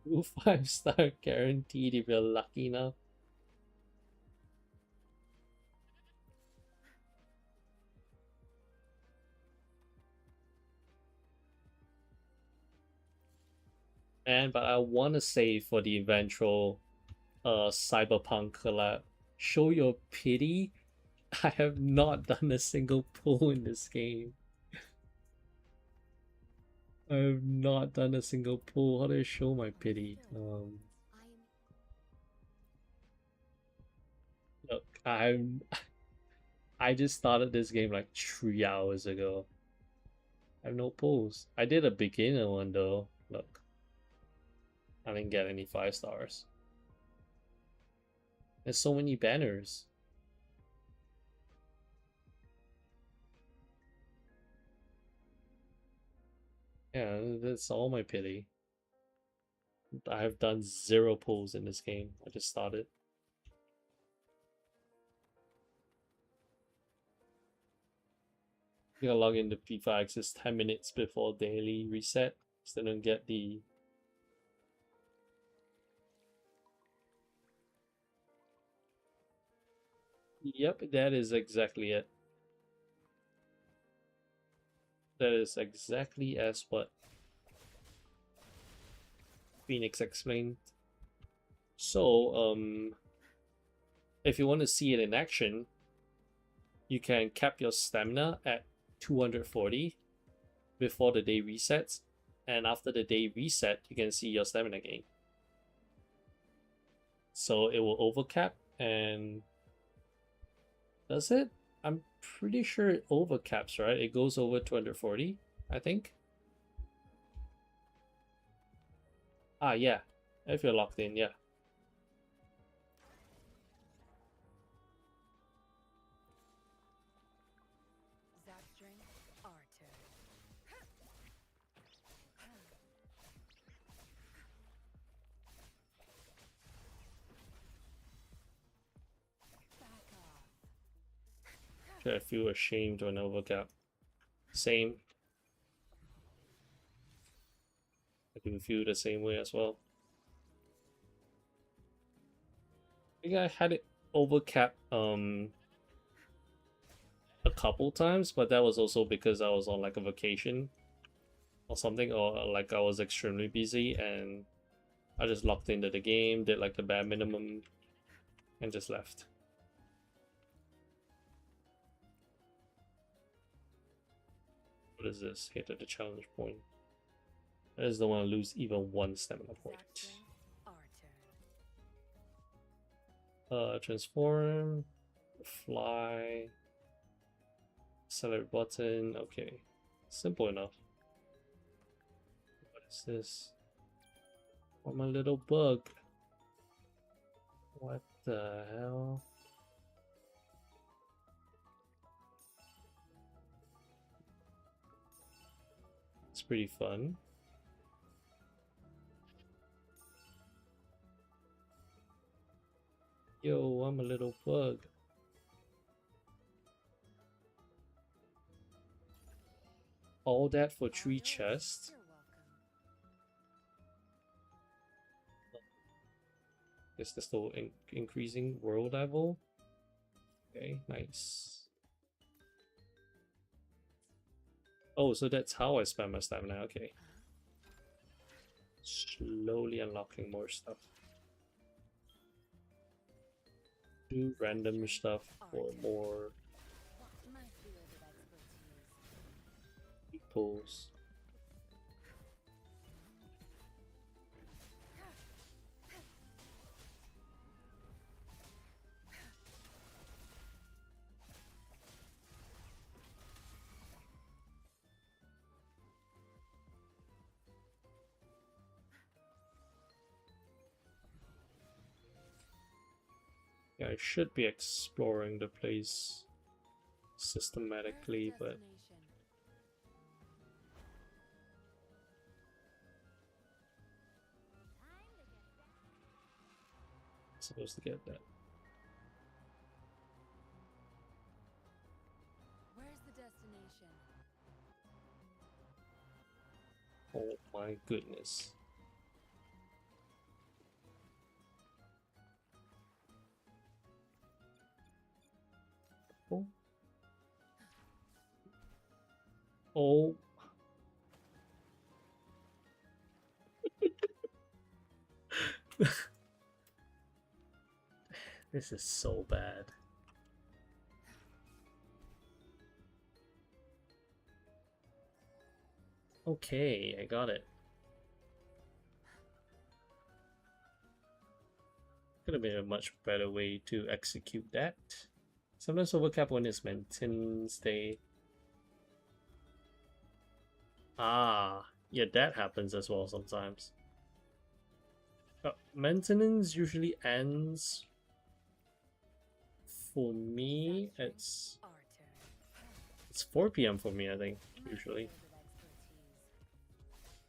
Ooh, 5-star guaranteed if you're lucky enough. But I want to save for the eventual Cyberpunk collab. Show your pity? I have not done a single pull in this game. I have not done a single pull. How do I show my pity? Look, I just started this game like 3 hours ago. I have no pulls. I did a beginner one though. Look. I didn't get any 5-stars. There's so many banners. Yeah, that's all my pity. I have done 0 pulls in this game. I just started. You gotta log into FIFA Access 10 minutes before daily reset. So they don't get the... Yep, that is exactly it. That is exactly as what Phoenix explained. So, if you want to see it in action, you can cap your stamina at 240 before the day resets, and after the day reset, you can see your stamina gain. So it will overcap, and does it? I'm pretty sure it overcaps, right? It goes over 240, I think. Ah, yeah. If you're locked in, yeah. I feel ashamed when I overcap. Same. I do feel the same way as well. I think I had it overcap a couple times, but that was also because I was on like a vacation or something, or like I was extremely busy and I just logged into the game, did like the bare minimum, and just left. What is this? Hit at the challenge point. I just don't want to lose even one stamina point. Transform, fly, select button. Okay, simple enough. What is this? Oh, my little bug. What the hell? It's pretty fun. Yo, I'm a little bug. All that for 3 chests? Guess that's still increasing world level. Okay, nice. Oh, so that's how I spend my stamina. Okay. Slowly unlocking more stuff. Do random stuff for more pulls. Yeah, I should be exploring the place systematically, but I'm supposed to get that. Where's the destination? Oh my goodness. Oh. Oh. This is so bad. Okay, I got it. Could have been a much better way to execute that. Sometimes overcap when it's maintenance day. Ah, yeah, that happens as well sometimes. Maintenance usually ends for me. It's 4 p.m. for me, I think, usually.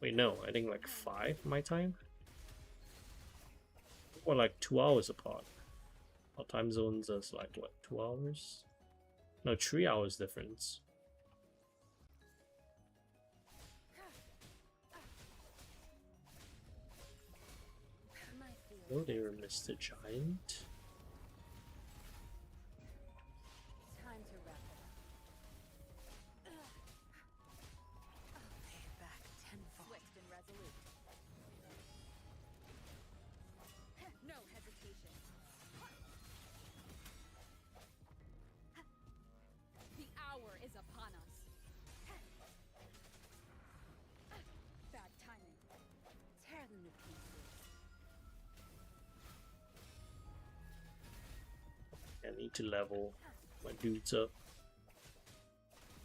Wait, no, I think like 5 my time? Or like 2 hours apart. Our time zones is like, what, 2 hours? No, 3 hours difference. Oh, they were Mr. Giant. Time to wrap it up. I'll pay it back tenfold. Swift and resolute. No hesitation. The hour is upon us. Bad timing. Tear them to pieces. I need to level my dudes up.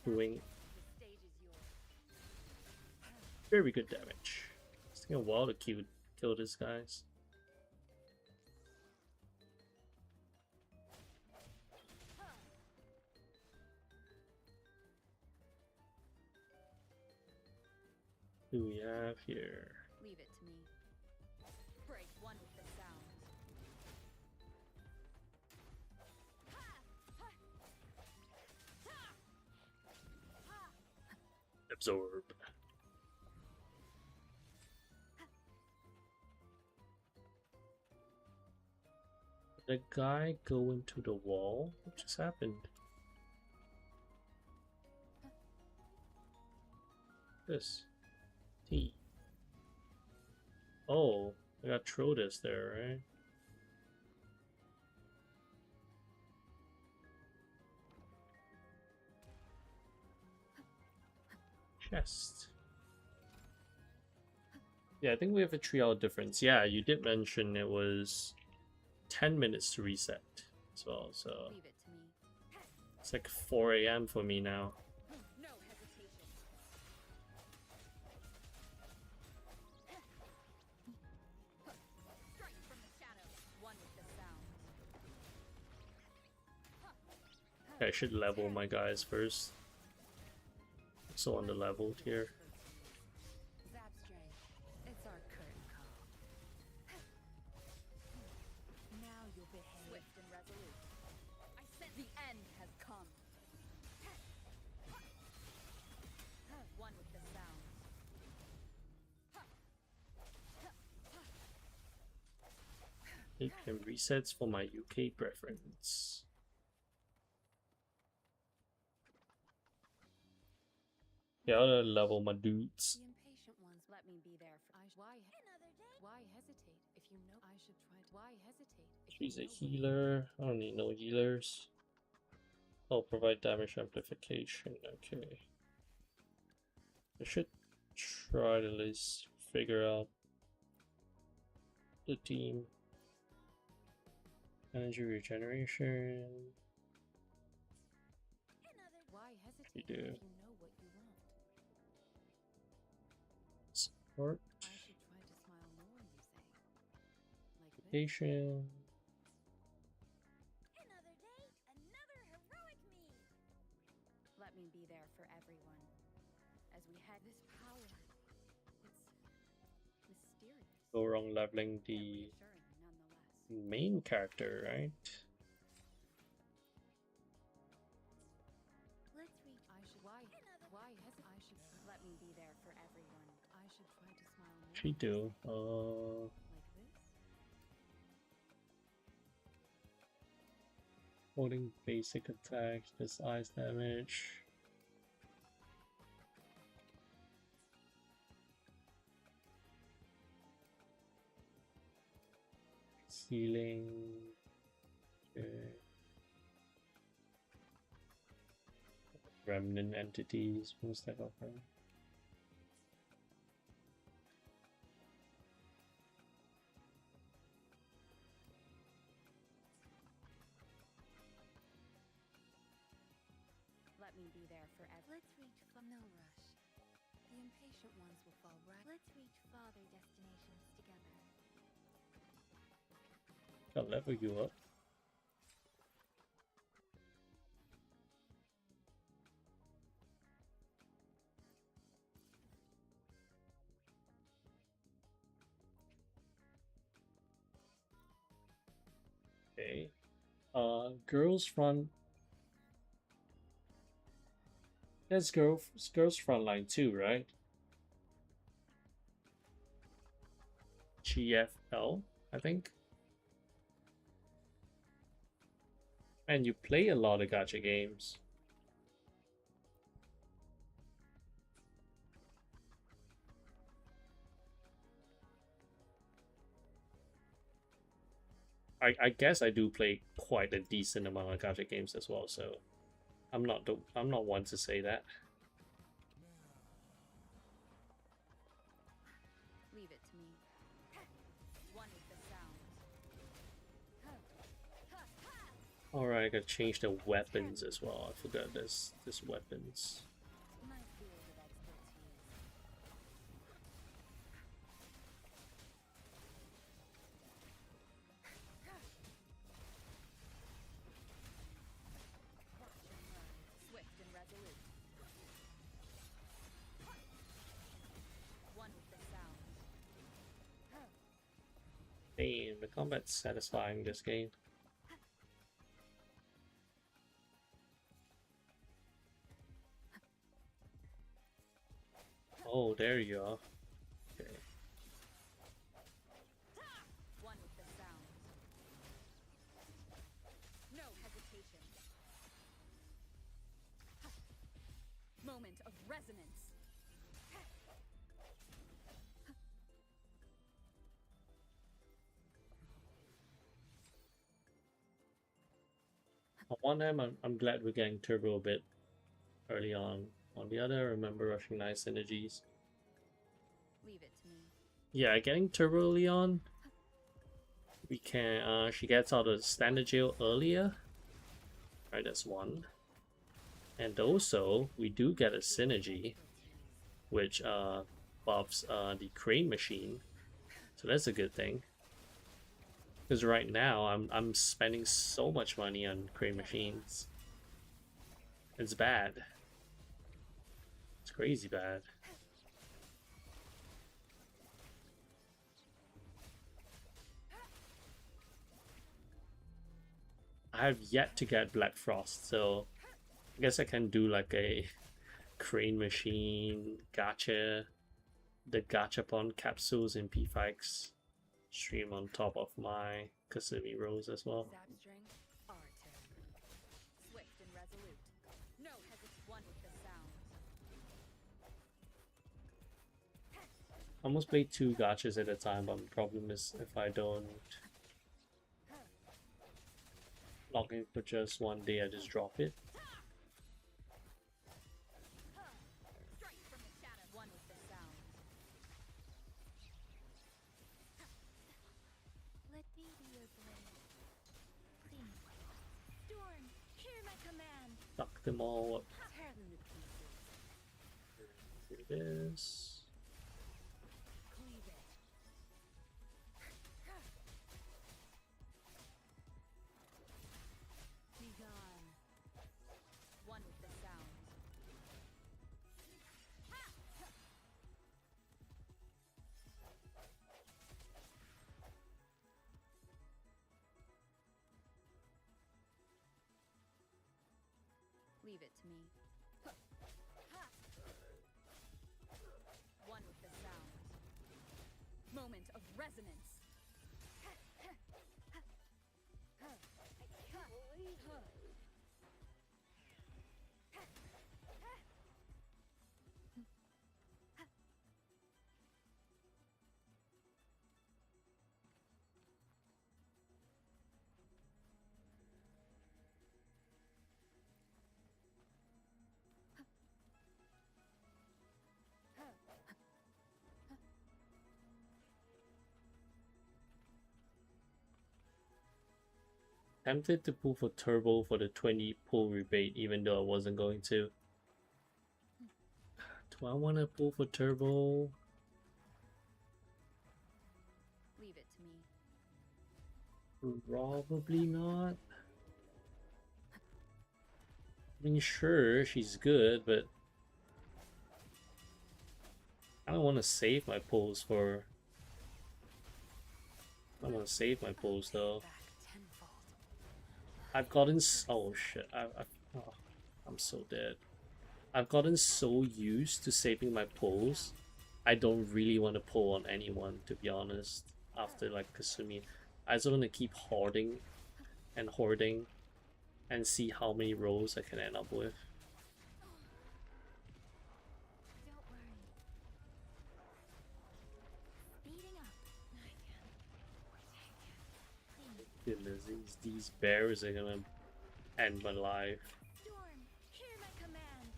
Doing very good damage. It's taking a while to kill these guys. Who do we have here? Leave it to me. Break one with the sound. Absorb. Did the guy go into the wall? What just happened? This. T. Oh, I got Trotus there, right? Chest. Yeah, I think we have a 3-hour difference. Yeah, you did mention it was 10 minutes to reset as well, so Leave it to me. it's like 4 a.m. for me now. No hesitation. Strike from the shadows. One with the sound. I should level my guys first. So on the level tier. Zapstray, it's our curtain call. Now you'll behave. Swift and resolute. I said the end has come. One with the sound. It resets for my UK preference. Yeah, I'll level my dudes. The impatient ones, let me be there for why hesitate if you know I should try to why hesitate if She's a you know what- healer. I don't need no healers. I'll provide damage amplification. Okay. I should try to at least figure out the team. Energy regeneration. Why hesitate You do. if you know what you want? Support. I should try to smile more, you say. Like this? Patient. Another day, another heroic me. Let me be there for everyone. As we head This power. It's mysterious. Go wrong leveling yet the reassuring nonetheless. main character, right? Let's reach. I should why hesitate? I should Let me be there for everyone. I should try to smile more. She do. Like this? Holding basic attacks, this ice damage. Healing. Okay. Remnant entities, most type of them. Let me be there for everyone. Let's reach for no rush. The impatient ones will fall right. Let's reach farther destinations together. I'll level you up. Okay. Girls front. That's girls front line too, right? GFL, I think. And you play a lot of gacha games. I guess I do play quite a decent amount of gacha games as well, so I'm not one to say that. Leave it to me. One with the sound. Alright, I gotta change the weapons as well. I forgot this weapons. My field of expertise. Watch and learn. Swift and resolute. One with the sound. Damn, the combat's satisfying this game. Oh, there you are. Okay. One with the sound. No hesitation. Moment of resonance. On one hand, I'm glad we're getting turbo a bit early on. On the other, I remember rushing nice synergies. Leave it to me. Yeah, getting turbo early on. We can. She gets out of standard jail earlier. Right, that's one. And also, we do get a synergy, which buffs the crane machine. So that's a good thing. Because right now I'm spending so much money on crane machines. It's bad. It's crazy bad. I have yet to get Black Frost, so I guess I can do like a crane machine gacha, the gachapon capsules in P5X stream on top of my Kasumi rolls as well. Zapstring, our turn. Swift and resolute. No hesitation. One with the sound. I almost play 2 gachas at a time, but the problem is if I don't log in for just one day, I just drop it. Strike from the shadow. One with the sound. Let me be your blade. Please. Storm, hear my command. Fuck them all up. Tear them to pieces. Here it is. Cleave it. Be gone. One with the sound. Leave it to me. One with the sound. Moment of resonance. Tempted to pull for turbo for the 20 pull rebate, even though I wasn't going to. Do I want to pull for turbo? Leave it to me. Probably not. I mean, sure, she's good, but I don't want to save my pulls for. I want to save my pulls though. Back tenfold. I've gotten oh shit, oh, I'm so dead. I've gotten so used to saving my pulls, I don't really want to pull on anyone, to be honest. After like Kasumi, I just want to keep hoarding and hoarding and see how many rolls I can end up with. Don't worry. Speeding up. Goodness, these bears are gonna end my life. Storm, hear my command.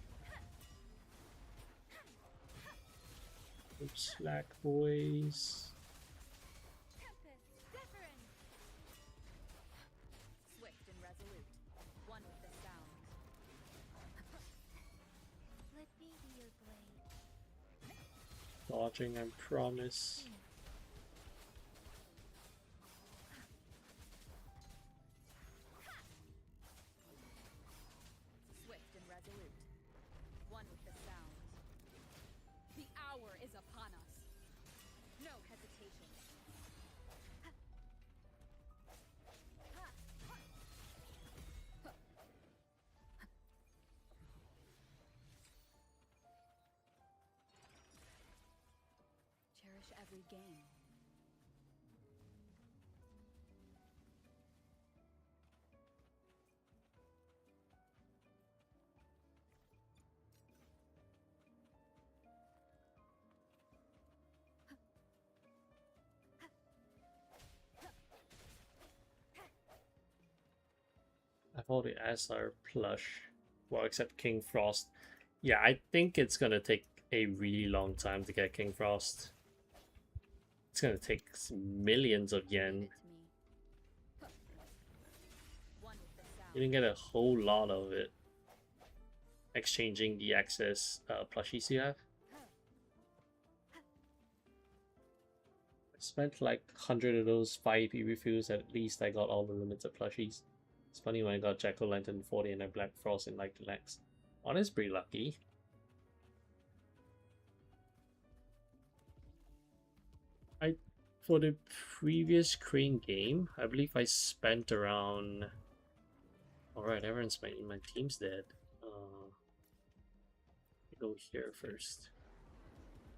Oops, slack boys. Tempest, Zephyrin. Swift and resolute. One with the sound. Let me be your blade. Dodging, I promise. Swift and resolute. One with the sound. The hour is upon us. No hesitation. Cherish every game. I all the SR plush. Well, except King Frost. Yeah, I think it's gonna take a really long time to get King Frost. It's gonna take millions of yen. You didn't get a whole lot of it. Exchanging the excess plushies you have. I spent like 100 of those 5 EP refills, at least I got all the limited plushies. It's funny when I got Jack-o'-lantern 40 and a Black Frost in like the next. Oh, that's pretty lucky. For the previous Crane game, I believe I spent around... Alright, everyone's my team's dead. Go here first.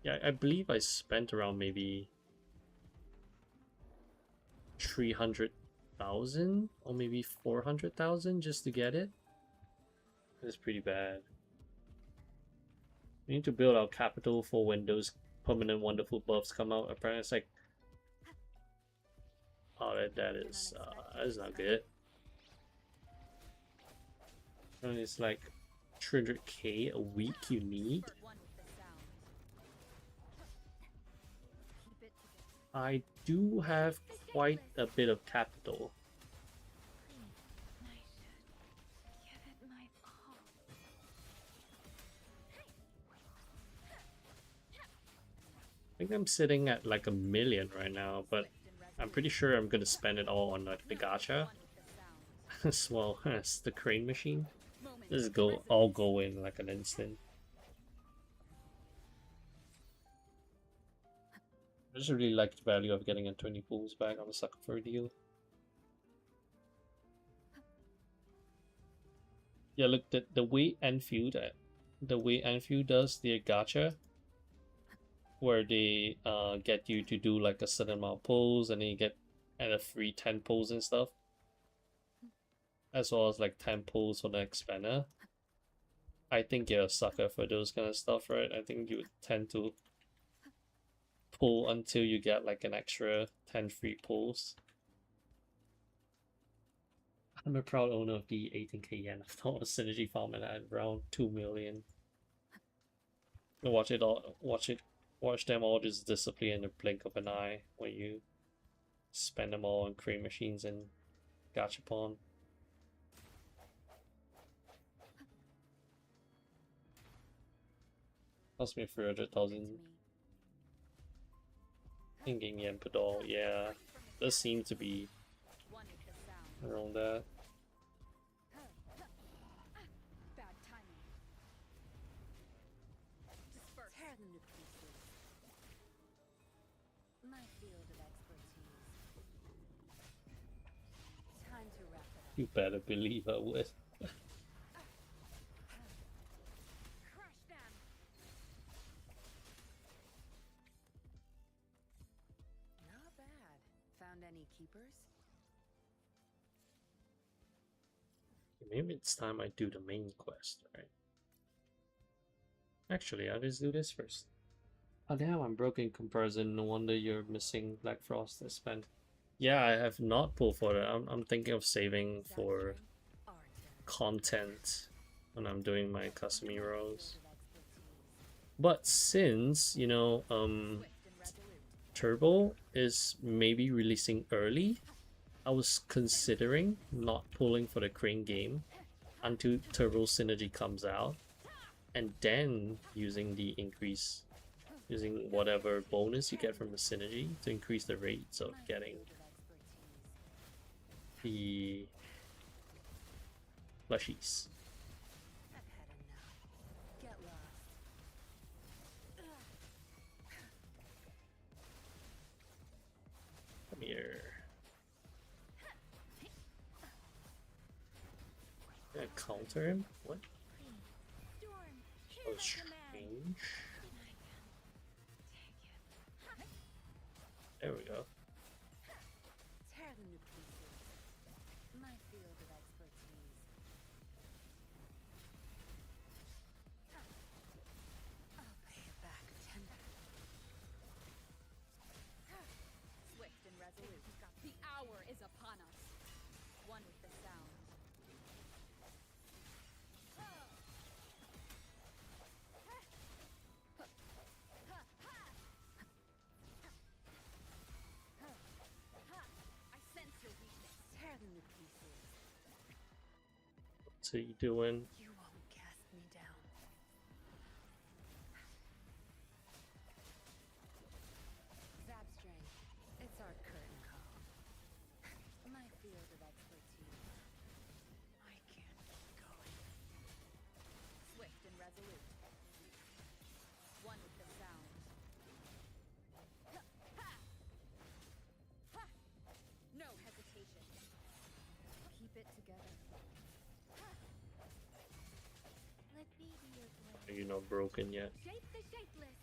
Yeah, I believe I spent around maybe 300,000 or maybe 400,000 just to get it. That's pretty bad. We need to build our capital for when those permanent wonderful buffs come out. Apparently it's like, oh, that is not good. And it's like 300k a week you need. I do have quite a bit of capital. I think I'm sitting at like 1 million right now, but I'm pretty sure I'm gonna spend it all on like the gacha as well as the crane machine. This is all go in like an instant. I just really like the value of getting a 20 pools back on the sucker for a deal. Yeah, look, the way Enfield does their gacha, where they get you to do like a certain amount of pulls and then you get a free 10 pulls and stuff, as well as like 10 pulls for the expander. I think you're a sucker for those kind of stuff, right? I think you would tend to pull until you get like an extra 10 free pulls. I'm a proud owner of the 18k yen. I thought the synergy farm at around 2 million. Watch them all just disappear in the blink of an eye when you spend them all on crane machines and gachapon. Cost me 300,000 in-game yen per doll. Yeah, does seem to be around that. You better believe I would. Not bad. Found any keepers? Maybe it's time I do the main quest, right? Actually, I'll just do this first. Oh damn, I'm broken in comparison. No wonder you're missing Black Frost. I spent. Yeah, I have not pulled for it. I'm thinking of saving for content when I'm doing my custom heroes. But since, you know, Turbo is maybe releasing early, I was considering not pulling for the crane game until Turbo Synergy comes out, and then using the increase, using whatever bonus you get from the synergy to increase the rates of getting the plushies. Come here. Can I counter him? What? Oh, strange. There we go. Tear them to pieces. My field of expertise. I'll pay it back tender. Swift and resolute. The hour is upon us. One with the sound. What's he doing? You won't cast me down. Zapstring, it's our curtain call. My field of expertise. I can't keep going. Swift and resolute. One with the sound. No hesitation. Keep it together. Let me be your blade. Are you not broken yet? Shape the shapeless.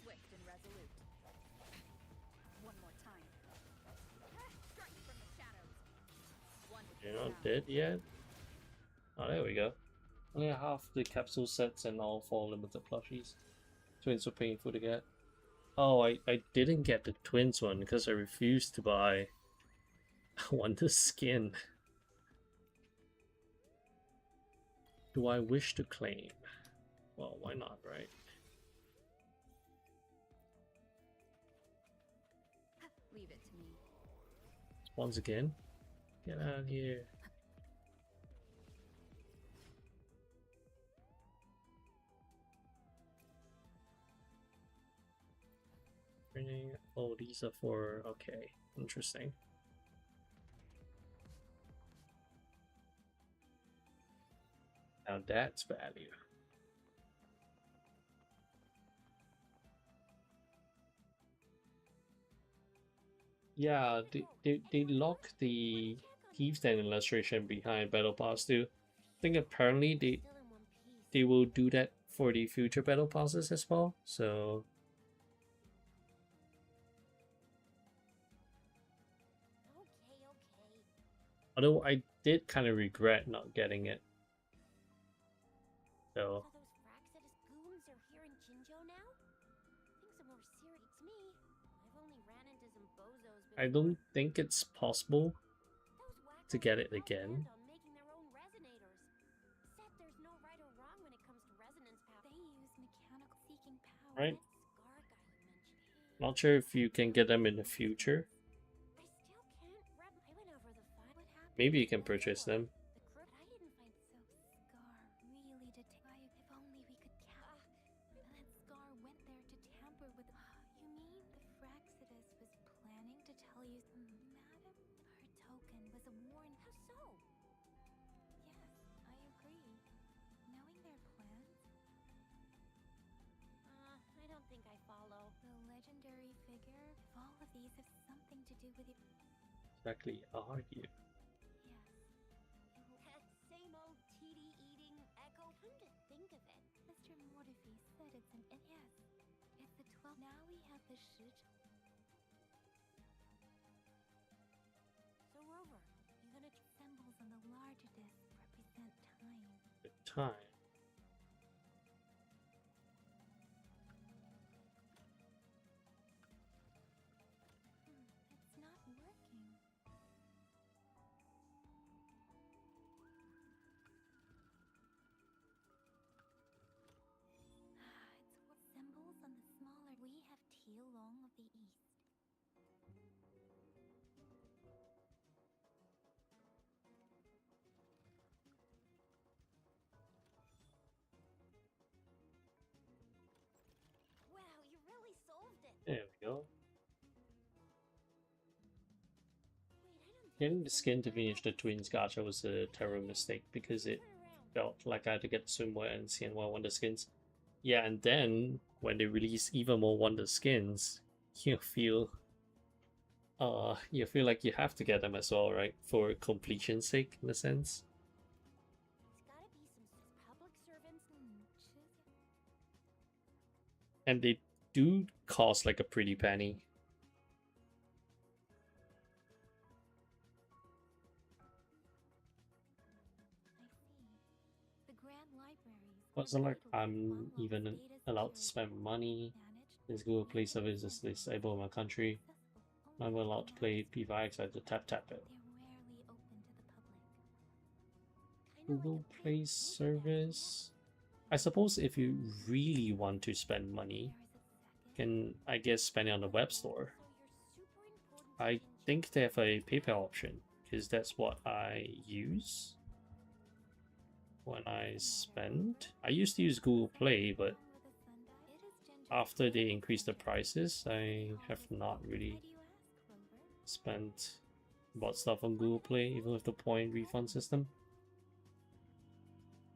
Swift and resolute. One more time. Strike from the shadows. One with You're the not sound. dead yet? Oh, there we go. Only half the capsule sets and all 4 limited plushies. Twins were painful to get. Oh, I didn't get the twins one because I refused to buy Wonder Skin. Do I wish to claim? Well, why not, right? Leave it to me. Once again, get out of here. Oh, these are for, okay, interesting. Now that's value. Yeah, they lock the Eve10 illustration behind Battle Pass too. I think apparently they will do that for the future Battle Passes as well, so Okay. although I did kind of regret not getting it. So So those Fraxidus goons are here in Jinjo now? Things are more serious. It's me. I've only ran into some bozos before. I don't think it's possible Those to wackos get are it again. hell-bent on making their own resonators. Said there's no right or wrong when it comes to resonance power. They use mechanical seeking power. Right? That Scar guy you mentioned. Not sure if you can get them in the future. I still can't wrap. I went over the file. What happened? Maybe you can purchase them. The crook. I didn't find So Scar really did. If only we could count. And then Scar went there to tamper with. You mean the Fraxidus was planning to tell you, Madam? Her token was a warning. How so? Yes, I agree. Knowing their plans, I don't think I follow. the legendary figure, if all of these have something to do with it. Exactly, are you? Yes. It will. That same old TD eating echo. Come to think of it. Mr. Mortefi said it's an. Yes. It's the 12. Now we have the Shij. So Rover, you gonna? Symbols on the larger disc represent time. The time. It's not working. It's what symbols on the smaller. We have teal long of the east. Wow, you really solved it. There we go. Wait, I don't think Getting the skin to finish the twins gacha was a terrible mistake because it felt like I had to get swimwear and CNY Wonder Skins. Yeah, and then when they release even more Wonder Skins, you feel like you have to get them as well, right? For completion's sake, in a sense. it's gotta be some public servants. And they do cost like a pretty penny. I see. The Grand Libraries. Wasn't like I'm even allowed to spend money. This Google Play service is disabled in my country. I'm allowed to play P5, I have to tap it. They're rarely open to the public. Google Play service. I suppose if you really want to spend money, There is a second. can I guess spend it on the web store. I think they have a PayPal option because that's what I use when I spend. I used to use Google Play, but after they increased the prices, I have not really spent bought stuff on Google Play, even with the point refund system.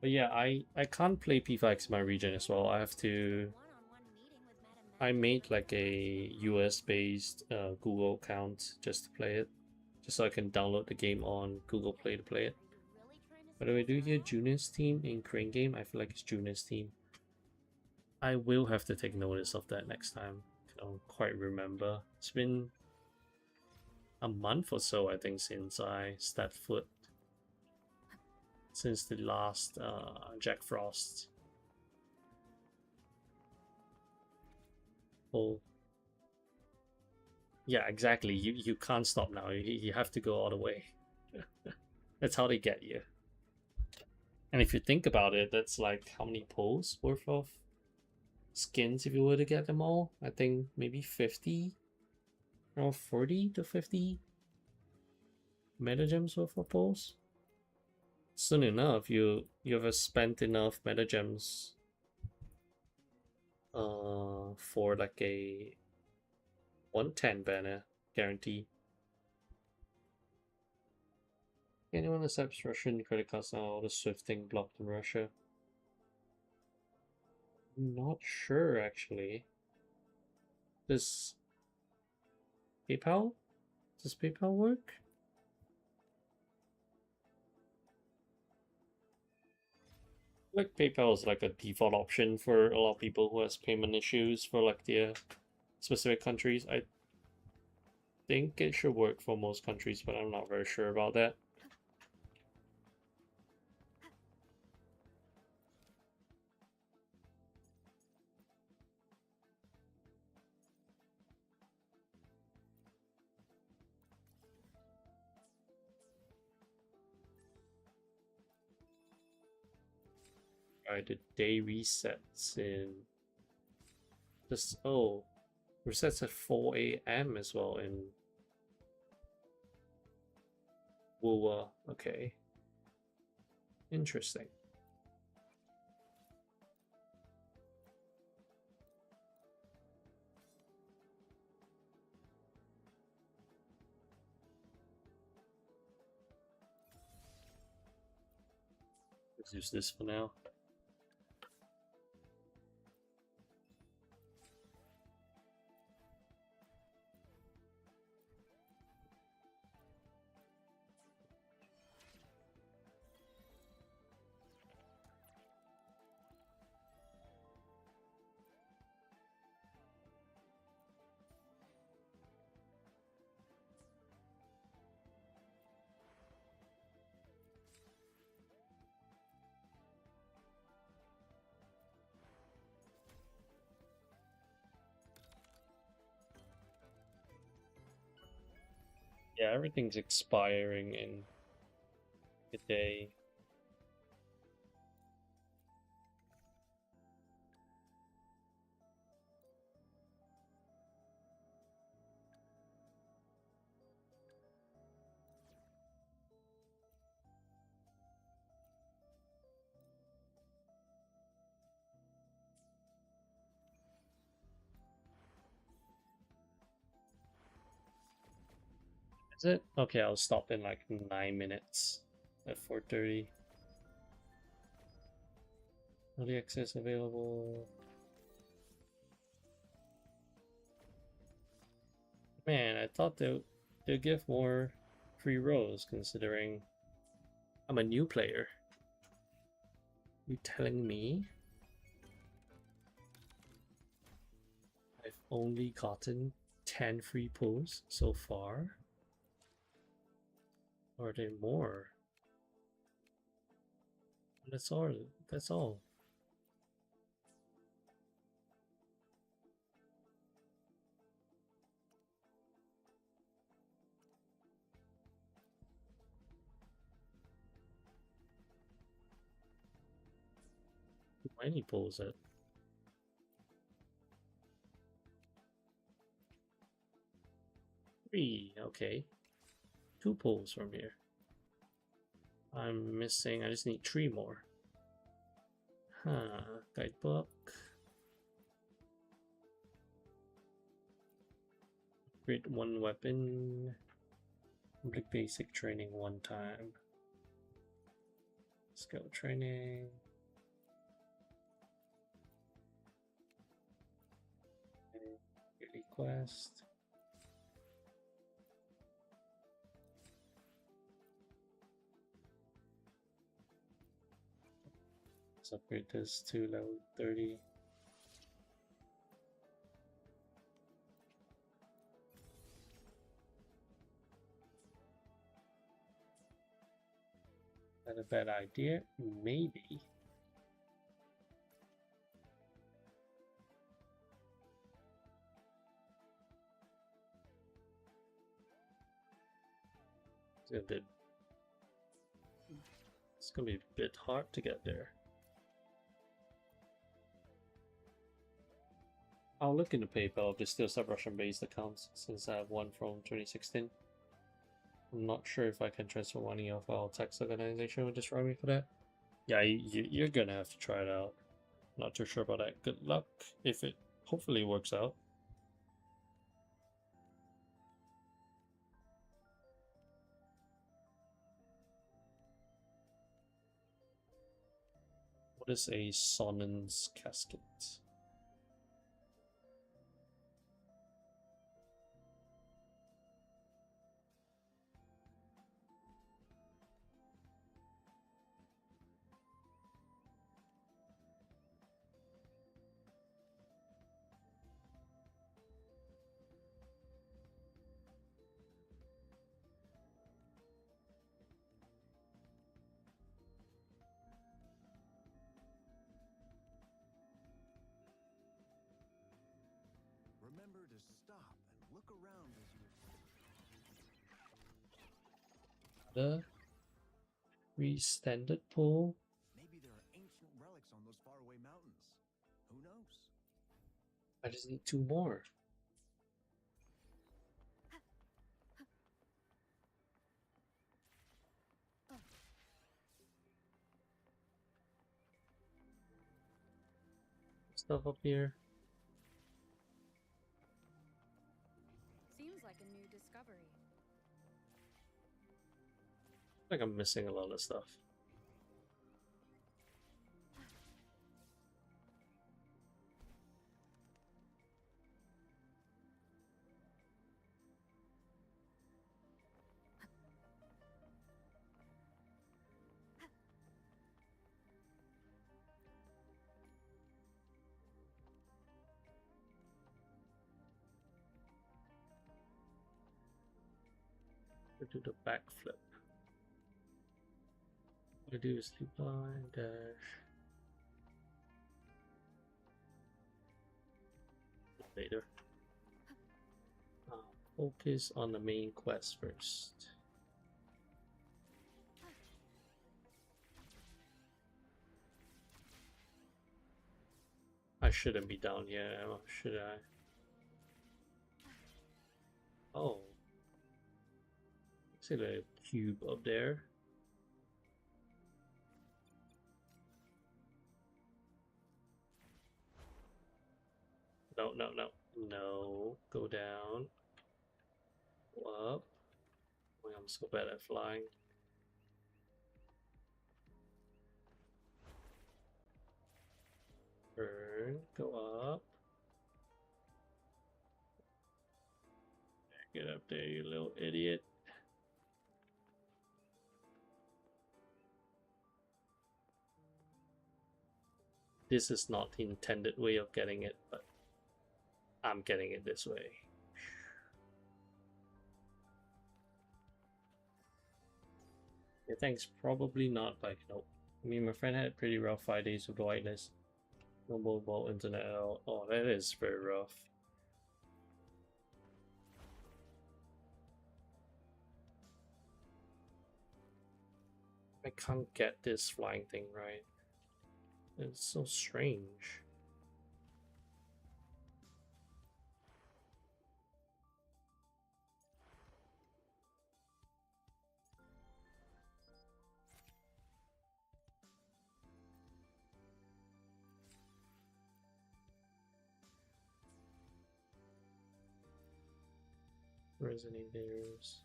But yeah, I can't play P5X in my region as well. I have to. I made like a US based Google account just to play it, just so I can download the game on Google Play to play it. By the way, do you hear Junior's team in Crane Game? I feel like it's Junior's team. I will have to take notice of that next time. I don't quite remember. It's been a month or so, I think, since I stepped foot. Since the last Jack Frost. Oh. Yeah, exactly. You can't stop now. You have to go all the way. That's how they get you. And if you think about it, that's like how many pulls worth of skins if you were to get them all? I think maybe 50 or 40 to 50 metagems worth of pulls. Soon enough, you have spent enough metagems for like a 110 banner guarantee. Anyone accepts Russian credit cards now? The Swift thing blocked in Russia. I'm not sure actually. Does PayPal work? Like PayPal is like a default option for a lot of people who has payment issues for like their specific countries. I think it should work for most countries, but I'm not very sure about that. Alright, the day resets in this. Oh, resets at 4 a.m. as well in Wuwa. Okay, interesting. Let's use this for now. Yeah, everything's expiring in a day. Is it? Okay, I'll stop in like 9 minutes at 4:30. Early access available. Man, I thought they'll give more free rows considering I'm a new player. You telling me I've only gotten 10 free pulls so far? Or are there more? That's all. That's all. Too many pulls it. 3, okay. 2 pulls from here. I'm missing, I just need 3 more. Huh, guidebook. Upgrade 1 weapon. Complete basic training 1 time. Skill training. Daily quest. Let's upgrade this to level 30. That a bad idea? Maybe. It's gonna be a bit hard to get there. I'll look into PayPal if there's still some Russian-based accounts, since I have one from 2016. I'm not sure if I can transfer money off our tax organization would destroy me for that. Yeah, you're gonna have to try it out. Not too sure about that. Good luck if it hopefully works out. What is a Sonnen's casket? Remember to stop and look around as you... The standard pull. Maybe there are ancient relics on those faraway mountains. Who knows? I just need 2 more. Stuff up here. Seems like a new discovery. I think I'm missing a lot of stuff. Do the backflip. What I do is sleep line, dash. Later. Focus on the main quest first. I shouldn't be down here, should I? Oh. See the cube up there? No, no, no. No. Go down. Go up. Oh, I'm so bad at flying. Turn. Go up. Get up there, you little idiot. This is not the intended way of getting it, but I'm getting it this way. Yeah, thanks, probably not, but nope. I mean, my friend had a pretty rough 5 days with whiteness. No mobile internet at all. Oh, that is very rough. I can't get this flying thing right. It's so strange. Resident Bears.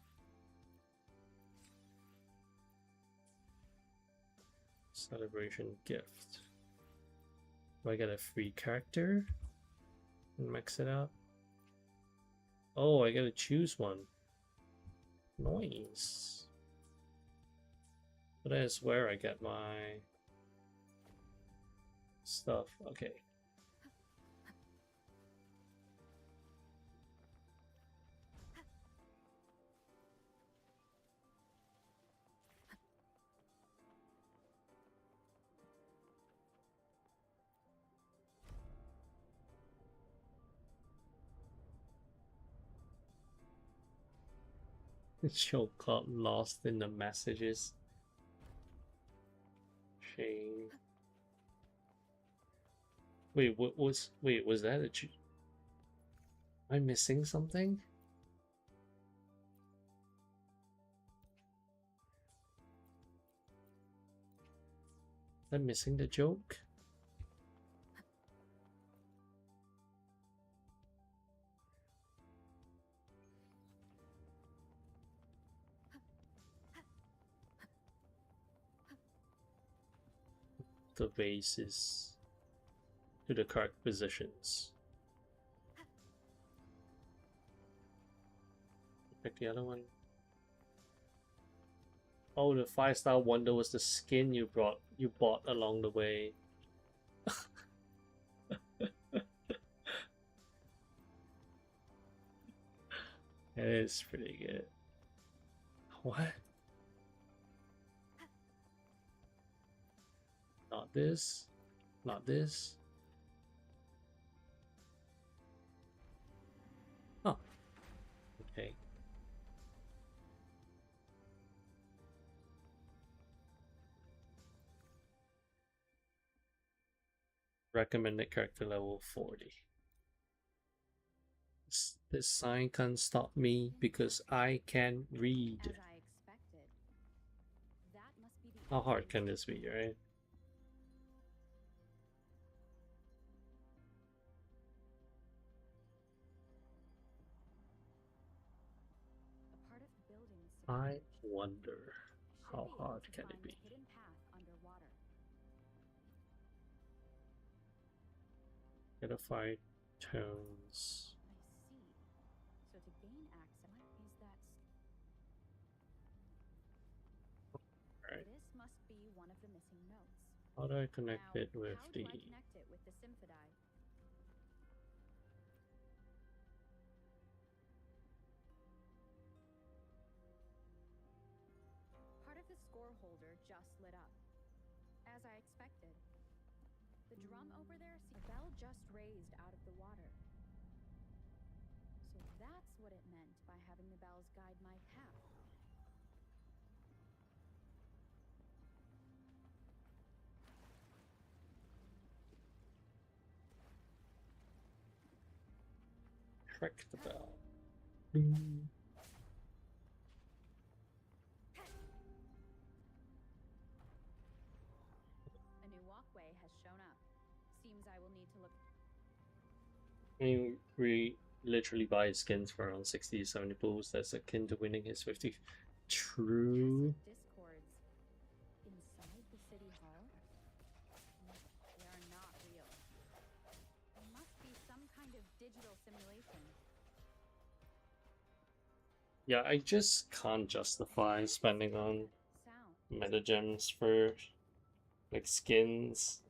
Celebration gift. Do I get a free character? And max it out? Oh, I gotta choose one. Nice. But that's where I get my stuff. Okay. Joke got lost in the messages. Shame. Wait, was that a am I missing something? Am I missing the joke? The vases to the correct positions. Pick the other one. Oh, the 5-star wonder was the skin you bought along the way. It is pretty good. What? Not this. Not this. Oh. Okay. Recommended character level 40. This sign can't stop me because I can read. As I expected. That must be the How hard can this be, right? a part of the building is I submerged. wonder Should how be able hard to can it find be? a hidden path underwater. Gotta find tones. I see. So to gain access, what is that? Alright. This must be one of the missing notes. How do I connect Now, it with how the... do I connect it with the Symphodi? Part of the score holder just lit up. As I expected. The drum over there, the bell just raised out of the water. So that's what it meant by having the bells guide my path. Trick the bell. Ding. A new walkway has shown up. Seems I will need to look. I mean, we literally buy skins for around 60 to 70 pools. That's akin to winning his 50. True. Passive discords inside the city hall? They are not real. It must be some kind of digital simulation. Yeah, I just can't justify spending on Sound. metagems for like skins.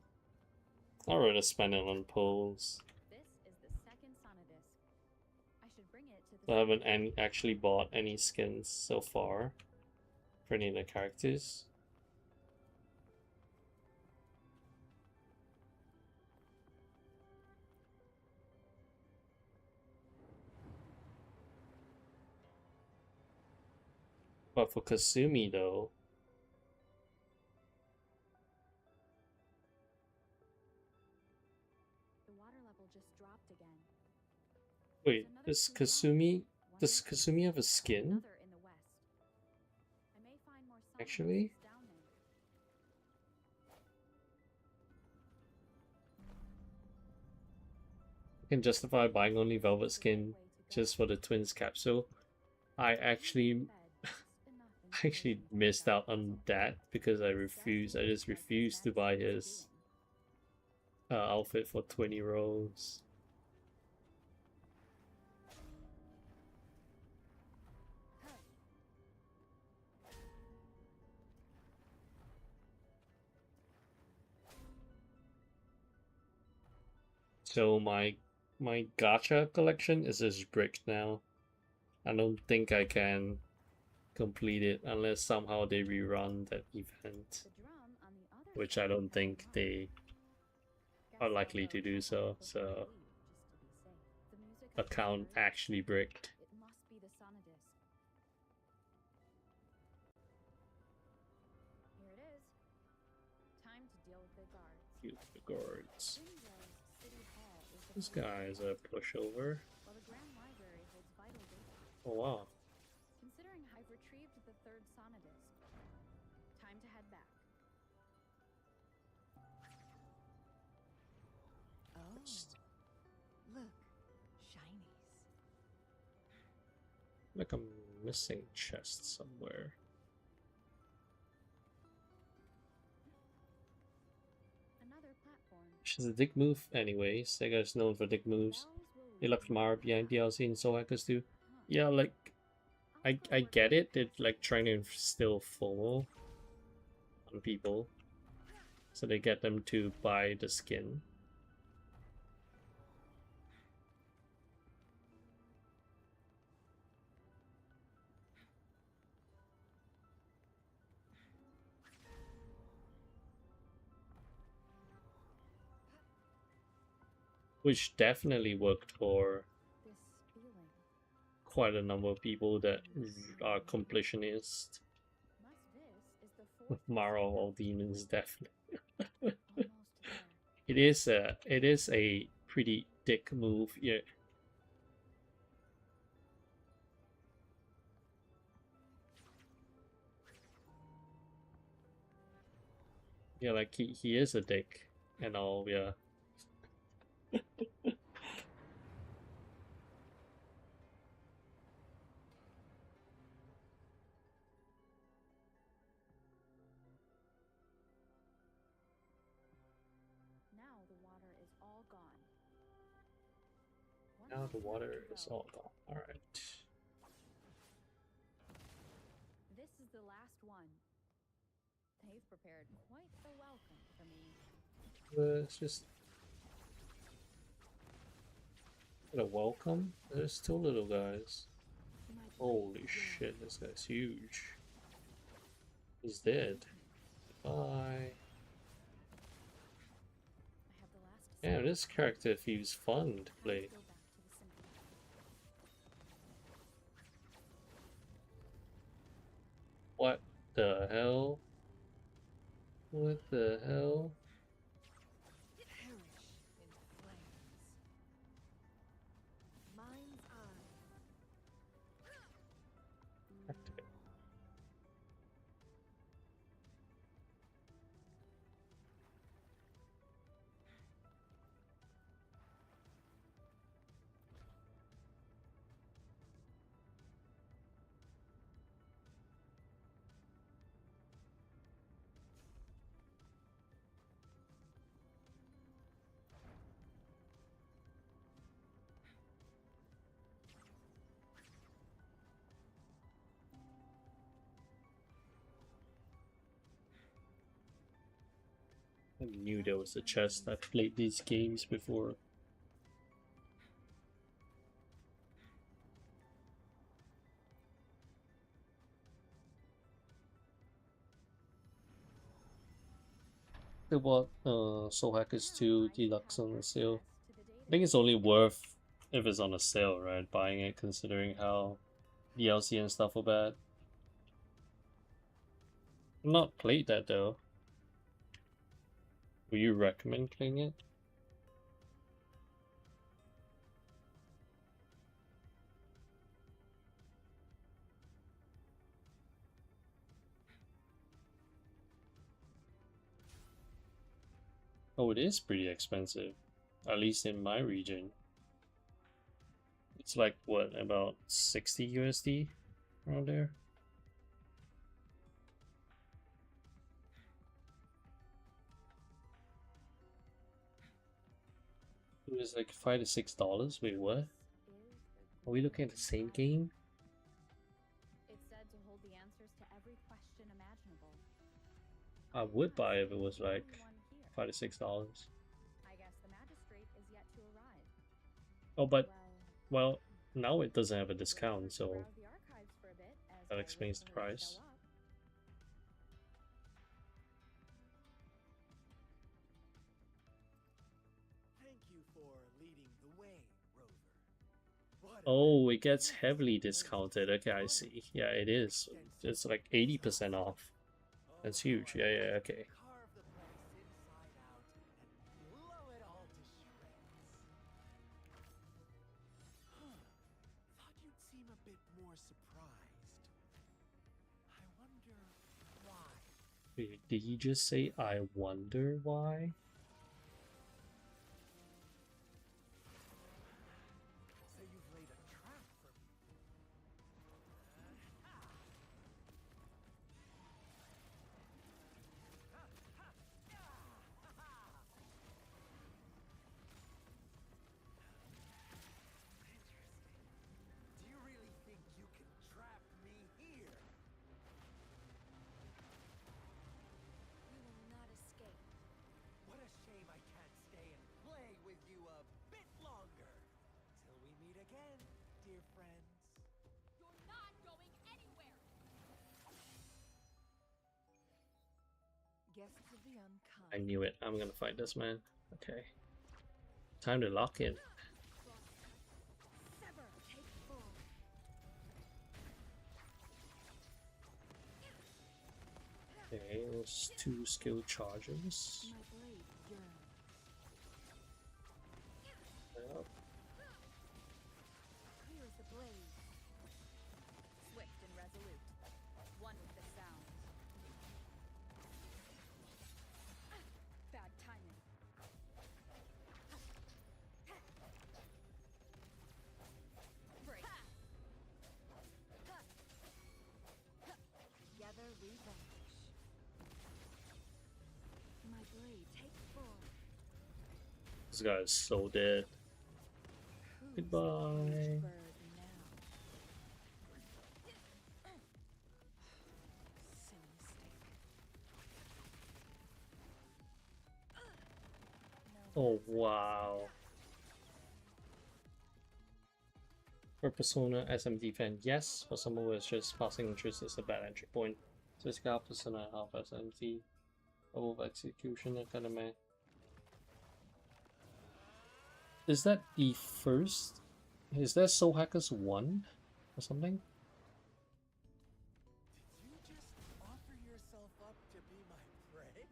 I'd rather spend it on pools. This is the second Sonodisc. I should bring it to the. I haven't actually bought any skins so far for any of the characters. But for Kasumi though, The water level just dropped again. wait, There's another clue down. One does in the Kasumi have a east, skin? another in the west. I may find more Actually? Sonodiscs down there. I can justify buying only Velvet skin just for the Twins capsule. I actually I actually missed out on that because I just refused to buy his outfit for 20 rolls. So my gacha collection is just bricked now. I don't think I can complete it unless somehow they rerun that event, which I don't think they are likely to do so. So account actually bricked. It must be the Sonadisc. Here it is. Time to deal with the guards. Use the guards. Jinjo's City Hall is the This guy is a pushover. while the Grand Library holds vital data. Oh wow. Considering I've retrieved the third Sonadisc, time to head back. Oh, look, shinies. Like a missing chest somewhere. Another platform. She's a dick move anyways. Sega's known for dick moves. They left Mara behind DLC and Soul Hackers too. Yeah, like I get it. They're like trying to instill FOMO on people, so they get them to buy the skin. Which definitely worked for This feeling. quite a number of people that are completionists. Must this is the With fourth Mara all demons, definitely. almost there. It is a pretty dick move. Yeah. Yeah, like he is a dick and all, yeah. Now the water is all gone. One Now the more water to is go. all gone. Alright. This is the last one. They've prepared quite a welcome for me. Let's just get a welcome. There's two little guys. Holy shit, this guy's huge. He's dead. Bye. I have the last Yeah, this character feels fun to play. Let's go back to the symphony. What the hell? What the hell? Perish in flames. Mind's eye. I knew there was a chest. I played these games before. They bought Soul Hackers 2 Deluxe on the sale. I think it's only worth if it's on a sale, right? Buying it, considering how DLC and stuff are bad. I've not played that though. Would you recommend playing it? Oh, it is pretty expensive. At least in my region. It's like, what, about 60 USD? around there. It was like $5 to $6. Wait, what? Are we looking at the same game? It's said to hold the answers to every question imaginable. I would buy it if it was like $5 to $6. I guess the magistrate is yet to arrive. Oh, but Well, well, now it doesn't have a we'll discount, have to so browse the archives for a bit as that I explains wait the for her to price. show up. Thank you for leading the way, Rover. What a Oh, it gets heavily discounted. Okay, I see. Yeah, it is. It's like 80% off. That's huge. Yeah, yeah, okay. carve the place inside out and blow it all to shreds. Thought you'd seem a bit more surprised. I wonder why. Wait, did he just say, I wonder why? So you've laid a trap for me. Do you really think you can trap me here? We will not escape. What a shame I can't stay and play with you a bit longer. Till we meet again, dear friends. You're not going anywhere. Guests of the unkind. I knew it. I'm gonna fight this man. Okay. Time to lock in. Sever, take full. Okay, there's 2 skill charges. My blade yearns. Yep. Clear as the blaze. Swift and resolute. One with the sound. Bad timing. Break. Together we vanquish. My blade take full. This guy is so dead. Who's Goodbye. the bird now? Silly mistake. No Oh, answer. wow. For Persona SMD fan, yes. For someone who is just passing interest, it's a bad entry point. So it's got Persona half SMD. Of execution academy. Is that the first? Is that Soul Hackers 1 or something? Did you just offer yourself up to be my prey?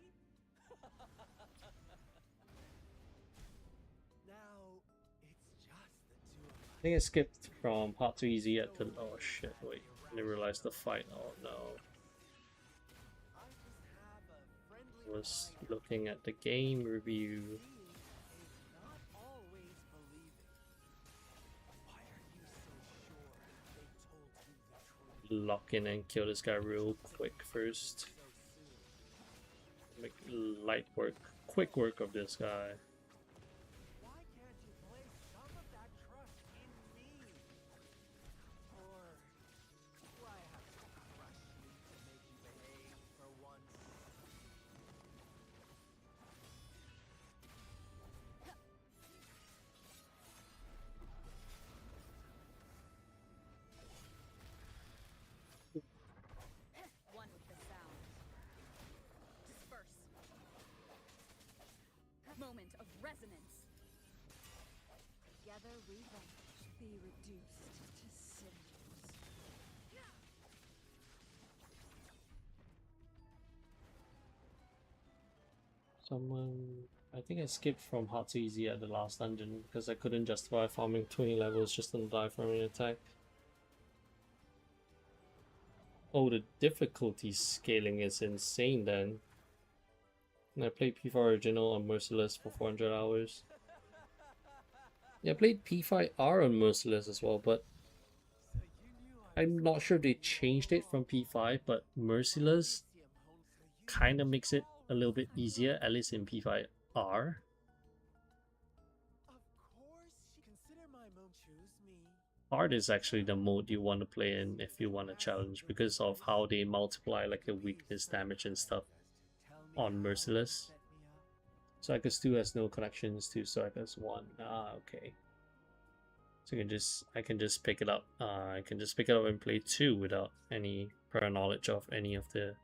Now, it's just the two of us. I think I skipped from hard to easy at the. Oh shit! Wait, I didn't realize the fight. Oh no! I just have a friendly I was reminder. looking at the game review. Seeing is not always believing. Why are you so sure they told you the truth Lock in and kill this guy real quick first. so soon? Make light work, quick work of this guy. Why can't you place some of that trust in me? Or do I have to crush you to make you behave for once? One with the sound. Disperse. Moment of resonance. Together we vanquish. Be reduced to cinders. Someone. I think I skipped from hard to easy at the last dungeon because I couldn't justify farming 20 levels just to die from an attack. Oh, the difficulty scaling is insane then. And I played P5 Original on Merciless for 400 hours. Yeah, I played P5R on Merciless as well, but I'm not sure if they changed it from P5, but Merciless kind of makes it a little bit easier, at least in P5R. Of course, consider my mom. Choose me. Hard is actually the mode you want to play in if you want a challenge because of how they multiply like the weakness damage and stuff on Merciless. Cycus 2 has no connections to Cycus 1. Ah, okay. So I can just pick it up. I can just pick it up and play 2 without any prior knowledge of any of the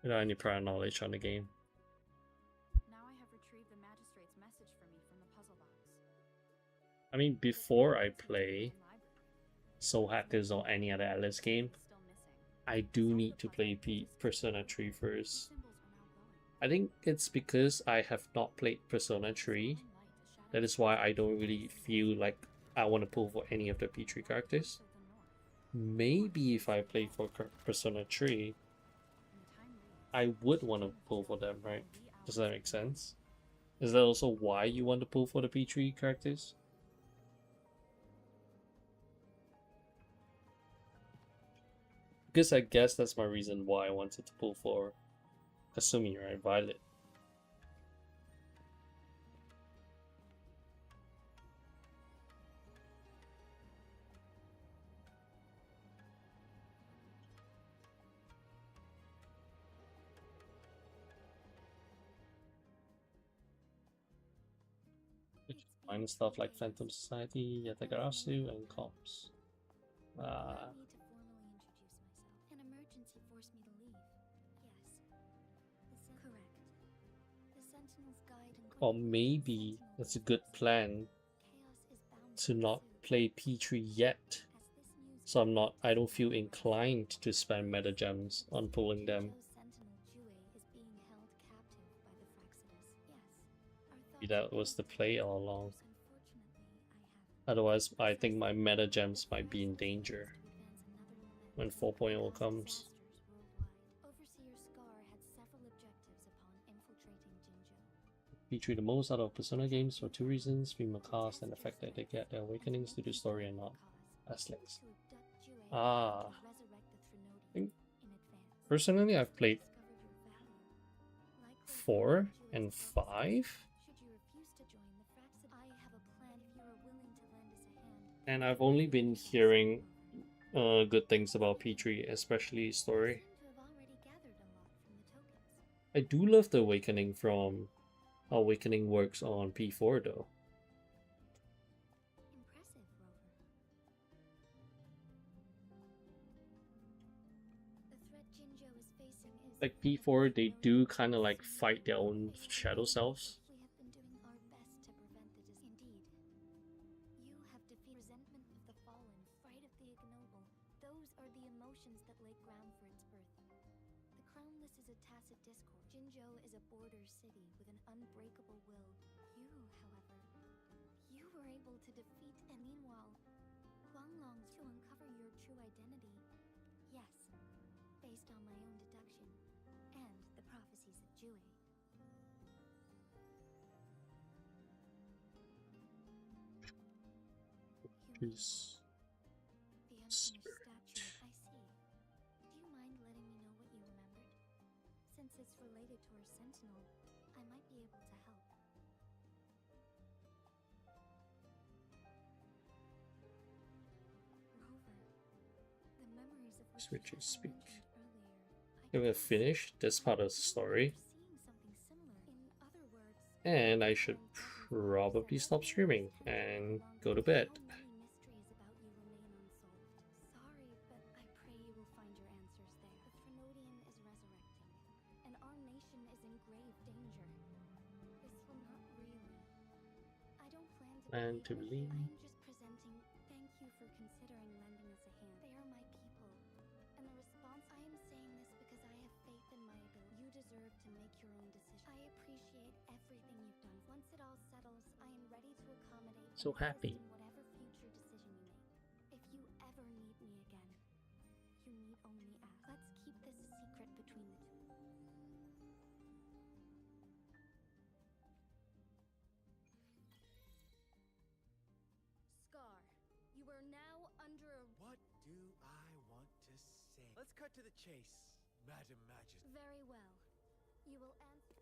without any prior knowledge on the game. Now I have retrieved the magistrate's message for me from the puzzle box. I mean, before I play Soul Hackers or any other Atlas game, I do need to play Persona 3 first. I think it's because I have not played Persona 3. That is why I don't really feel like I want to pull for any of the P3 characters. Maybe if I play for Persona 3, I would want to pull for them, right? Does that make sense? Is that also why you want to pull for the P3 characters? Because I guess that's my reason why I wanted to pull for Kasumi, right? Violet. Find stuff like Phantom Society, Yatagarasu, and Comps. I need to formally introduce myself. An emergency forced me to leave. Yes. Correct. The Sentinel's guide and Or maybe that's a good plan to not play P3 yet. So I don't feel inclined to spend meta gems on pulling them. Maybe that was the play all along. Otherwise, I think my meta gems might be in danger when 4.0 comes. P3 the most out of Persona games for two reasons: female cast and the fact that they get their awakenings to the story and not as links. I think personally I've played 4 and 5. And I've only been hearing good things about P3, especially story. I do love the awakening from how Awakening works on P4 though. Like P4, they do kind of like fight their own shadow selves. Peace. Spirit. Do you mind letting me know what you remembered? Since it's related to our sentinel, I might be able to help. Rover, the memories of which Switch and speak. earlier. I'm gonna finish this part of the story. Seeing something similar. In other words, And I should probably stop streaming and go to bed. mysteries about you remain unsolved. Sorry, but I pray you will find your answers there. The Trinodian is resurrecting, and our nation is in grave danger. This will not really. I don't plan to leave. I am just presenting. Thank you for considering lending us a hand. They are my people, and the response. I am saying this because I have faith in my ability. You deserve to make your own decision. I appreciate everything you've done. Once it all settles, I am ready to accommodate. So and assist happy. in whatever future decision you make. If you ever need me again, you need only ask. Let's keep this a secret between the two. Scar, you are now under let's cut to the chase, Madam Majesty. Very well. You will answer.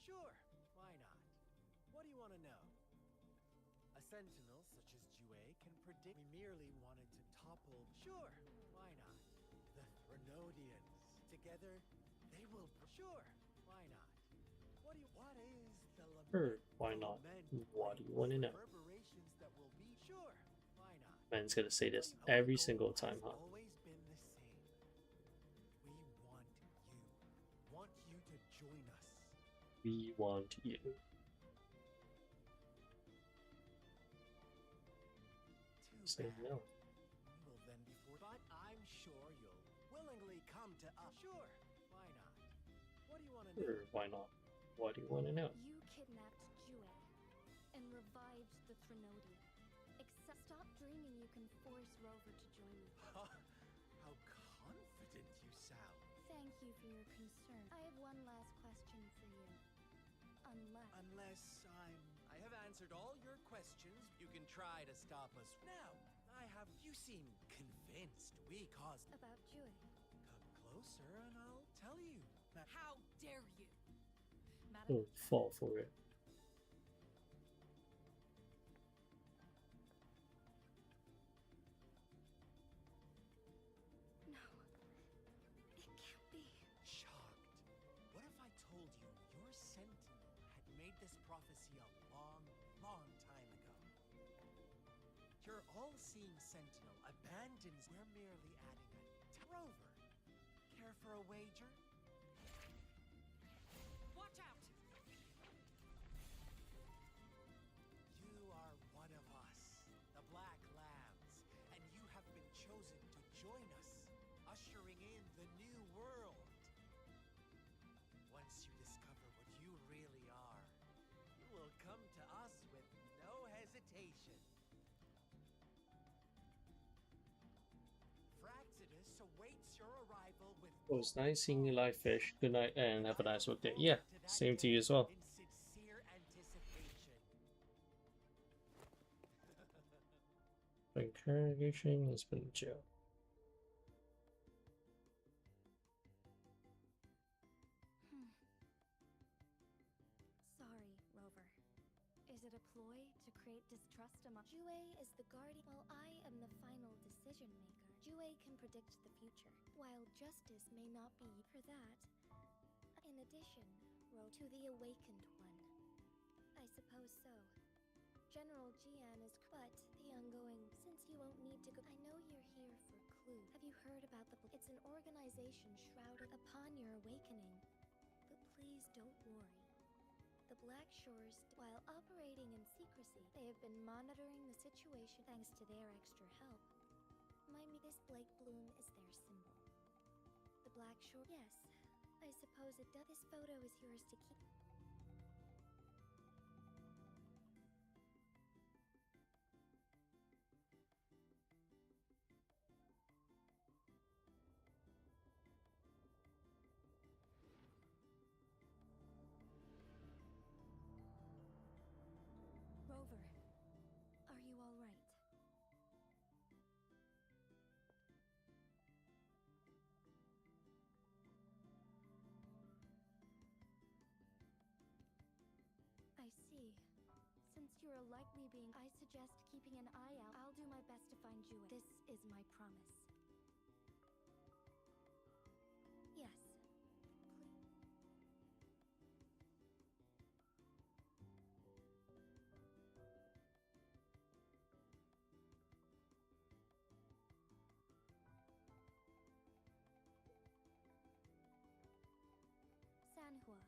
Sure, why not? What do you want to know? A sentinel such as Jue can predict. We merely wanted to topple. Sure, why not? The Renodians. Together, they will. Sure, why not? What is the Sure, why not? What do you want to know? Reverberations that will be. Sure, why not? Man's gonna say this every single time, huh? Always been the same. We want you to join us. We want you. Too Say bad. no. We will then be for, but I'm sure you'll willingly come to us. Sure, why not? What do you want to know? Sure, why not? What do you want to know? You kidnapped Jue and revived the Threnodi. Except stop dreaming you can force Rover to join you. How confident you sound. Thank you for your concern. I have one last question for you. Unless I have answered all your questions, you can try to stop us. Now, you seem convinced we caused. About Jue. Come closer and I'll tell you. How dare you? Madam, Don't fall for it. No. It can't be. Shocked. What if I told you your sentinel had made this prophecy a long, long time ago? Your all-seeing sentinel abandons. We're merely adding a rover. Care for a wager? watch out! You are one of us, the Black Lambs, and you have been chosen to join us, ushering in the new world. Once you discover what you really are, you will come to us with no hesitation. Fraxidus awaits your arrival with. It was nice seeing you live, Fish. Good night and have a nice work day. Yeah, same to you as well. In sincere anticipation. Interrogation has been in jail. Sorry, Rover. Is it a ploy to create distrust among Jue is the guardian, while I am the final decision maker. Jue can predict the future, while justice may not be for that. In addition, to the awakened one. I suppose so. General Jian is but the ongoing, since you won't need to go. I know you're here for clue. Have you heard about the it's an organization shrouded upon your awakening. But please don't worry. The Black Shores, while operating in secrecy, they have been monitoring the situation thanks to their extra help. This Blake Bloom is their symbol. The Black Shore, yes. I suppose it does. This photo is yours to keep. Rover, are you all right? I see. Since you are likely being, I suggest keeping an eye out. I'll do my best to find you. This is my promise. Yes. Please. Sanhua.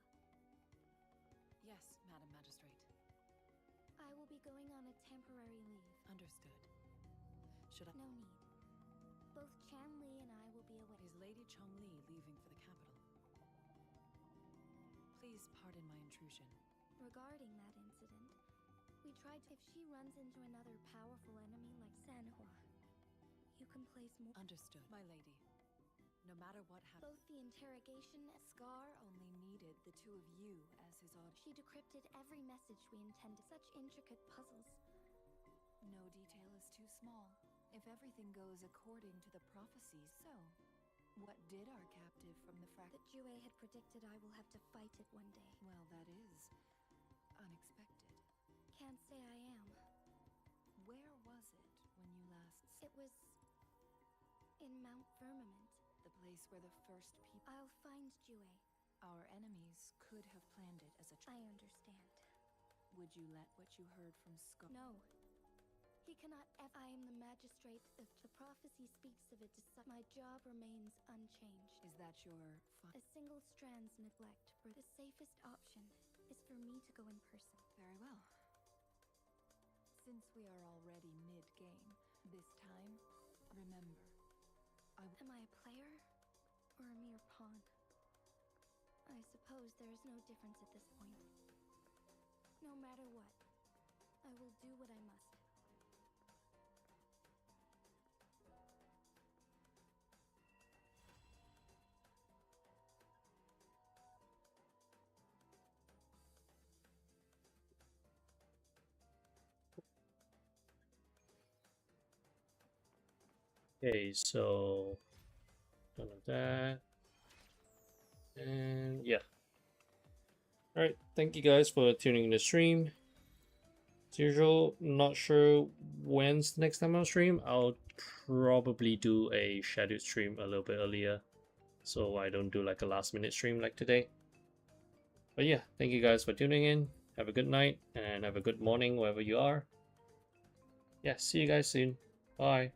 Yes, Madam Magistrate. I will be going on a temporary leave. Understood. Should I? No need. Both Chan Li and I will be away. Is Lady Chong Li leaving for the capital? Please pardon my intrusion. Regarding that incident, we tried to. If she runs into another powerful enemy like Sanhua, you can place more. Understood, my lady. No matter what happened, Both the interrogation and Scar only needed the two of you as his audience. she decrypted every message we intended. Such intricate puzzles. No detail is too small. If everything goes according to the prophecies, so what did our captive from the That Jue had predicted I will have to fight it one day. Well, that is unexpected. Can't say I am. Where was it when you last? It was in Mount Firmament. The place where the first people. I'll find Jue. Our enemies could have planned it as a. I understand. Would you let what you heard from Scar? No. He cannot. I am the magistrate. If the prophecy speaks of it, my job remains unchanged. Is that your A single strand's neglect. For the safest option is for me to go in person. Very well. Since we are already mid-game, this time, remember, Am I a player or a mere pawn? I suppose there is no difference at this point. No matter what, I will do what I must. Okay, so none of that. And yeah. Alright, thank you guys for tuning in the stream. As usual, not sure when's the next time I'll stream. I'll probably do a scheduled stream a little bit earlier, so I don't do like a last minute stream like today. But yeah, thank you guys for tuning in. Have a good night and have a good morning wherever you are. Yeah, see you guys soon. Bye.